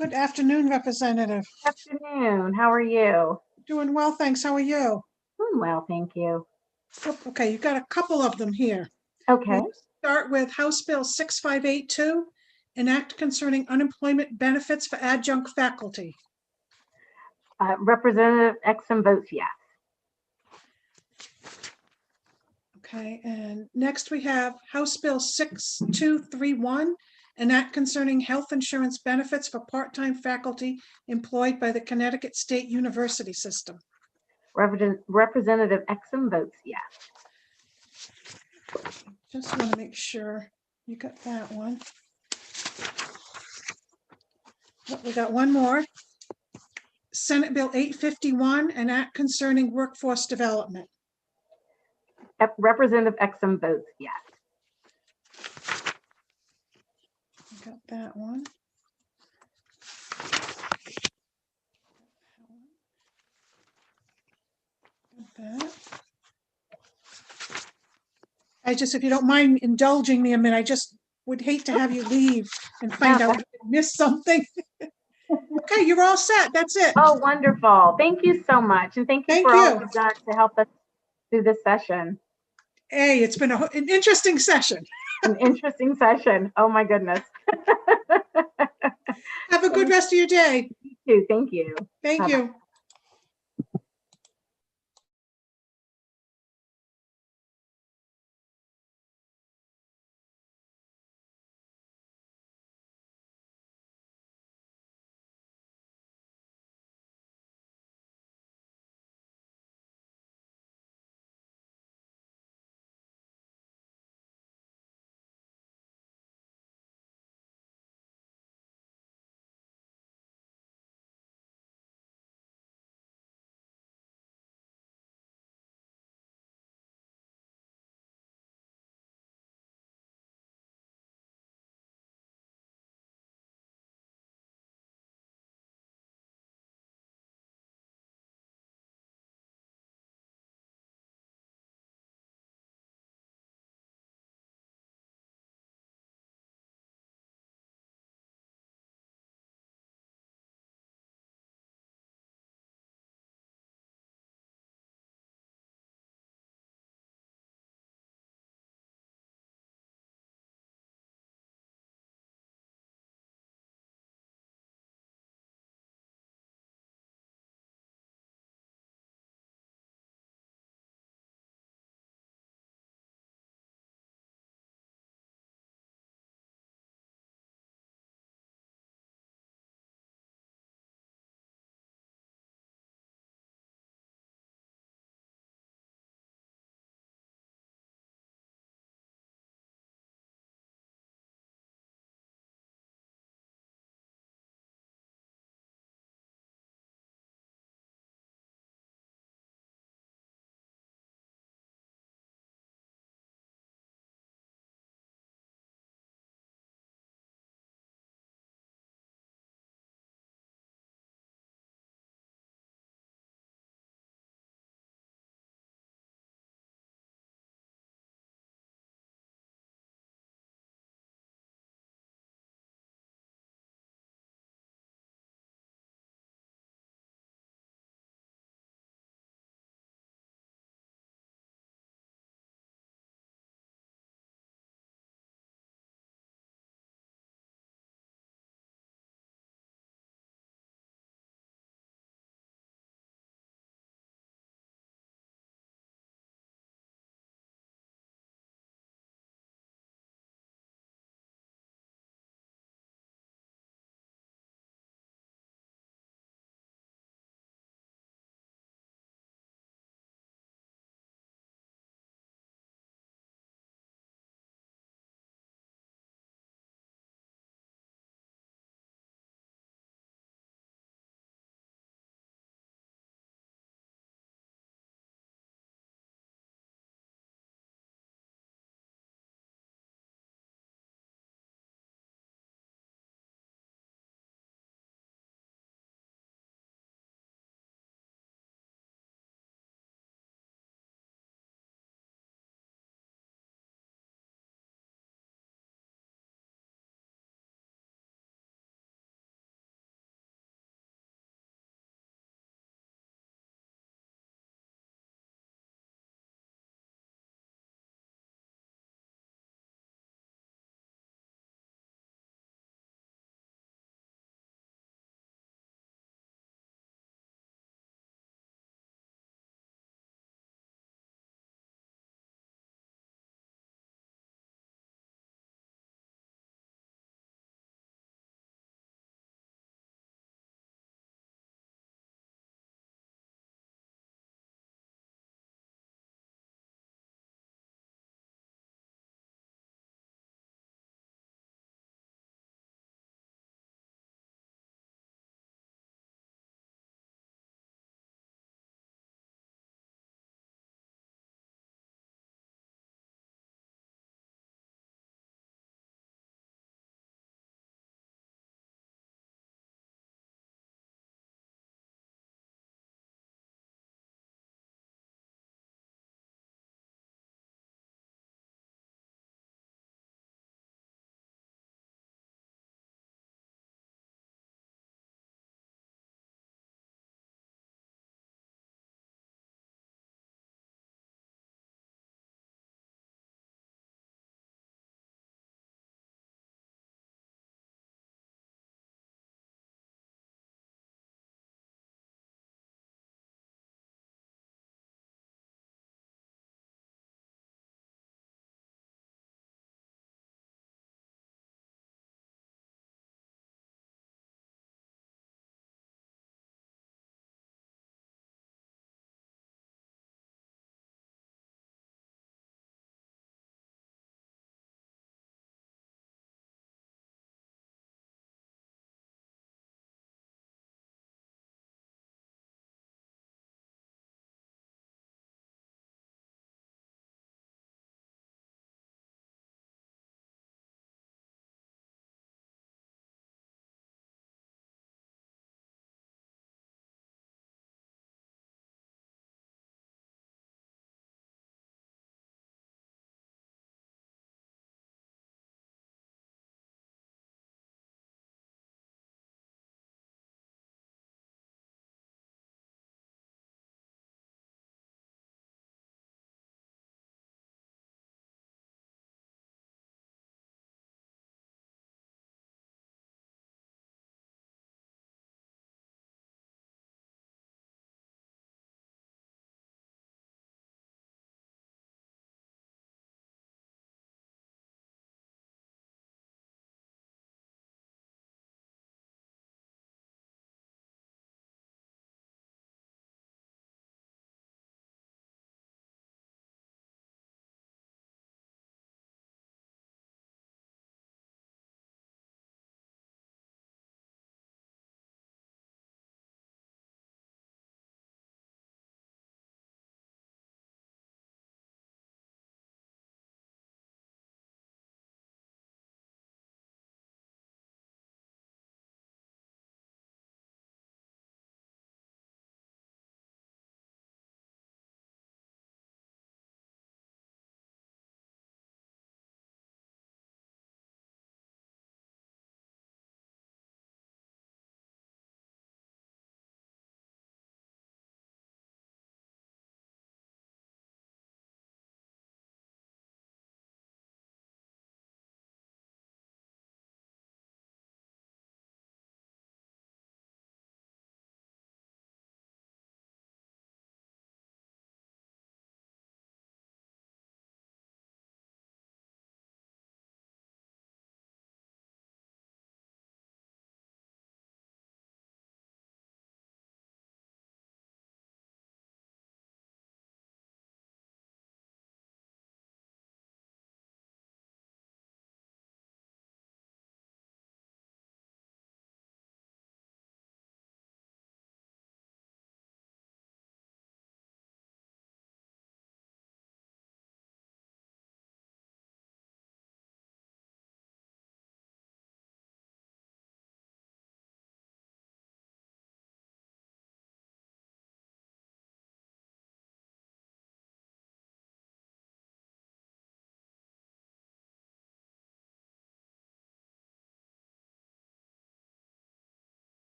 Good afternoon, Representative. Afternoon, how are you? Doing well, thanks. How are you? Doing well, thank you. Oh, okay, you've got a couple of them here. Okay. We'll start with House Bill 6582, an act concerning unemployment benefits for adjunct faculty. Representative Exum votes yes. Okay, and next we have House Bill 6231, an act concerning health insurance benefits for part-time faculty employed by the Connecticut State University System. Representative Exum votes yes. Just want to make sure you got that one. Oh, we got one more. Senate Bill 851, an act concerning workforce development. Representative Exum votes yes. Got that one. Got that. If you don't mind indulging me a minute, I just would hate to have you leave and find out you missed something. Okay, you're all set. That's it. Oh, wonderful. Thank you so much. And thank you for all you've done to help us through this session. Hey, it's been an interesting session. An interesting session. Oh my goodness. Have a good rest of your day. You too. Thank you. Thank you.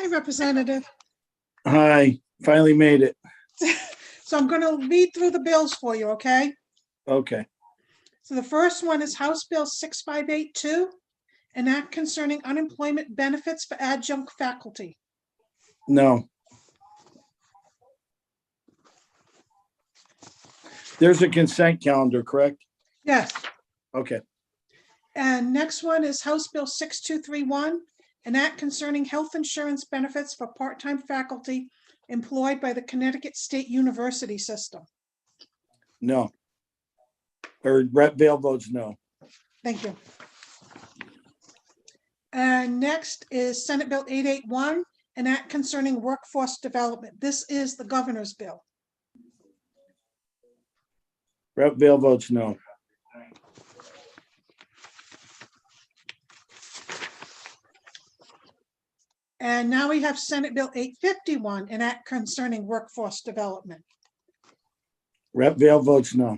Hi, Representative. Hi, finally made it. So I'm going to read through the bills for you, okay? Okay. So the first one is House Bill 6582, an act concerning unemployment benefits for adjunct faculty. No. There's a consent calendar, correct? Yes. Okay. And next one is House Bill 6231, an act concerning health insurance benefits for part-time faculty employed by the Connecticut State University system. No. Or Rep. Vale votes no. Thank you. And next is Senate Bill 881, an act concerning workforce development. This is the governor's bill. Rep. Vale votes no. And now we have Senate Bill 851, an act concerning workforce development. Rep. Vale votes no.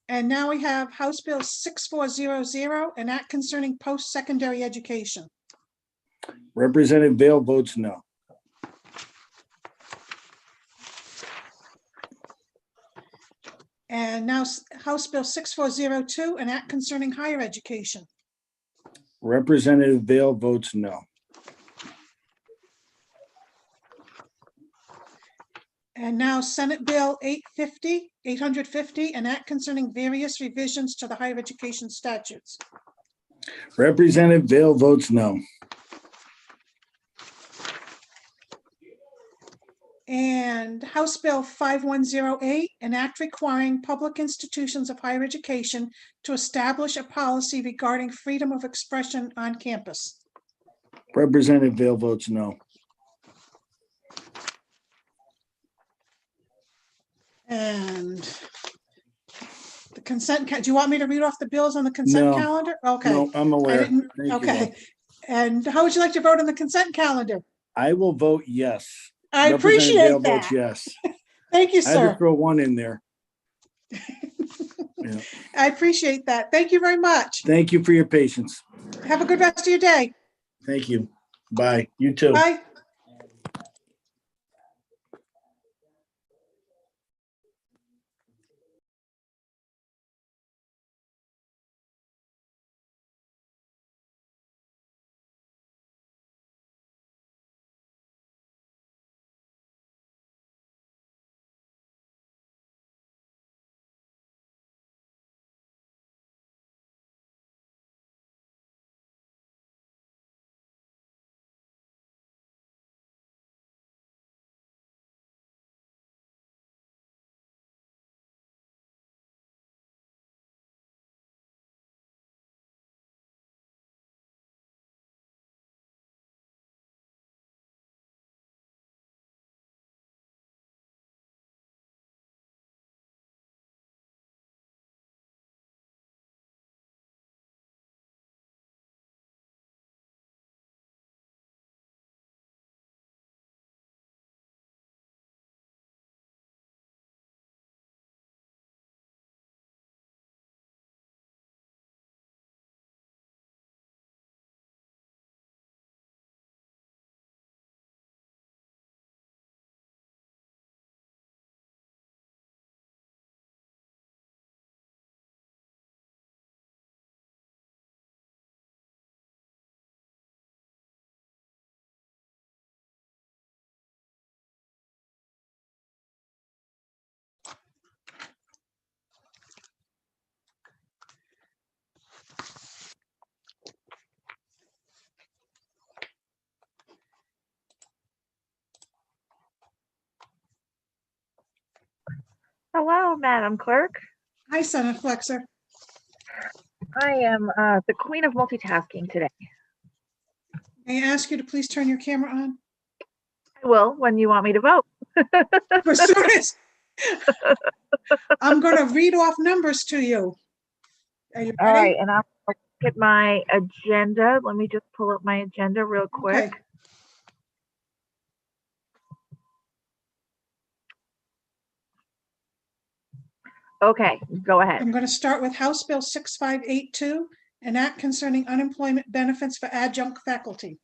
And now we have House Bill 6400, an act concerning post-secondary education. Representative Vale votes no. And now House Bill 6402, an act concerning higher education. Representative Vale votes no. And now Senate Bill 850, an act concerning various revisions to the higher education statutes. Representative Vale votes no. And House Bill 5108, an act requiring public institutions of higher education to establish a policy regarding freedom of expression on campus. Representative Vale votes no. And the consent, do you want me to read off the bills on the consent No. calendar? Okay. No, I'm I aware. didn't, Thank you, okay. though. And how would you like to vote on the consent calendar? I will vote yes. I Representative appreciate Vale that. votes yes. Thank you, I had to sir. throw one in there. Yeah. I appreciate that. Thank you very much. Thank you for your patience. Have a good rest of your day. Thank you. Bye. You too. Bye. Hello, Madam Clerk. Hi, Senator Flexer. I am the queen of multitasking today. May I ask you to please turn your camera on? I will when you want me to vote. As soon as I'm going to read off numbers to you. Are you ready? All right, and I'll look at my agenda. Let me just pull up my agenda real quick. Okay. Okay, go ahead. I'm going to start with House Bill 6582, an act concerning unemployment benefits for adjunct faculty.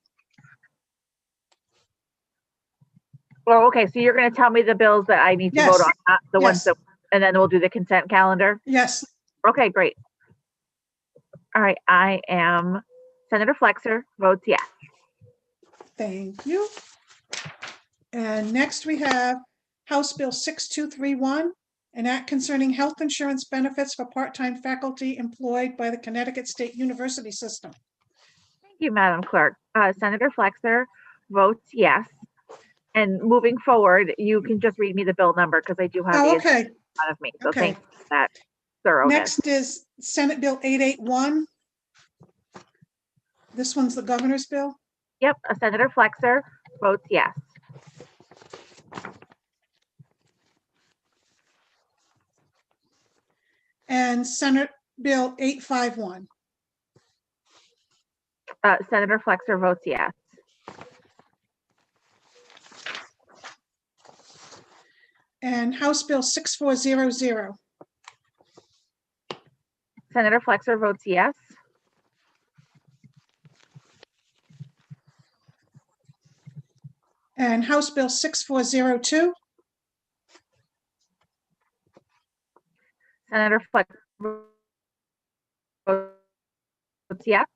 Oh, okay, so you're going to tell me the bills that I need to vote on, not the ones that, and then we'll do the consent calendar? Yes. Okay, great. All right, I am Senator Flexer, votes yes. Thank you. And next we have House Bill 6231, an act concerning health insurance benefits for part-time faculty employed by the Connecticut State University System. Thank you, Madam Clerk. Senator Flexer votes yes. And moving forward, you can just read me the bill number because I do have the agenda in front of me. So thanks for that thoroughness. Next is Senate Bill 881. This one's the governor's bill. Yep, Senator Flexer votes yes. And Senate Bill 851. Senator Flexer votes yes. And House Bill 6400. Senator Flexer votes yes. And House Bill 6402. Senator Flexer votes yes.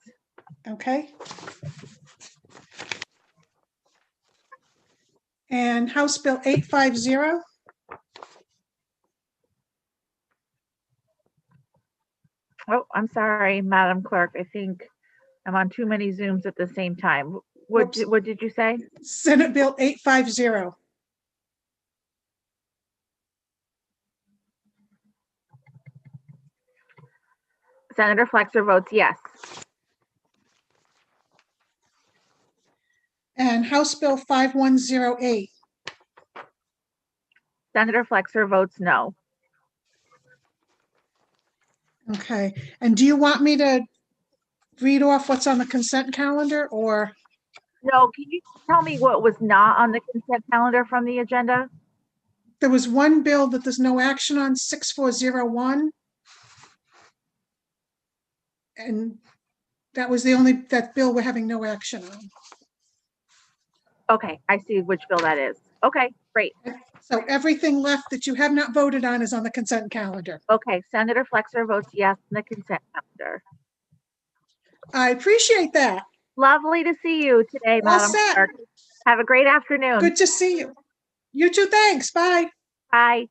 Okay. And House Bill 850. Oh, I'm sorry, Madam Clerk. I think I'm on too many Zooms at the same time. What did you say? Senate Bill 850. Senator Flexer votes yes. And House Bill 5108. Senator Flexer votes no. Okay. And do you want me to read off what's on the consent calendar or? No, can you tell me what was not on the consent calendar from the agenda? There was one bill that there's no action on, 6401. And that was the only, that bill we're having no action on. Okay, I see which bill that is. Okay, great. So everything left that you have not voted on is on the consent calendar. Okay, Senator Flexer votes yes on the consent calendar. I appreciate that. Lovely to see you today, Madam Clerk. Have a great afternoon. Good to see you. You too, thanks. Bye. Bye.